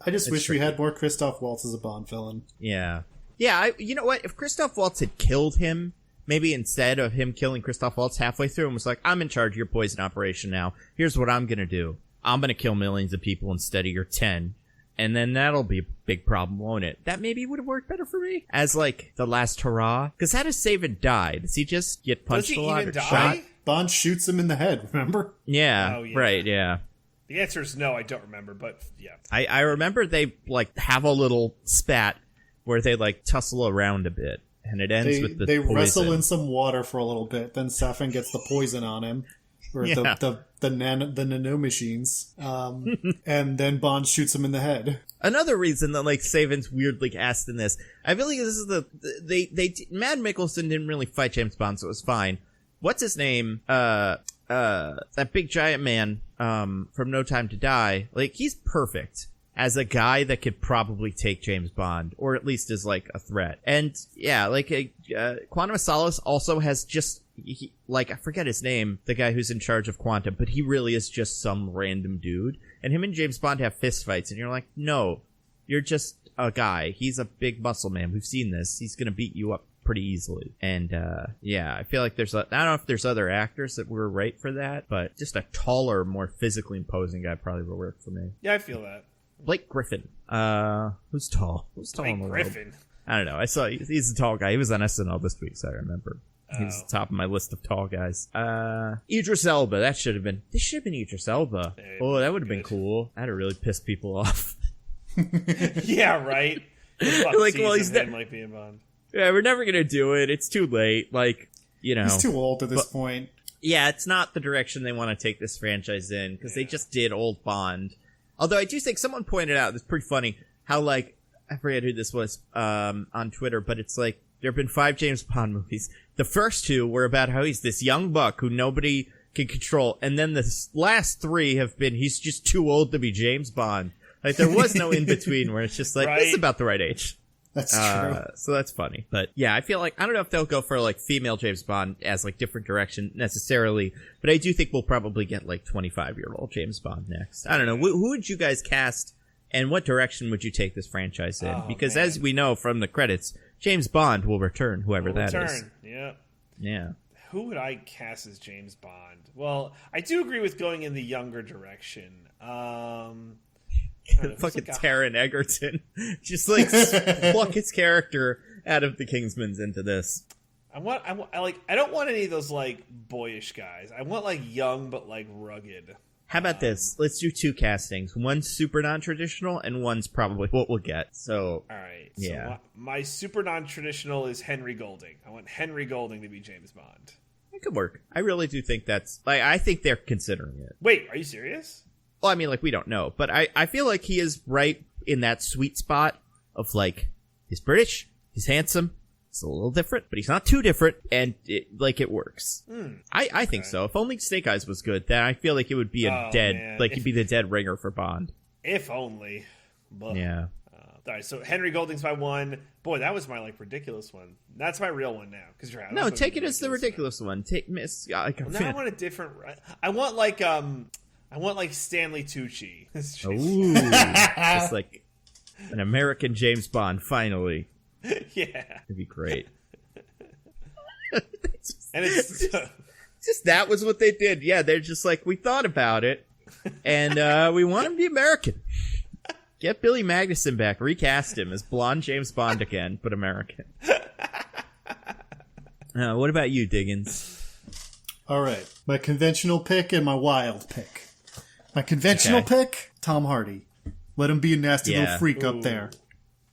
I just wish we had more Christoph Waltz as a Bond villain. Yeah. Yeah, you know what? If Christoph Waltz had killed him, maybe instead of him killing Christoph Waltz halfway through and was like, I'm in charge of your poison operation now. Here's what I'm going to do. I'm going to kill millions of people instead of your 10. And then that'll be a big problem, won't it? That maybe would have worked better for me as, like, the last hurrah. Because how does Saban die? Does he just get punched a lot or shot? Bond shoots him in the head, remember? Yeah, right, yeah. The answer is no, I don't remember, but yeah. I remember they, like, have a little spat where they, like, tussle around a bit. And it ends with the poison. They wrestle in some water for a little bit. Then Safin gets the poison on him. Or the nanomachines. And then Bond shoots him in the head. Another reason that, like, Saban's weirdly cast in this. I feel like this is Mad Mikkelsen didn't really fight James Bond, so it was fine. What's his name? That big giant man, from No Time to Die. Like, he's perfect as a guy that could probably take James Bond, or at least as, like, a threat. And, yeah, like, Quantum of Solace also has just, I forget his name, the guy who's in charge of Quantum, but he really is just some random dude. And him and James Bond have fist fights, and you're like, no, you're just a guy. He's a big muscle man. We've seen this. He's gonna beat you up pretty easily. And, yeah, I feel like I don't know if there's other actors that were right for that, but just a taller, more physically imposing guy probably would work for me. Yeah, I feel that. Blake Griffin. Who's tall? Who's tall in the Griffin? world? I don't know. I saw he's a tall guy. He was on SNL this week, so I remember. He's at the top of my list of tall guys. Idris Elba. This should have been Idris Elba. Oh, that would have been cool. That'd have really pissed people off. Yeah, right. Like, well, he's like being Bond. Yeah, we're never gonna do it. It's too late. Like, you know, he's too old at this point. Yeah, it's not the direction they want to take this franchise in because they just did old Bond. Although I do think someone pointed out, it's pretty funny how, like, I forget who this was on Twitter, but it's like there have been 5 James Bond movies. The first 2 were about how he's this young buck who nobody can control, and then the last 3 have been he's just too old to be James Bond. Like, there was no in between where it's just like this is about the right age. That's true. So that's funny. But yeah, I feel like, I don't know if they'll go for, like, female James Bond as, like, different direction necessarily, but I do think we'll probably get, like, 25-year-old James Bond next. I don't know. Who would you guys cast, and what direction would you take this franchise in? Because as we know from the credits, James Bond will return, whoever that is. Yeah. Yeah. Who would I cast as James Bond? Well, I do agree with going in the younger direction. Fucking Taron Egerton. Just, like, pluck his character out of the Kingsmans into this. I don't want any of those, like, boyish guys. I want, like, young but, like, rugged. How about this? Let's do 2 castings. One's super non-traditional, and one's probably what we'll get. So, all right. Yeah. So my super non-traditional is Henry Golding. I want Henry Golding to be James Bond. It could work. I really do think that's... Like, I think they're considering it. Wait, are you serious? Well, I mean, like, we don't know. But I feel like he is right in that sweet spot of, like, he's British, he's handsome, it's a little different, but he's not too different, and, it works. I think so. If only Snake Eyes was good, then I feel like it would be he'd be the dead ringer for Bond. If only. But, yeah. All right, so Henry Golding's my one. Boy, that was my, like, ridiculous one. That's my real one now. Cause you're no, take it as the ridiculous one. Take Miss... now I want a different... I want, like, Stanley Tucci. Ooh. Just like an American James Bond, finally. Yeah. It'd be great. And it's just that was what they did. Yeah, they're just like, we thought about it, and we want him to be American. Get Billy Magnuson back, recast him as blonde James Bond again, but American. What about you, Diggins? All right. My conventional pick and my wild pick. My conventional pick, Tom Hardy. Let him be a nasty little freak up there.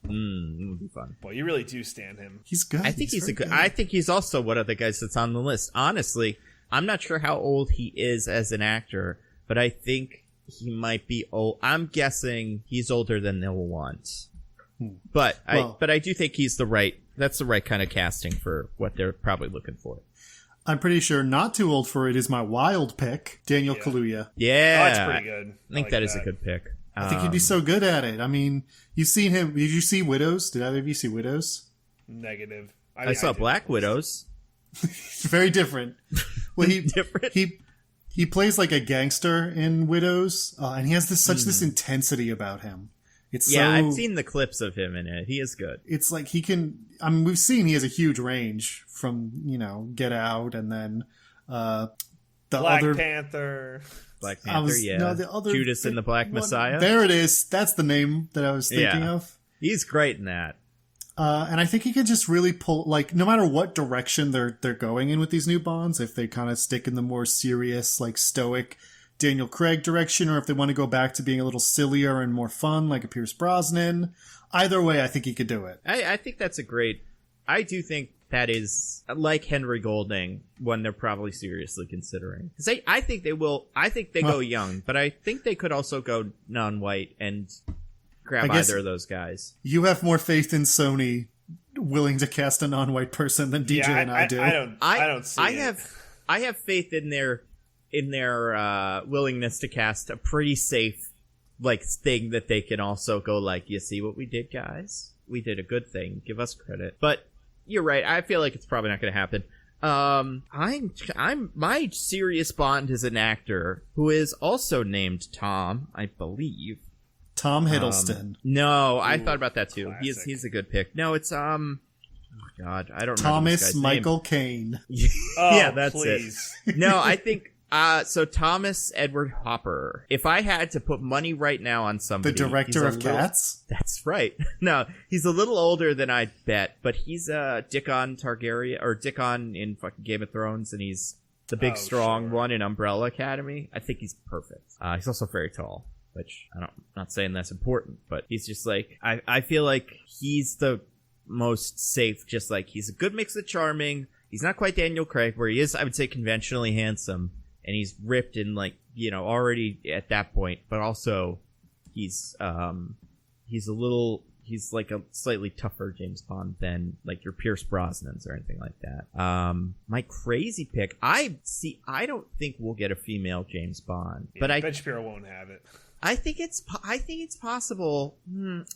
It would be fun. Boy, you really do stand him. He's good. I think he's a good. I think he's also one of the guys that's on the list. Honestly, I'm not sure how old he is as an actor, but I think he might be old. I'm guessing he's older than they'll want. But I do think he's that's the right kind of casting for what they're probably looking for. I'm pretty sure not too old for it is my wild pick, Daniel Kaluuya. Yeah. Oh, that's pretty good. I think that is a good pick. I think he'd be so good at it. I mean, you've seen him. Did you see Widows? Did either of you see Widows? Negative. I saw Black Widows. Very different. Well, different. He plays like a gangster in Widows, and he has this intensity about him. I've seen the clips of him in it. He is good. It's like he can. I mean, we've seen he has a huge range from Get Out, and then the Black other Panther. Black Panther, the other Judas and the Black Messiah. There it is. That's the name that I was thinking of. He's great in that. And I think he can just really pull, like, no matter what direction they're going in with these new Bonds, if they kind of stick in the more serious, like, stoic Daniel Craig direction, or if they want to go back to being a little sillier and more fun, like a Pierce Brosnan. Either way, I think he could do it. I think that's I do think that is, like Henry Golding, one they're probably seriously considering. Because I think they will. I think they go young, but I think they could also go non-white and grab either of those guys. You have more faith in Sony willing to cast a non-white person than DJ and I do. I don't see it. I have faith in their willingness to cast a pretty safe thing that they can also go like, you see what we did, guys? We did a good thing. Give us credit. But you're right. I feel like it's probably not going to happen. My serious Bond is an actor who is also named Tom, I believe. Tom Hiddleston. No, I thought about that too. Classic. He's a good pick. No, it's oh God, I don't remember Thomas this guy's Michael name. Caine. Yeah, that's please. it. No, I think so Thomas Edward Hopper. If I had to put money right now on somebody, The director of Cats? That's right. No, he's a little older than I'd bet, but he's Dickon Targaryen, or Dickon in fucking Game of Thrones, and he's the big strong one in Umbrella Academy. I think he's perfect. He's also very tall, which I'm not saying that's important, but he's just like, I feel like he's the most safe, just like he's a good mix of charming. He's not quite Daniel Craig, where he is, I would say, conventionally handsome. And he's ripped and already at that point, but also he's like a slightly tougher James Bond than like your Pierce Brosnans or anything like that. My crazy pick, I don't think we'll get a female James Bond, but Ben Shapiro won't have it. I think it's possible.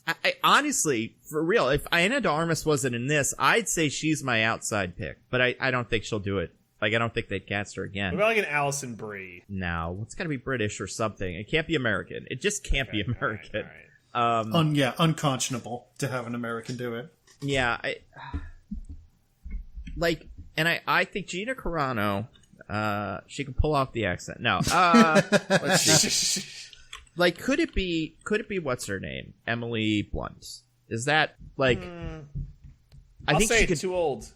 I honestly, for real, if Ana de Armas wasn't in this, I'd say she's my outside pick, but I don't think she'll do it. Like, I don't think they'd cast her again. What about like an Alison Brie? No, it's got to be British or something. It can't be American. It just can't be American. All right. Unconscionable to have an American do it. Yeah, I think Gina Carano, she can pull off the accent. No, let's see. Like, could it be what's her name? Emily Blunt. Is that like? I think say she could, too old,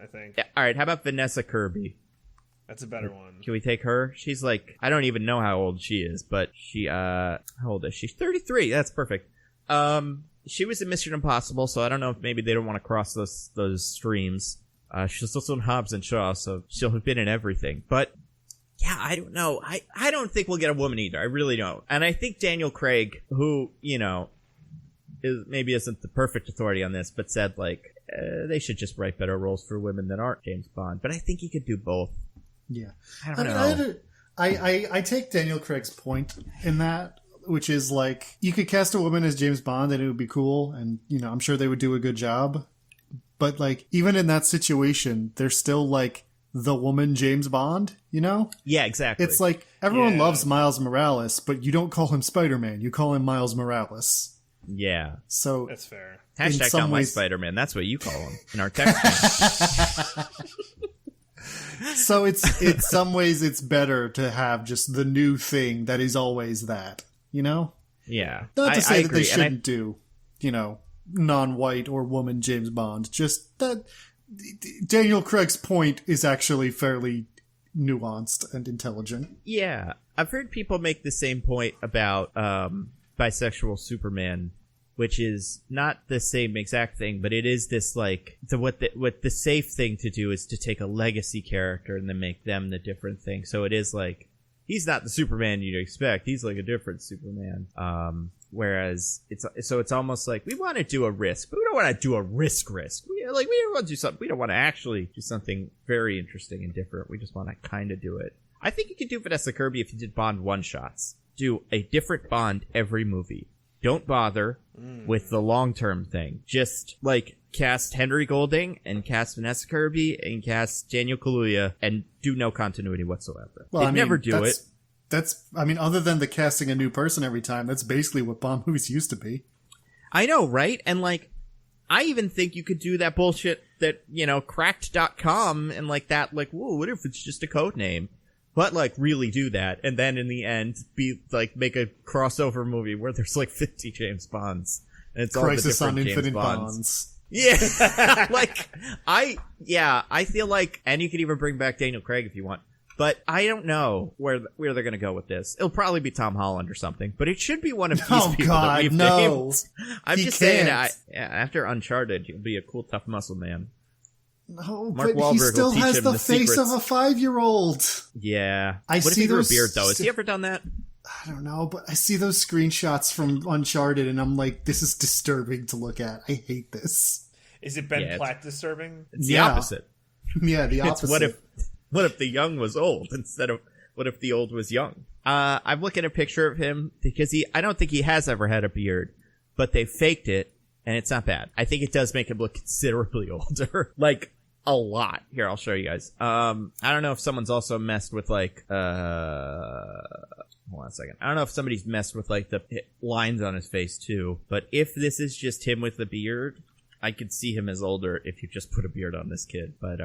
I think. Yeah, all right, how about Vanessa Kirby? That's a better one. Can we take her? She's like, I don't even know how old she is, but she, how old is she? 33. That's perfect. She was in Mission Impossible, so I don't know if maybe they don't want to cross those streams. She's also in Hobbs and Shaw, so she'll have been in everything. But yeah, I don't know. I don't think we'll get a woman either. I really don't. And I think Daniel Craig, who, maybe isn't the perfect authority on this, but said like, they should just write better roles for women that aren't James Bond. But I think he could do both. Yeah. I don't know. I take Daniel Craig's point in that, which is like, you could cast a woman as James Bond and it would be cool, and I'm sure they would do a good job. But like, even in that situation, they're still like the woman James Bond, Yeah, exactly. It's like, everyone loves Miles Morales, but you don't call him Spider-Man, you call him Miles Morales. Yeah. So that's fair. Hashtag not my Spider-Man. That's what you call him in our text. So in some ways it's better to have just the new thing that is always that, Yeah. Not to say that agree. they shouldn't do, non-white or woman James Bond. Just that Daniel Craig's point is actually fairly nuanced and intelligent. Yeah, I've heard people make the same point about bisexual Superman, which is not the same exact thing, but it is this like what the safe thing to do is to take a legacy character and then make them the different thing. So it is like he's not the Superman you'd expect. He's like a different Superman. Whereas it's almost like we want to do a risk, but we don't want to do a risk. We don't want to do something. We don't want to actually do something very interesting and different. We just want to kind of do it. I think you could do Vanessa Kirby if you did Bond one-shots. Do a different Bond every movie. Don't bother with the long-term thing. Just, like, cast Henry Golding and cast Vanessa Kirby and cast Daniel Kaluuya and do no continuity whatsoever. Well, never do it. Other than the casting a new person every time, that's basically what Bond movies used to be. I know, right? And, like, I even think you could do that bullshit that, cracked.com and, like, that, like, whoa, what if it's just a code name? But, like, really do that, and then in the end, make a crossover movie where there's, like, 50 James Bonds. And it's Crisis all the different on Infinite James Bonds. Yeah. I feel like, and you could even bring back Daniel Craig if you want, but I don't know where they're gonna go with this. It'll probably be Tom Holland or something, but it should be one of these people that we've named. I'm just saying, after Uncharted, he'll be a cool, tough muscle man. No, Mark but Wahlberg he still will teach has him the the face secrets. of a 5-year-old. Yeah. I what if see he grew a those beard, though? Has he ever done that? I don't know, but I see those screenshots from Uncharted, and I'm like, this is disturbing to look at. I hate this. Is it Ben Platt disturbing? It's the opposite. Yeah, the opposite. It's what if the young was old instead of what if the old was young? I'm looking at a picture of him because I don't think he has ever had a beard, but they faked it, and it's not bad. I think it does make him look considerably older. Like, a lot. Here, I'll show you guys. I don't know if someone's also messed with, like, hold on a second. I don't know if somebody's messed with, like, the lines on his face, too. But if this is just him with the beard, I could see him as older if you just put a beard on this kid. But,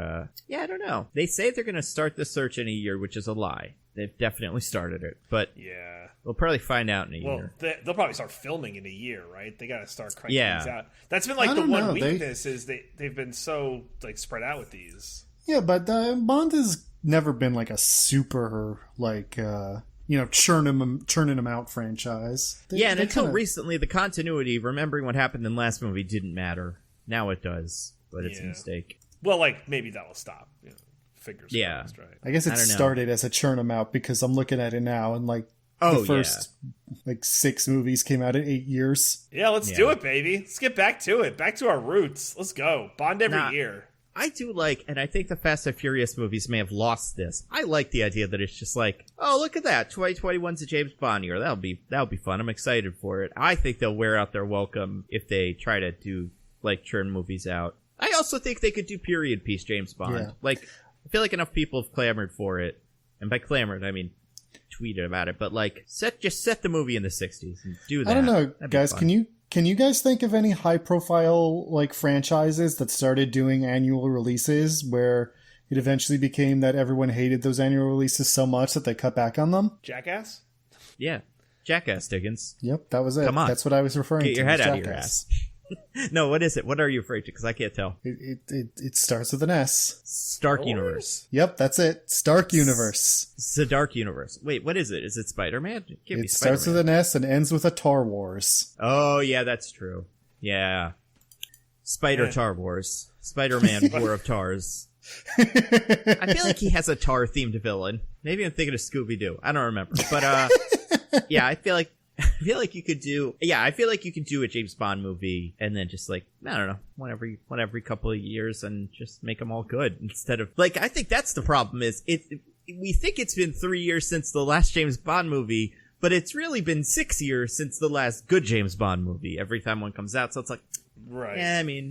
yeah, I don't know. They say they're going to start the search in a year, which is a lie. They've definitely started it. But yeah, we'll probably find out in a year. They'll probably start filming in a year, right? They got to start cranking these out. That's been, like, weakness is they've been so, like, spread out with these. Yeah, but Bond has never been, like, a super, like, churning them out franchise. And until recently, the continuity, remembering what happened in the last movie, didn't matter. Now it does, but it's a mistake. Well, like, maybe that will stop. Fingers crossed, right? I guess it started as a churn them out because I'm looking at it now, and, like, the first, like, 6 movies came out in 8 years. Yeah, let's do it, baby. Let's get back to it. Back to our roots. Let's go. Bond every year. I do like, and I think the Fast and Furious movies may have lost this. I like the idea that it's just like, oh, look at that, 2021's a James Bond year. That'll be fun. I'm excited for it. I think they'll wear out their welcome if they try to do, like, churn movies out. I also think they could do period piece James Bond. Yeah. Like, I feel like enough people have clamored for it, and by clamored I mean tweeted about it. But, like, set the movie in the 60s and do that. I don't know, guys. Can you guys think of any high profile, like, franchises that started doing annual releases where it eventually became that everyone hated those annual releases so much that they cut back on them? Jackass? Yeah, Jackass, Diggins. Yep, that was it. Come on, that's what I was referring to. Get your head out of your ass. No, what is it? What are you referring to? Because I can't tell. It starts with an S. Stark Universe. Yep, that's it. Stark Universe. It's the Dark Universe. Wait, what is it? Is it Spider-Man? It starts with an S and ends with a Tar Wars. Oh, yeah, that's true. Yeah. Tar Wars. Spider-Man War of Tars. I feel like he has a tar-themed villain. Maybe I'm thinking of Scooby-Doo. I don't remember. But, yeah, I feel like you could do a James Bond movie and then just, like, I don't know, one every couple of years and just make them all good instead of, like, I think that's the problem is we think it's been 3 years since the last James Bond movie, but it's really been 6 years since the last good James Bond movie every time one comes out. So it's like, right. Yeah, I mean,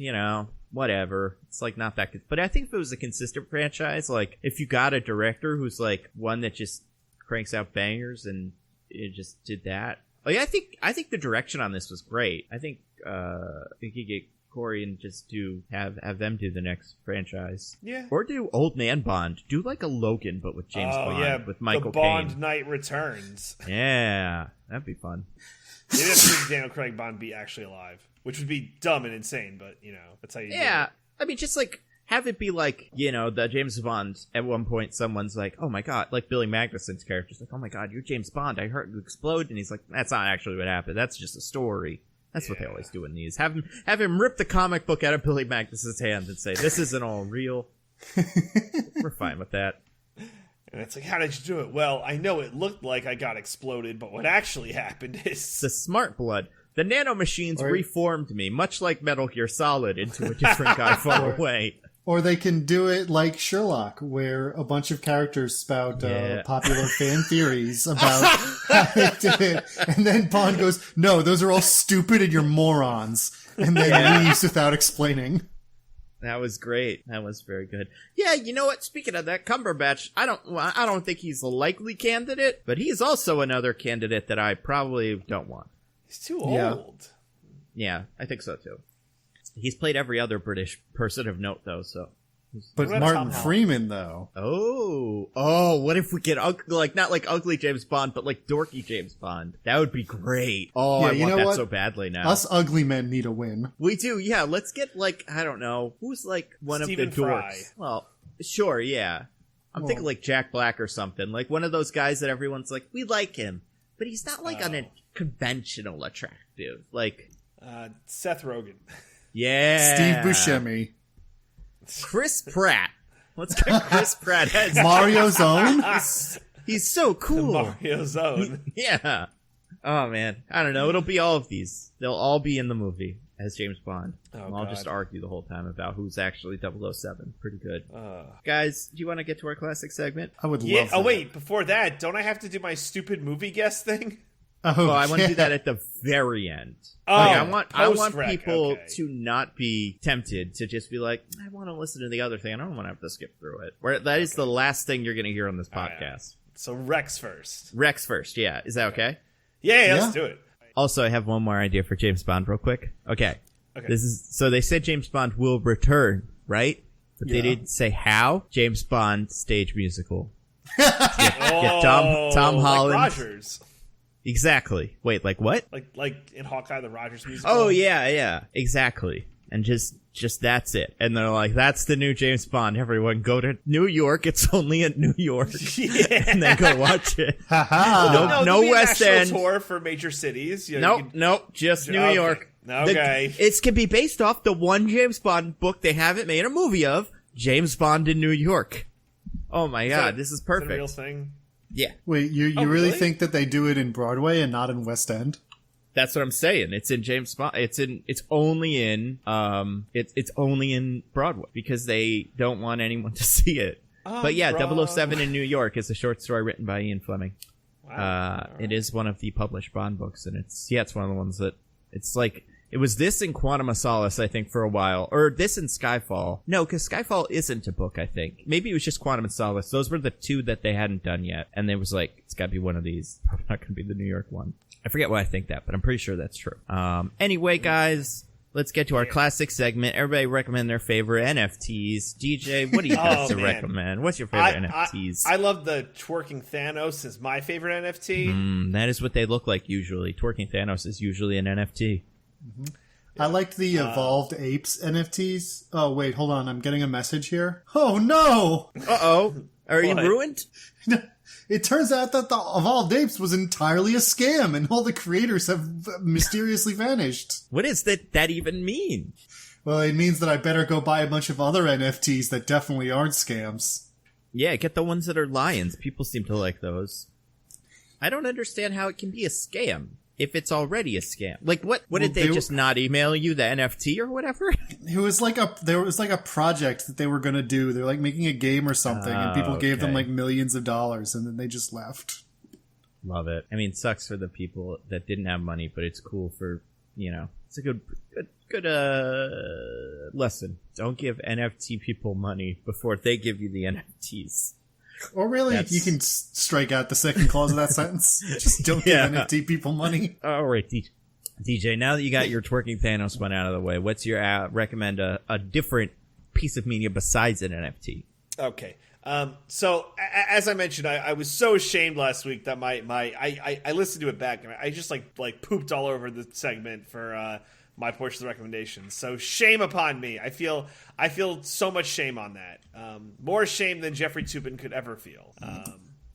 whatever. It's, like, not that good. But I think if it was a consistent franchise, like, if you got a director who's, like, one that just cranks out bangers and it just did that. Oh yeah, I think the direction on this was great. I think you get Corey and just have them do the next franchise. Yeah. Or do Old Man Bond. Do like a Logan but with James Bond with Michael Caine. The Bond Knight Returns. Yeah, that'd be fun. Maybe that's when Daniel Craig Bond be actually alive, which would be dumb and insane, but that's how you do it. I mean, just like have it be like, you know, the James Bond, at one point someone's like, oh my god, like Billy Magnuson's character's like, oh my god, you're James Bond, I heard you explode, and he's like, that's not actually what happened, that's just a story. That's what they always do in these. Have him rip the comic book out of Billy Magnuson's hand and say, this isn't all real. We're fine with that. And it's like, how did you do it? Well, I know it looked like I got exploded, but what actually happened is... The smart blood. The nanomachines reformed me, much like Metal Gear Solid, into a different guy far away. Or they can do it like Sherlock, where a bunch of characters spout popular fan theories about how they did it. And then Bond goes, no, those are all stupid and you're morons. And then leaves without explaining. That was great. That was very good. Yeah, you know what? Speaking of that, Cumberbatch, I don't think he's a likely candidate, but he's also another candidate that I probably don't want. He's too old. Yeah, I think so too. He's played every other British person of note, though, so... But Martin Freeman, though. Oh, what if we get not like ugly James Bond, but like dorky James Bond? That would be great. Oh, I want that so badly now. Us ugly men need a win. We do, yeah. Let's get, like, I don't know, who's like one Stephen of the dorks? Fry. Well, sure, yeah. I'm thinking like Jack Black or something. Like one of those guys that everyone's like, we like him, but he's not like conventional attractive. Like... Seth Rogen. Yeah. Steve Buscemi. Chris Pratt. Let's get Chris Pratt as Mario's own? He's so cool. Mario's own. Yeah. Oh, man. I don't know. It'll be all of these. They'll all be in the movie as James Bond. I'll just argue the whole time about who's actually 007. Pretty good. Guys, do you want to get to our classic segment? I would love Oh, wait. Before that, don't I have to do my stupid movie guest thing? Oh, I want to do that at the very end. Oh, like, I want people to not be tempted to just be like, I want to listen to the other thing. I don't want to have to skip through it. Where that is the last thing you're going to hear on this podcast. So Rex first. Rex first, yeah. Is that okay? Yeah, let's do it. Also, I have one more idea for James Bond real quick. Okay. So they said James Bond will return, right? But they didn't say how. James Bond stage musical. Get Tom Holland. Like Rogers. Exactly. Wait, like what? Like in Hawkeye, the Rogers musical. Oh yeah, exactly. And just that's it. And they're like, that's the new James Bond. Everyone go to New York. It's only in New York. And then go watch it. No West End tour for major cities. Nope. Just New York. Okay. It can be based off the one James Bond book they haven't made a movie of, James Bond in New York. Oh my god, this is perfect. Is that a real thing? Yeah. Wait, you really think that they do it in Broadway and not in West End? That's what I'm saying. It's in James Bond. It's only in Broadway because they don't want anyone to see it. But yeah, 007 in New York is a short story written by Ian Fleming. Wow. It is one of the published Bond books, and it's one of the ones that it's like. It was this in Quantum of Solace, I think, for a while. Or this in Skyfall. No, because Skyfall isn't a book, I think. Maybe it was just Quantum of Solace. Those were the two that they hadn't done yet. And they was like, it's got to be one of these. Probably not going to be the New York one. I forget why I think that, but I'm pretty sure that's true. Anyway, guys, let's get to our classic segment. Everybody recommend their favorite NFTs. DJ, what do you got to recommend? What's your favorite NFTs? I love the Twerking Thanos is my favorite NFT. That is what they look like usually. Twerking Thanos is usually an NFT. Mm-hmm. I liked the Evolved Apes NFTs. Oh, wait, hold on. I'm getting a message here. Oh, no! Uh-oh. Are you ruined? It turns out that the Evolved Apes was entirely a scam, and all the creators have mysteriously vanished. What does that even mean? Well, it means that I better go buy a bunch of other NFTs that definitely aren't scams. Yeah, get the ones that are lions. People seem to like those. I don't understand how it can be a scam. If it's already a scam. Like, what did they just not email you the NFT or whatever? There was like a project that they were going to do. They're like making a game or something, and people gave them like millions of dollars, and then they just left. Love it. I mean, it sucks for the people that didn't have money, but it's cool for, it's a good lesson. Don't give NFT people money before they give you the NFTs. Or really, you can strike out the second clause of that sentence. Just don't give NFT people money. All right, DJ, now that you got your Twerking Thanos one out of the way, what's your recommend a different piece of media besides an NFT? Okay. So as I mentioned, I was so ashamed last week that I listened to it back and I just like pooped all over the segment for my portion of the recommendations. So shame upon me. I feel so much shame on that. More shame than Jeffrey Toobin could ever feel.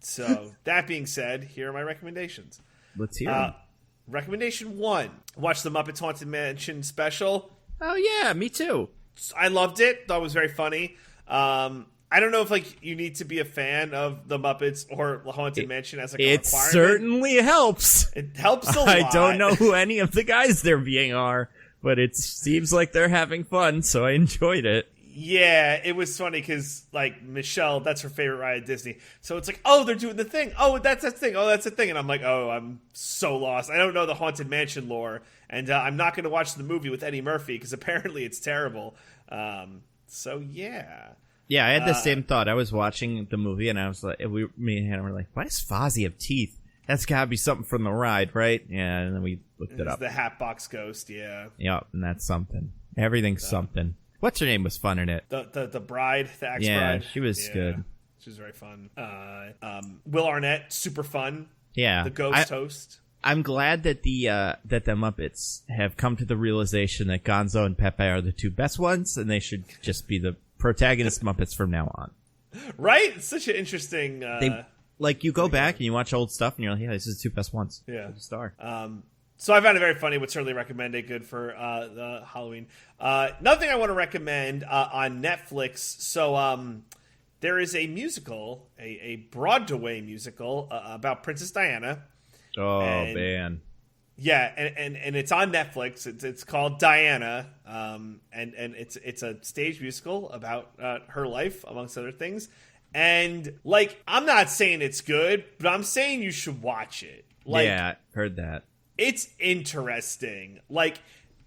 So that being said, here are my recommendations. Let's hear them. Recommendation 1: watch the Muppets Haunted Mansion special. Oh yeah, me too. I loved it. Thought it was very funny. I don't know if like you need to be a fan of the Muppets or the Haunted Mansion as like a requirement. It certainly helps. It helps a lot. I don't know who any of the guys they're being are, but it seems like they're having fun, so I enjoyed it. Yeah, it was funny because like Michelle, that's her favorite ride at Disney. So it's like, oh, they're doing the thing. Oh, that's that thing. Oh, that's the thing. And I'm like, oh, I'm so lost. I don't know the Haunted Mansion lore, and I'm not going to watch the movie with Eddie Murphy because apparently it's terrible. So yeah. Yeah, I had the same thought. I was watching the movie, and I was like, me and Hannah were like, why does Fozzie have teeth? That's got to be something from the ride, right? Yeah, and then we looked it up. The Hatbox Ghost, yeah. Yep, and that's something. Everything's something. What's her name was fun in it? The bride, the ex-bride. Yeah, she was good. She was very fun. Will Arnett, super fun. Yeah. The ghost host. I'm glad that the Muppets have come to the realization that Gonzo and Pepe are the two best ones, and they should just be the protagonist Muppets from now on. Right? It's such an interesting... you go back and you watch old stuff, and you're like, yeah, this is the two best ones. Yeah. Star. So I found it very funny. Would certainly recommend it. Good for the Halloween. Another thing I want to recommend on Netflix. So there is a musical, a Broadway musical about Princess Diana. Oh, man. Yeah, and it's on Netflix. It's called Diana, and it's a stage musical about her life, amongst other things. And like, I'm not saying it's good, but I'm saying you should watch it. Like, yeah, heard that. It's interesting. Like,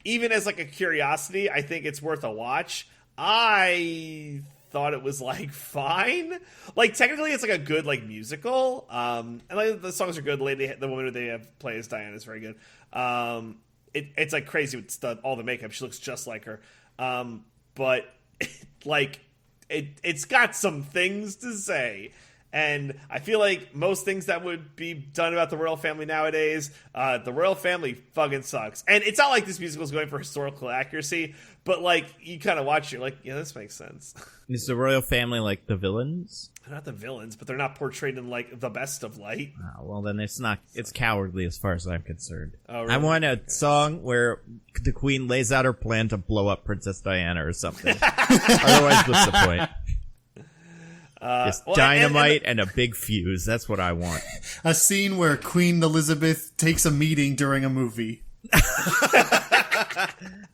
even as like a curiosity, I think it's worth a watch. I thought it was like fine. Like, technically it's like a good like musical. And like the songs are good. The woman who they have play as Diana is very good. It's like crazy with all the makeup. She looks just like her. But like it's got some things to say. And I feel like most things that would be done about the royal family nowadays, the royal family fucking sucks. And it's not like this musical is going for historical accuracy, but like you kind of watch it, you're like, yeah, this makes sense. Is the royal family like the villains? They're not the villains, but they're not portrayed in like the best of light. Oh, well, then it's not. It's cowardly as far as I'm concerned. Oh, really? I want a song where the queen lays out her plan to blow up Princess Diana or something. Otherwise, what's the point? Just dynamite and a big fuse. That's what I want. A scene where Queen Elizabeth takes a meeting during a movie.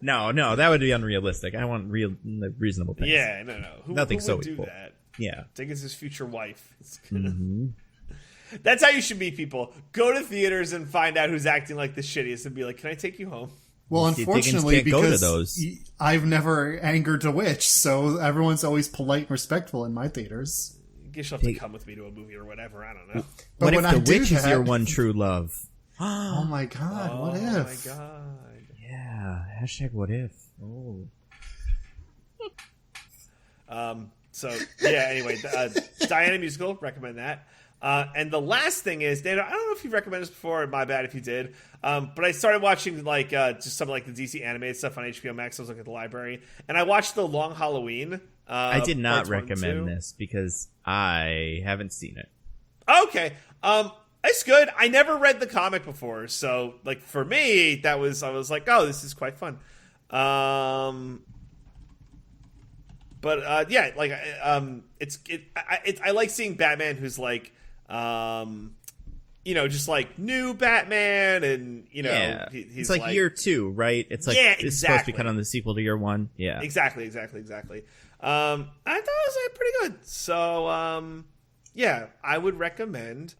No, that would be unrealistic. I want reasonable things. Yeah, no. Nothing who so would do evil. that? Yeah. I think it's his future wife. Mm-hmm. That's how you should meet people. Go to theaters and find out who's acting like the shittiest and be like, can I take you home? Well, unfortunately, Diggins can't go to because those. I've never angered a witch, so everyone's always polite and respectful in my theaters. I guess you'll have to come with me to a movie or whatever. I don't know. But what if the witch is your one true love? Oh my god, what if? Oh my god. Yeah, #what if. Oh. So, yeah, anyway, Diana musical, recommend that. And the last thing is, Dana, I don't know if you've recommended this before, my bad if you did, but I started watching like just some of like the DC animated stuff on HBO Max. I was looking at the library, and I watched The Long Halloween. I did not parts 1 and recommend 2. this because I haven't seen it. Okay. It's good. I never read the comic before, so like for me, I was like, oh, this is quite fun. But yeah, like I like seeing Batman who's like, just like new Batman, and yeah. he's it's like year 2, right? It's like it's supposed to be kind of the sequel to year 1. Yeah, exactly. I thought it was like pretty good. So yeah, I would recommend.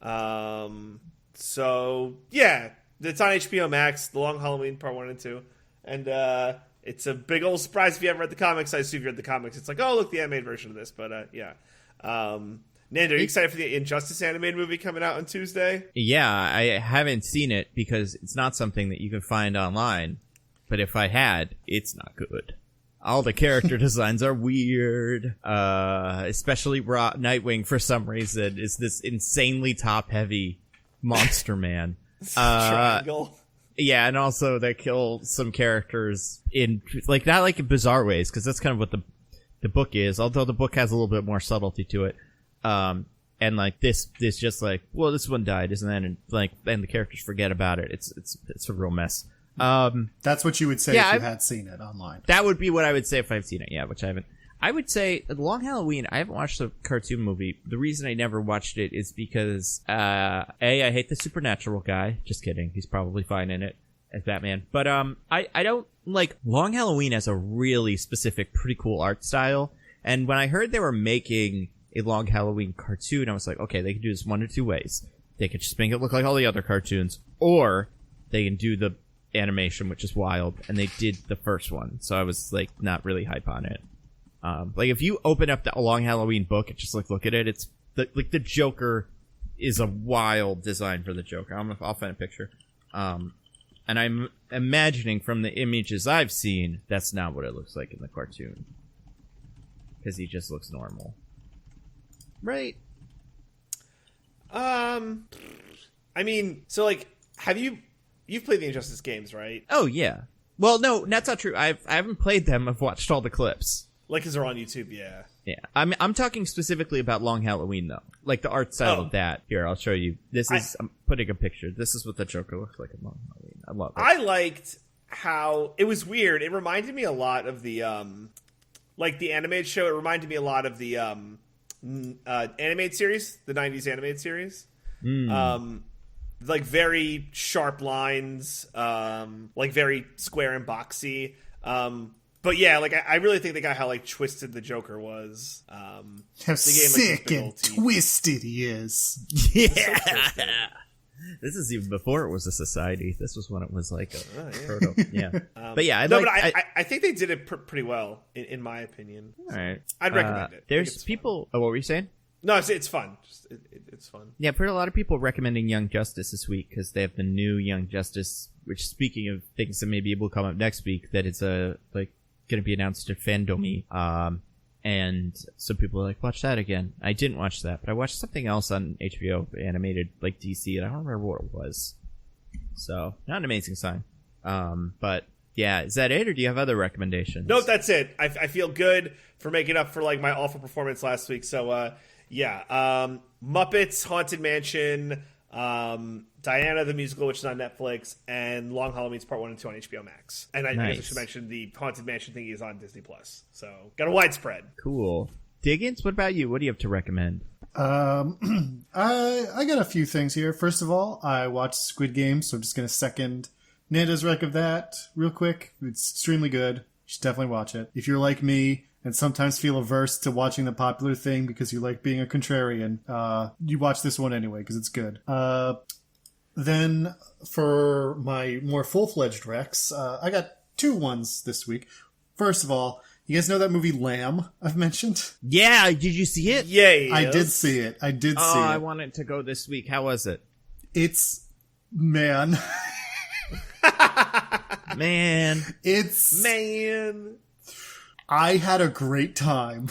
So yeah, it's on HBO Max. The Long Halloween Part 1 and 2, and it's a big old surprise if you haven't read the comics. I assume you read the comics. It's like, oh, look, the animated version of this. But yeah. Nando, are you excited for the Injustice animated movie coming out on Tuesday? Yeah, I haven't seen it because it's not something that you can find online. But if I had, it's not good. All the character designs are weird. Especially Nightwing, for some reason, is this insanely top-heavy monster man. Triangle. Yeah, and also they kill some characters in like not like in bizarre ways, because that's kind of what the book is. Although the book has a little bit more subtlety to it. And like this just like, well, this one died, isn't that? And like, and the characters forget about it. It's a real mess. That's what you would say if you had seen it online. That would be what I would say if I've seen it. Yeah, which I haven't. I would say Long Halloween. I haven't watched the cartoon movie. The reason I never watched it is because I hate the supernatural guy. Just kidding. He's probably fine in it as Batman. But I don't like Long Halloween as a really specific, pretty cool art style. And when I heard they were making a Long Halloween cartoon, I was like, okay, they can do this one or two ways. They could just make it look like all the other cartoons, or they can do the animation, which is wild, and they did the first one. So I was like not really hype on it. Like if you open up the Long Halloween book and just like look at it, it's the Joker is a wild design for the Joker. I'll find a picture. And I'm imagining from the images I've seen, that's not what it looks like in the cartoon, because he just looks normal. Right. I mean, so like, you've played the Injustice games, right? Oh yeah. Well, no, that's not true. I haven't played them. I've watched all the clips. Like, 'cause they're on YouTube, yeah. Yeah. I'm talking specifically about Long Halloween though. Like the art style of that. Here, I'll show you. I'm putting a picture. This is what the Joker looks like in Long Halloween. I love it. I liked how it was weird. It reminded me a lot of the like the animated show. It reminded me a lot of the animated series, the 90s animated series. Like very sharp lines, like very square and boxy. But yeah, like I really think they got how like twisted the Joker was. How sick and twisted he is. Yeah. This is even before it was a society. This was when it was like a proto. Yeah. But yeah, I think they did it pretty well, in my opinion. All right. I'd recommend it. There's people. Oh, what were you saying? No, it's fun. It's fun. Yeah, I've heard a lot of people recommending Young Justice this week because they have the new Young Justice. Which, speaking of things that maybe will come up next week, that it's going to be announced at Fandomi. And some people are like, watch that again. I didn't watch that, but I watched something else on HBO, animated, like DC, and I don't remember what it was. So, not an amazing sign. But, yeah, is that it, or do you have other recommendations? Nope, that's it. I feel good for making up for, like, my awful performance last week. So, yeah. Muppets, Haunted Mansion, Diana the Musical, which is on Netflix, and Long Halloween's Part 1 and 2 on HBO Max. And I guess I should mention the Haunted Mansion thing is on Disney Plus. So, got a widespread. Cool. Diggins, what about you? What do you have to recommend? I got a few things here. First of all, I watched Squid Game, so I'm just going to second Nando's rec of that real quick. It's extremely good. You should definitely watch it. If you're like me and sometimes feel averse to watching the popular thing because you like being a contrarian, you watch this one anyway because it's good. Then for my more full-fledged recs, I got two ones this week. First of all, you guys know that movie Lamb I've mentioned? Yeah, did you see it? Yay! I did see it. I did see it. I wanted to go this week. How was it? It's... Man. Man. I had a great time.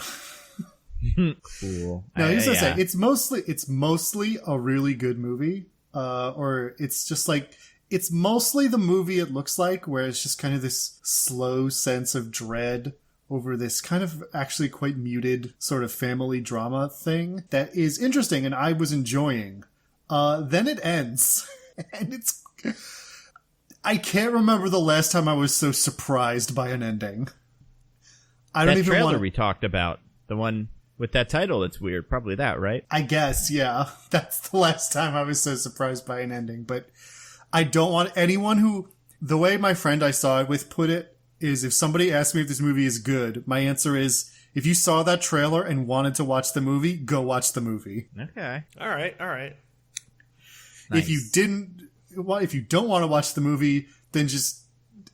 Cool. Now, here's what I say. It's mostly a really good movie. Or it's just like, it's mostly the movie it looks like, where it's just kind of this slow sense of dread over this kind of actually quite muted sort of family drama thing that is interesting and I was enjoying. Then it ends. And it's... I can't remember the last time I was so surprised by an ending. I don't even trailer we talked about, the one with that title that's weird, probably that, right? I guess, yeah. That's the last time I was so surprised by an ending. But I don't want anyone who... The way my friend I saw it with put it is, if somebody asks me if this movie is good, my answer is, if you saw that trailer and wanted to watch the movie, go watch the movie. Okay. All right. Nice. If you don't want to watch the movie, then just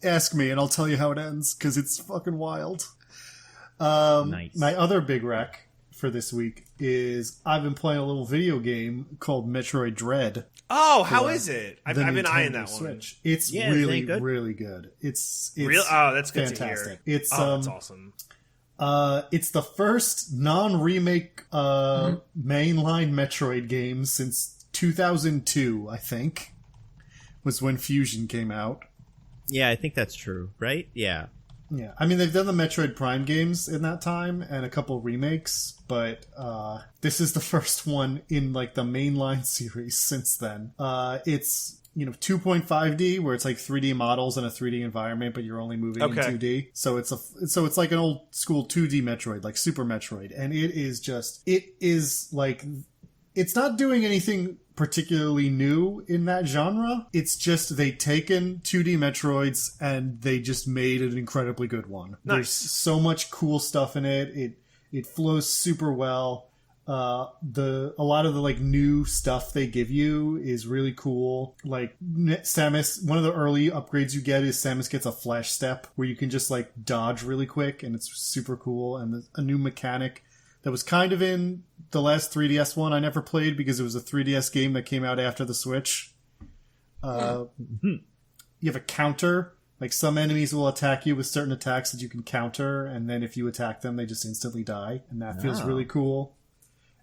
ask me and I'll tell you how it ends, because it's fucking wild. Nice. My other big rec for this week is I've been playing a little video game called Metroid Dread. Oh, how is it? I've been eyeing that Switch. one. It's really, really good. It's real. Oh, that's good fantastic. To hear. It's that's awesome. It's the first non-remake mainline Metroid game since 2002, I think. was when Fusion came out. Yeah, I think that's true, right? Yeah. Yeah, I mean, they've done the Metroid Prime games in that time and a couple remakes, but this is the first one in, like, the mainline series since then. It's, 2.5D, where it's like 3D models in a 3D environment, but you're only moving in 2D. So it's like an old school 2D Metroid, like Super Metroid, and it is like, it's not doing anything particularly new in that genre. It's just they've taken 2D Metroids and they just made an incredibly good one. Nice. There's so much cool stuff in it. It flows super well. A lot of the like new stuff they give you is really cool. Like Samus, one of the early upgrades you get is Samus gets a flash step where you can just like dodge really quick, and it's super cool. And a new mechanic that was kind of in the last 3DS one I never played because it was a 3DS game that came out after the Switch. You have a counter. Like, some enemies will attack you with certain attacks that you can counter, and then if you attack them, they just instantly die. And that feels really cool.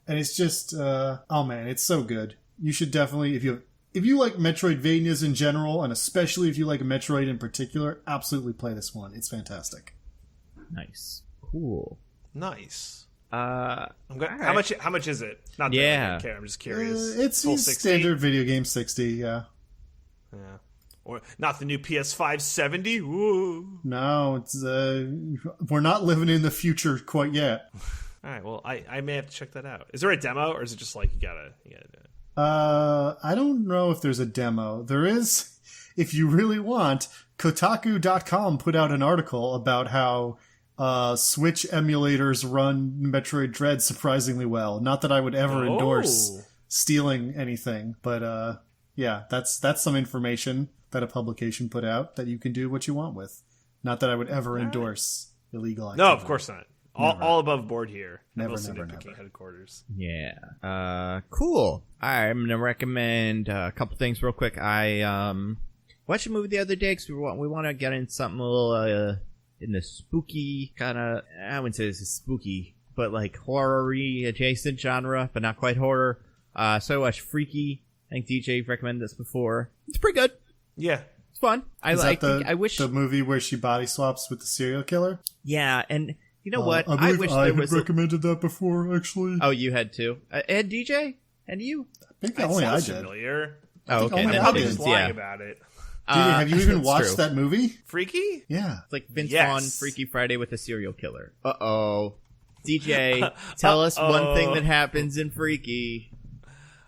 And it's just, oh man, it's so good. You should definitely, if you like Metroidvanias in general, and especially if you like Metroid in particular, absolutely play this one. It's fantastic. Nice. Cool. Nice. Right. How much is it? Not that I don't care. I'm just curious. It's full standard video game 60. Yeah. Yeah. Or not the new PS5 70. Woo. No, it's we're not living in the future quite yet. All right. Well, I may have to check that out. Is there a demo, or is it just like you gotta do it? I don't know if there's a demo. There is, if you really want. Kotaku.com put out an article about how Switch emulators run Metroid Dread surprisingly well. Not that I would ever endorse stealing anything, but yeah, that's some information that a publication put out that you can do what you want with. Not that I would ever endorse illegal activity. No, of course not. All above board here. Never. Headquarters. Yeah. Cool. I'm going to recommend a couple things real quick. I watched a movie the other day because we want to get in something a little in the spooky kind of, I wouldn't say this is spooky, but like horror-y adjacent genre, but not quite horror. So I watched Freaky. I think DJ recommended this before. It's pretty good. Yeah. It's fun. I wish the movie where she body swaps with the serial killer? Yeah, and you know what? I wish there was recommended that before, actually. Oh, you had too? And DJ? And you? I think only I did. Familiar. Oh, okay. I'm probably just lying about it. DJ, have you even watched that movie? Freaky? Yeah. It's like Vince Vaughn, Freaky Friday with a serial killer. Uh-oh. DJ, tell us one thing that happens in Freaky.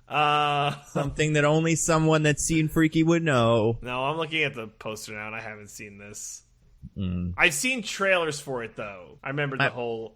Something that only someone that's seen Freaky would know. No, I'm looking at the poster now, and I haven't seen this. I've seen trailers for it, though. I remember the whole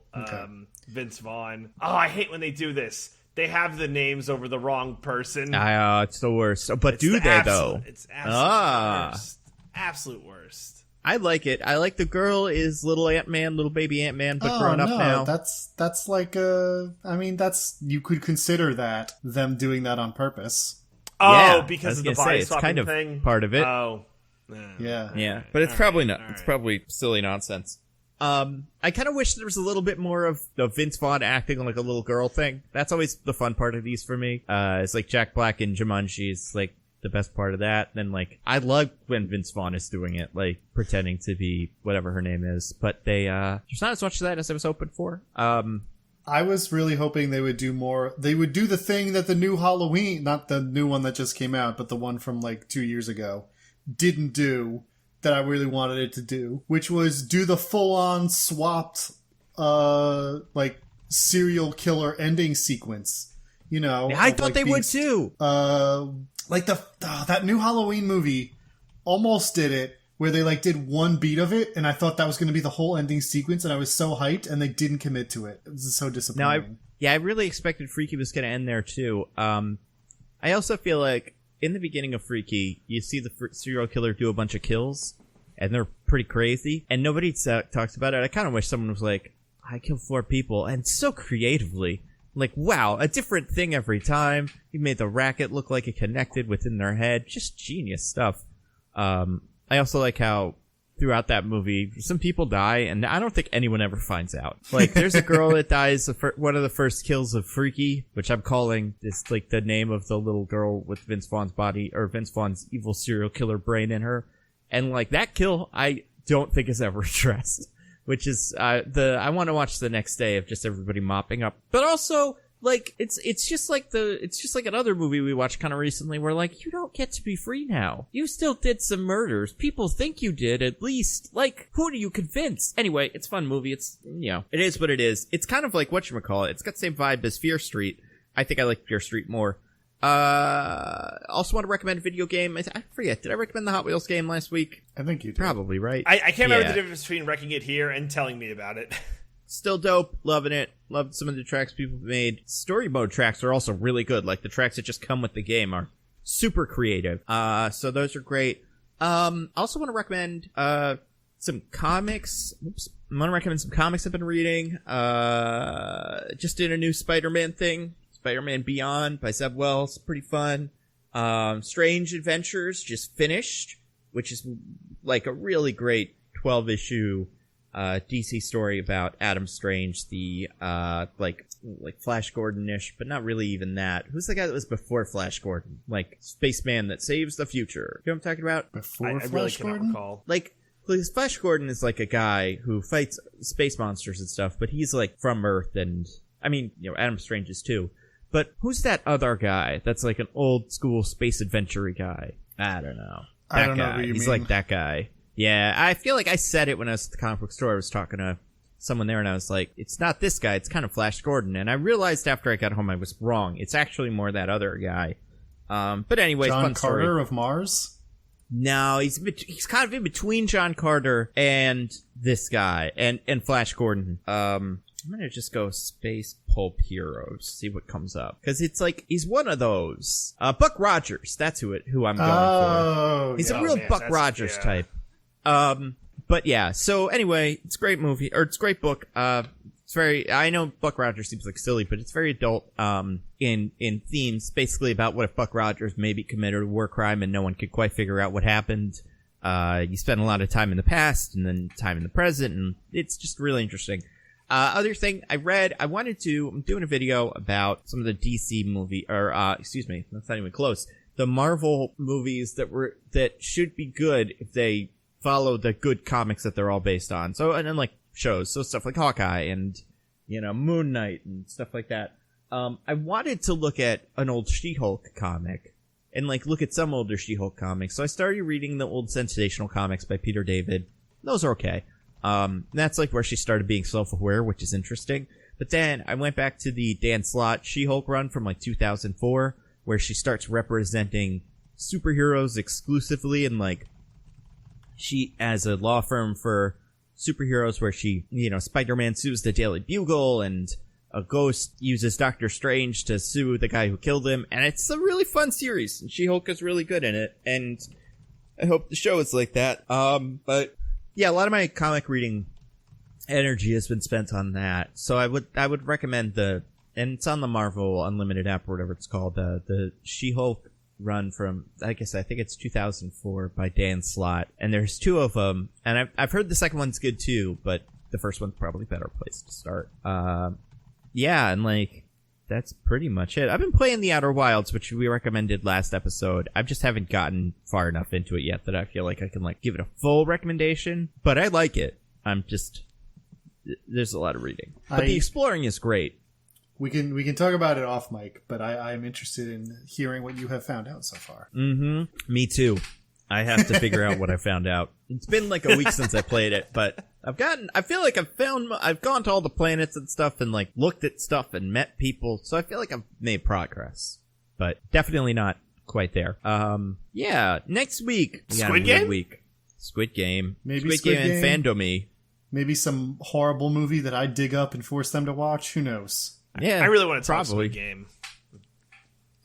Vince Vaughn. Oh, I hate when they do this. They have the names over the wrong person. It's the worst. But do they, though? It's absolute worst. Absolute worst. I like it. I like the girl is little Ant-Man, little baby Ant-Man, but grown up now. That's like you could consider that them doing that on purpose. Oh, yeah, because of the body swapping thing? Kind of part of it. Oh. Yeah. But it's probably not. It's probably silly nonsense. I kind of wish there was a little bit more of the Vince Vaughn acting like a little girl thing. That's always the fun part of these for me. It's like Jack Black in Jumanji is like the best part of that. Then like I love when Vince Vaughn is doing it, like pretending to be whatever her name is. But there's not as much of that as I was hoping for. I was really hoping they would do more. They would do the thing that the new Halloween, not the new one that just came out, but the one from like 2 years ago, didn't do, that I really wanted it to do, which was do the full-on swapped like serial killer ending sequence. You know, I thought they would too. Like that new Halloween movie almost did it, where they like did one beat of it, and I thought that was going to be the whole ending sequence, and I was so hyped, and they didn't commit to it. It was so disappointing. I really expected Freaky was going to end there too. I also feel like in the beginning of Freaky, you see the serial killer do a bunch of kills, and they're pretty crazy, and nobody talks about it. I kind of wish someone was like, I killed 4 people, and so creatively. Like, wow, a different thing every time. You made the racket look like it connected within their head. Just genius stuff. I also like how throughout that movie, some people die, and I don't think anyone ever finds out. Like, there's a girl that dies, one of the first kills of Freaky, which I'm calling is, like, the name of the little girl with Vince Vaughn's body, or Vince Vaughn's evil serial killer brain in her. And, like, that kill, I don't think is ever addressed. Which is, I want to watch the next day of just everybody mopping up. But also, like, it's just like another movie we watched kind of recently where, like, you don't get to be free now. You still did some murders. People think you did, at least. Like, who do you convince? Anyway, it's a fun movie. It's, you know, it is what it is. It's kind of like whatchamacallit. It's got the same vibe as Fear Street. I think I like Fear Street more. Also want to recommend a video game. I forget. Did I recommend the Hot Wheels game last week? I think you did. Probably, right? I can't remember the difference between wrecking it here and telling me about it. Still dope. Loving it. Loved some of the tracks people made. Story mode tracks are also really good. Like, the tracks that just come with the game are super creative. So those are great. Also want to recommend, some comics. I want to recommend some comics I've been reading. Just did a new Spider-Man thing. Spider-Man Beyond by Zeb Wells. Pretty fun. Strange Adventures just finished, which is like a really great 12-issue DC story about Adam Strange, the like Flash Gordon-ish, but not really even that. Who's the guy that was before Flash Gordon? Like, spaceman that saves the future. You know what I'm talking about? Before I Flash really Gordon? cannot recall. Like, because Flash Gordon is like a guy who fights space monsters and stuff, but he's like from Earth, and I mean, you know, Adam Strange is too. But who's that other guy that's like an old school space adventure guy? I don't know. I don't know who you He's mean. like that guy. Yeah, I feel like I said it when I was at the comic book store. I was talking to someone there, and I was like, it's not this guy. It's kind of Flash Gordon. And I realized after I got home I was wrong. It's actually more that other guy. But anyway, John fun Carter story. of Mars? No, he's kind of in between John Carter and this guy, and Flash Gordon. I'm gonna just go Space Pulp Heroes, see what comes up. Because it's like, he's one of those. Buck Rogers, that's who I'm going for. He's a real Buck Rogers type. But yeah, so anyway, it's a great movie, or it's a great book. It's very, I know Buck Rogers seems like silly, but it's very adult, in themes, basically about what if Buck Rogers maybe committed a war crime and no one could quite figure out what happened. You spend a lot of time in the past and then time in the present, and it's just really interesting. Other thing I read, I'm doing a video about some of the DC movie, or, excuse me, that's not even close. The Marvel movies that should be good if they follow the good comics that they're all based on. So, and then like shows, so stuff like Hawkeye and, you know, Moon Knight and stuff like that. I wanted to look at an old She-Hulk comic and like look at some older She-Hulk comics. So I started reading the old Sensational comics by Peter David. Those are okay. That's like where she started being self-aware, which is interesting. But then I went back to the Dan Slott She-Hulk run from like 2004, where she starts representing superheroes exclusively, and like she has a law firm for superheroes where she, you know, Spider-Man sues the Daily Bugle, and a ghost uses Doctor Strange to sue the guy who killed him, and it's a really fun series, and She-Hulk is really good in it, and I hope the show is like that. But yeah, a lot of my comic reading energy has been spent on that. So I would recommend and it's on the Marvel Unlimited app or whatever it's called, the She-Hulk run from, I think it's 2004 by Dan Slott. And there's two of them, and I've heard the second one's good too, but the first one's probably a better place to start. Yeah, and like, that's pretty much it. I've been playing The Outer Wilds, which we recommended last episode. I just haven't gotten far enough into it yet that I feel like I can like give it a full recommendation, but I like it. There's a lot of reading, but the exploring is great. We can talk about it off mic, but I'm interested in hearing what you have found out so far. Mm-hmm. Me too. I have to figure out what I found out. It's been like a week since I played it, but I feel like I've gone to all the planets and stuff and like looked at stuff and met people. So I feel like I've made progress, but definitely not quite there. Yeah. Next week. Squid Game? Squid Game. Maybe Squid Game and Fandomy. Maybe some horrible movie that I dig up and force them to watch. Who knows? Yeah. I really want to talk Squid Game.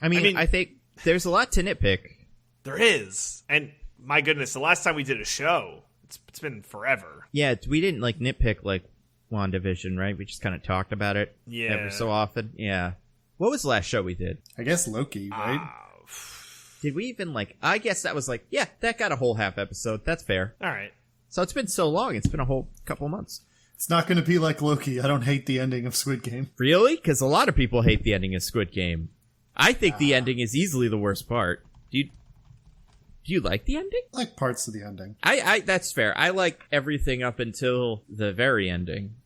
I mean, I think there's a lot to nitpick. There is. And my goodness, the last time we did a show, it's been forever. Yeah, we didn't like nitpick like WandaVision, right? We just kind of talked about it every so often. Yeah. What was the last show we did? I guess Loki, right? Did we even like, I guess that was like, yeah, that got a whole half episode. That's fair. All right. So it's been so long. It's been a whole couple months. It's not going to be like Loki. I don't hate the ending of Squid Game. Really? Because a lot of people hate the ending of Squid Game. I think the ending is easily the worst part. Do you like the ending? I like parts of the ending. I that's fair. I like everything up until the very ending.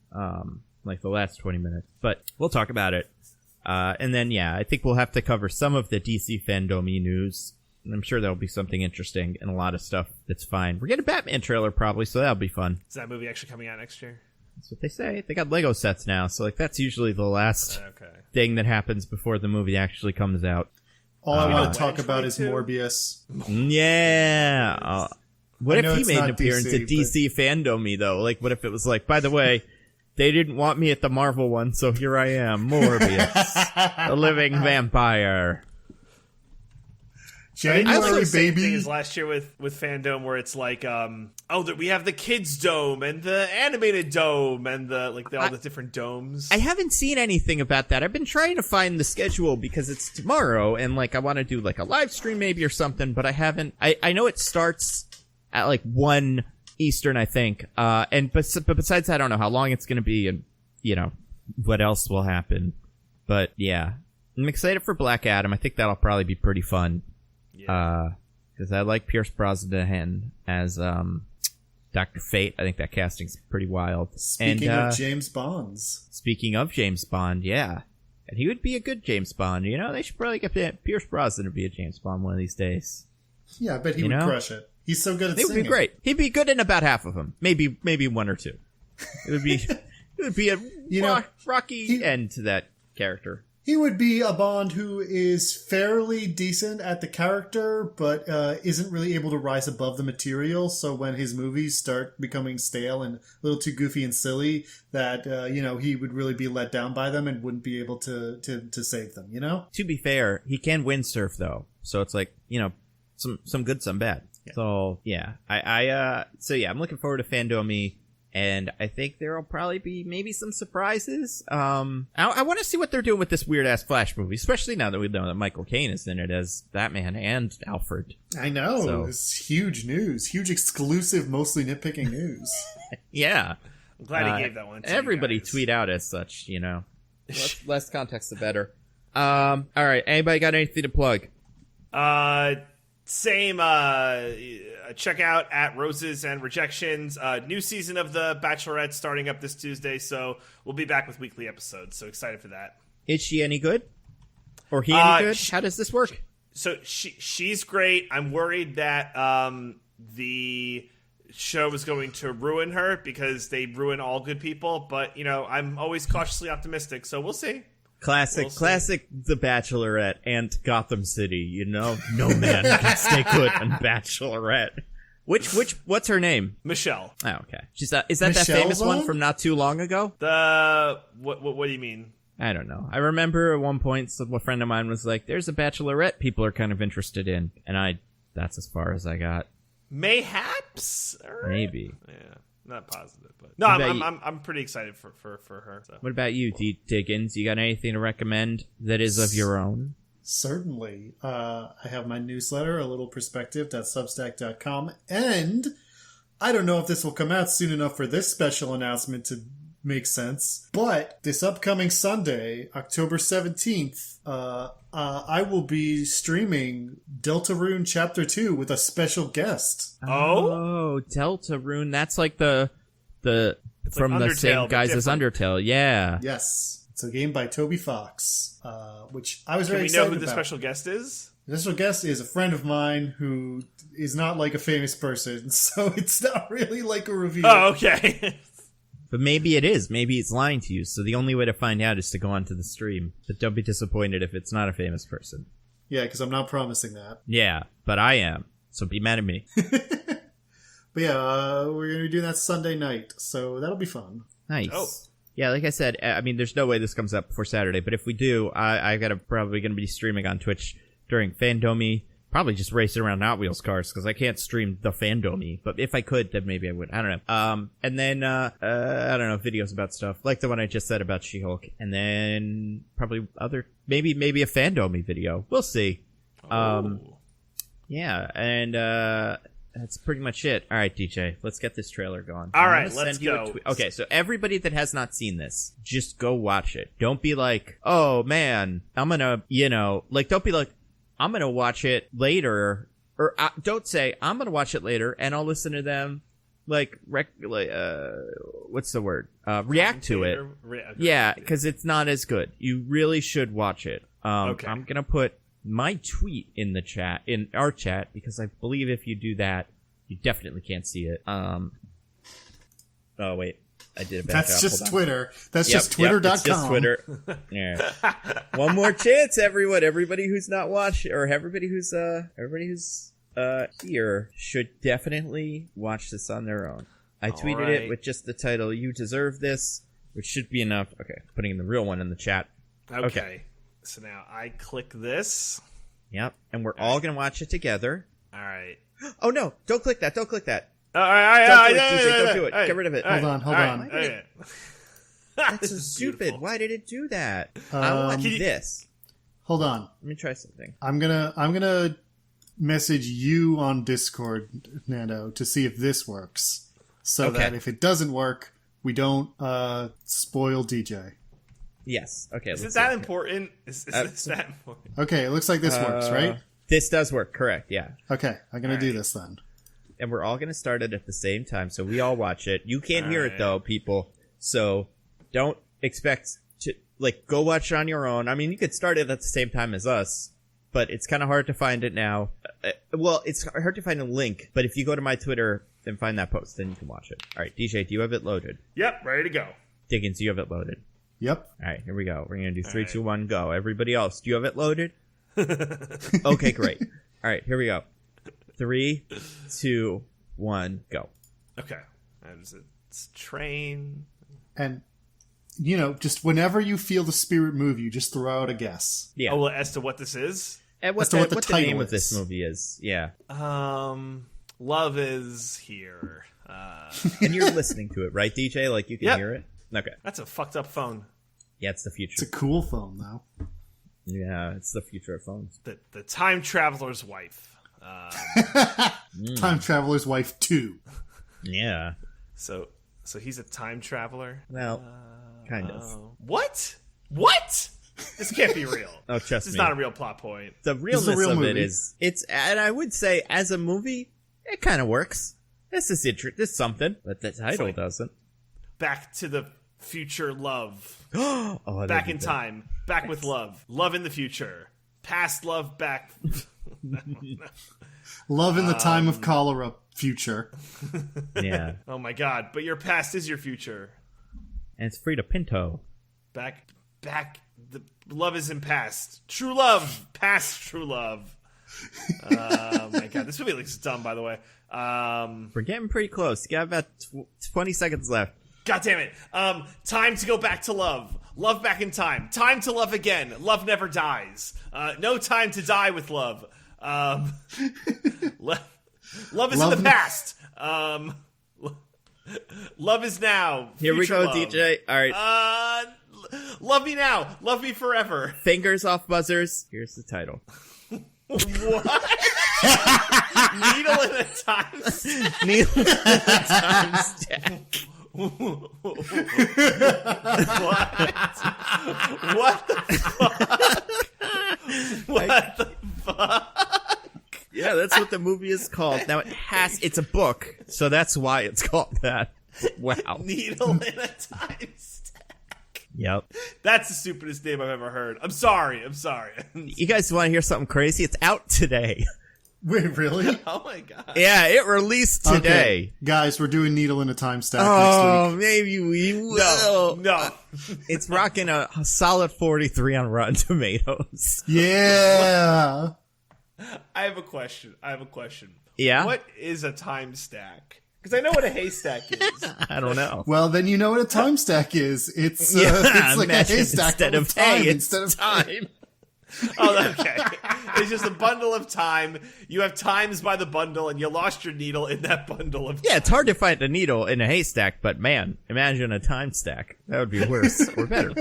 Like the last 20 minutes. But we'll talk about it. And then, yeah, I think we'll have to cover some of the DC fandom-y news. And I'm sure there'll be something interesting and a lot of stuff that's fine. We're getting a Batman trailer probably, so that'll be fun. Is that movie actually coming out next year? That's what they say. They got Lego sets now, so like that's usually the last thing that happens before the movie actually comes out. All I want to talk about is Morbius. Yeah. What if he made an appearance at DC fandom-y, though? Like, what if it was like, by the way... They didn't want me at the Marvel one, so here I am, Morbius, the living vampire. January, baby. Thing is last year with fandom, where it's like, we have the kids dome and the animated dome and all the different domes. I haven't seen anything about that. I've been trying to find the schedule because it's tomorrow, and like I want to do like a live stream maybe or something, but I haven't. I know it starts at like 1 Eastern, I think. But besides that, I don't know how long it's going to be and, you know, what else will happen. But, yeah. I'm excited for Black Adam. I think that'll probably be pretty fun. Yeah. Because I like Pierce Brosnan as Dr. Fate. I think that casting's pretty wild. Speaking of James Bonds. Speaking of James Bond, yeah. And he would be a good James Bond. You know, they should probably get Pierce Brosnan to be a James Bond one of these days. Yeah, I bet he would crush it. He's so good at singing. It would be great. He'd be good in about half of them. Maybe one or two. It would be a rocky end to that character. He would be a Bond who is fairly decent at the character, but isn't really able to rise above the material. So when his movies start becoming stale and a little too goofy and silly, that he would really be let down by them and wouldn't be able to save them. You know. To be fair, he can windsurf though, so it's like some good, some bad. Yeah. So yeah, I'm looking forward to Fandom-y, and I think there'll probably be maybe some surprises. I want to see what they're doing with this weird ass Flash movie, especially now that we know that Michael Caine is in it as Batman and Alfred. I know, it's huge news, huge exclusive, mostly nitpicking news. Yeah, I'm glad he gave that one. To everybody tweet out as such, less context the better. All right, anybody got anything to plug? Same, check out at Roses and Rejections. New season of The Bachelorette starting up this Tuesday, so we'll be back with weekly episodes. So excited for that. Is she any good? Or he any good? How does this work? So she's great. I'm worried that the show is going to ruin her because they ruin all good people. But, I'm always cautiously optimistic, so we'll see. Classic The Bachelorette and Gotham City, No man can stay good on Bachelorette. What's her name? Michelle. Oh, okay. Is that famous one from not too long ago? What do you mean? I don't know. I remember at one point, a friend of mine was like, there's a Bachelorette people are kind of interested in. And that's as far as I got. Mayhaps? Right. Maybe. Yeah. Not positive, but no, I'm pretty excited for her. So. What about you, Diggins? You got anything to recommend that is of your own? Certainly. I have my newsletter, a little perspective.substack.com, and I don't know if this will come out soon enough for this special announcement to make sense, but this upcoming Sunday, October 17th, I will be streaming Deltarune Chapter 2 with a special guest. Oh, Deltarune. That's like the from the same guys as Undertale. Yeah. Yes. It's a game by Toby Fox, which I was very excited about. Can we know who the special guest is? The special guest is a friend of mine who is not like a famous person, so it's not really like a reveal. Oh, okay. But maybe it is. Maybe it's lying to you. So the only way to find out is to go onto the stream. But don't be disappointed if it's not a famous person. Yeah, because I'm not promising that. Yeah, but I am. So be mad at me. But yeah, we're going to be doing that Sunday night. So that'll be fun. Nice. Oh. Yeah, like I said, there's no way this comes up before Saturday. But if we do, I probably going to be streaming on Twitch during Fandom-y. Probably just racing around Hot Wheels cars because I can't stream the Fandom-y. But if I could, then maybe I would. I don't know. And then, I don't know, videos about stuff like the one I just said about She-Hulk. And then probably maybe a Fandom-y video. We'll see. Oh. Yeah. And, That's pretty much it. All right, DJ, let's get this trailer going. All right, let's go. Okay, so everybody that has not seen this, just go watch it. Don't be like, oh man, I'm gonna, don't be like, I'm gonna watch it later, or don't say I'm gonna watch it later and I'll listen to them, what's the word? React to it. Yeah, because it's not as good. You really should watch it. Okay. I'm gonna put my tweet in the chat, in our chat, because I believe if you do that, you definitely can't see it. Oh wait, I did a bad job. That's just Twitter. That's just Twitter.com. It's just Twitter. Yeah. One more chance, everyone. Everybody who's not watching, or everybody who's here should definitely watch this on their own. I tweeted it with just the title, "You Deserve This," which should be enough. Okay, putting the real one in the chat. Okay. So now I click this. Yep, and we're all going to watch it together. All right. Oh, no, don't click that. Don't click that. All right. Don't do it. Get rid of it. Hold on. That's so stupid. Why did it do that? I want this. Hold on. Let me try something. I'm gonna message you on Discord, Nando, to see if this works. So that if it doesn't work, we don't spoil DJ. Yes. Okay. Is it that important? Is this that important? Okay, it looks like this works, right? This does work. Correct. Yeah. Okay, I'm going to do this then. And we're all going to start it at the same time, so we all watch it. You can't hear it, though, people. So don't expect to, go watch it on your own. I mean, you could start it at the same time as us, but it's kind of hard to find it now. Well, it's hard to find a link, but if you go to my Twitter and find that post, then you can watch it. All right, DJ, do you have it loaded? Yep, ready to go. Diggins, do you have it loaded? Yep. All right, here we go. We're going to do 3, 2, 1, go. Everybody else, do you have it loaded? Okay, great. All right, here we go. 3, 2, 1, go. Okay. It's train. And, just whenever you feel the spirit move you, just throw out a guess. Yeah. Oh, well, as to what this is? And what the name of this movie is. Yeah. Love is here. And you're listening to it, right, DJ? You can hear it? Okay. That's a fucked up phone. Yeah, it's the future. It's a cool phone, though. Yeah, it's the future of phones. The Time Traveler's Wife. Time Traveler's Wife 2. Yeah. So he's a time traveler? Well, kind of. What? This can't be real. Oh, trust me. It's not a real plot point. The realness of it is, and I would say, as a movie, it kind of works. This is something, but the title doesn't. Back to the Future Love. Back in time. Back with love. Love in the future. Past love back. Love in the time of cholera future. Yeah. Oh my god. But your past is your future. And it's Frida Pinto. Back. The love is in past. True love. Past true love. Oh my god. This movie looks dumb, by the way. We're getting pretty close. You got about 20 seconds left. God damn it. Time to go back to love. Love back in time. Time to love again. Love never dies. No time to die with love. Love is in the past. Love is now. Here we go, love. DJ. All right. Love me now. Love me forever. Fingers off buzzers. Here's the title. What? Needle in a time stack. Needle in a time stack. What? What the fuck? What the fuck? Yeah, that's what the movie is called. Now it's a book, so that's why it's called that. Wow. Needle in a time stack. Yep. That's the stupidest name I've ever heard. I'm sorry. You guys want to hear something crazy? It's out today. Wait, really? Oh my god. Yeah, it released today. Okay. Guys, we're doing Needle in a Time Stack next week. Maybe we will. No. It's rocking a solid 43 on Rotten Tomatoes. Yeah. I have a question. Yeah? What is a time stack? Because I know what a haystack is. I don't know. Well, then you know what a time stack is. It's like a haystack instead of time hay, instead of time. Oh, okay. It's just a bundle of time. You have times by the bundle, and you lost your needle in that bundle of time. Yeah, it's hard to find a needle in a haystack, but man, imagine a time stack. That would be worse or better.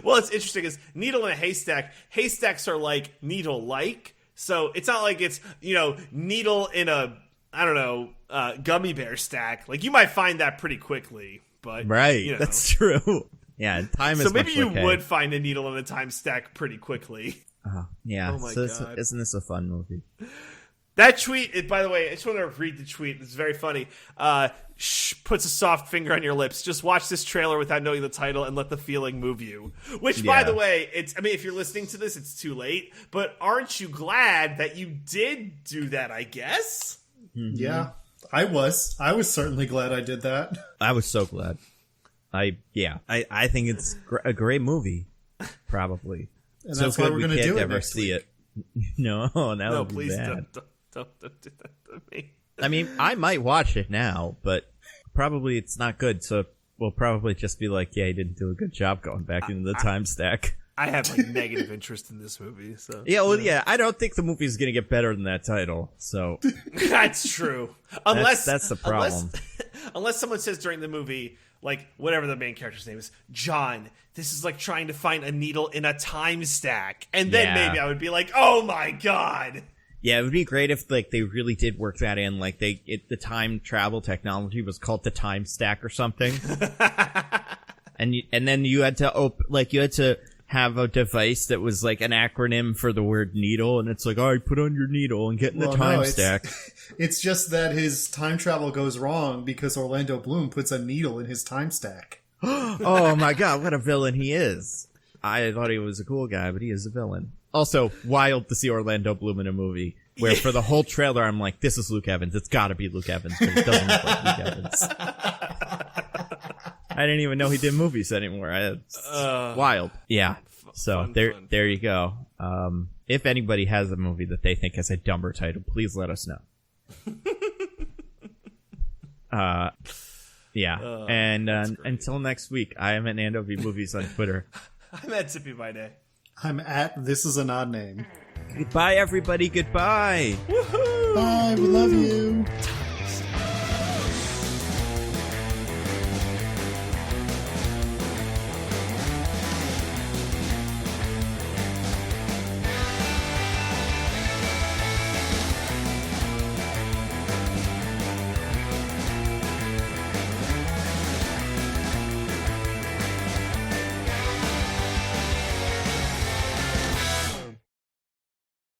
Well, it's interesting is needle in a haystack. Haystacks are like needle-like, So it's not like it's, needle in a, I don't know, gummy bear stack. Like, you might find that pretty quickly, but right, that's true. Yeah, time is. So maybe you would find a needle in a time stack pretty quickly. Yeah. Oh my God. Isn't this a fun movie? That tweet, by the way, I just want to read the tweet. It's very funny. Puts a soft finger on your lips. Just watch this trailer without knowing the title and let the feeling move you. Which, by the way, if you're listening to this, it's too late. But aren't you glad that you did do that, I guess? Mm-hmm. Yeah, I was. I was certainly glad I did that. I was so glad. I think it's a great movie, probably. And that's why we're going to do it next see week. It. No, please bad. Don't do that to me. I mean, I might watch it now, but probably it's not good. So we'll probably just be like, "Yeah, he didn't do a good job going back into the time stack." I have negative interest in this movie. So yeah, I don't think the movie's gonna get better than that title. So that's true. Unless that's the problem. Unless someone says during the movie, like, whatever the main character's name is, John, this is like trying to find a needle in a time stack, and then maybe I would be like, "Oh my God." Yeah, it would be great if they really did work that in. Like the time travel technology was called the time stack or something, and then you had to have a device that was like an acronym for the word needle, and it's like, all right, put on your needle and get in the time stack. It's just that his time travel goes wrong because Orlando Bloom puts a needle in his time stack. Oh my God, what a villain he is! I thought he was a cool guy, but he is a villain. Also, wild to see Orlando Bloom in a movie where for the whole trailer I'm like, this is Luke Evans. It's got to be Luke Evans, but it doesn't look like Luke Evans. I didn't even know he did movies anymore. It's wild. Yeah. So there you go. If anybody has a movie that they think has a dumber title, please let us know. And until next week, I am at Nando V Movies on Twitter. I'm at Zippy by Day. I'm at This Is an Odd Name. Goodbye, everybody. Goodbye. Woohoo! Bye. We love you.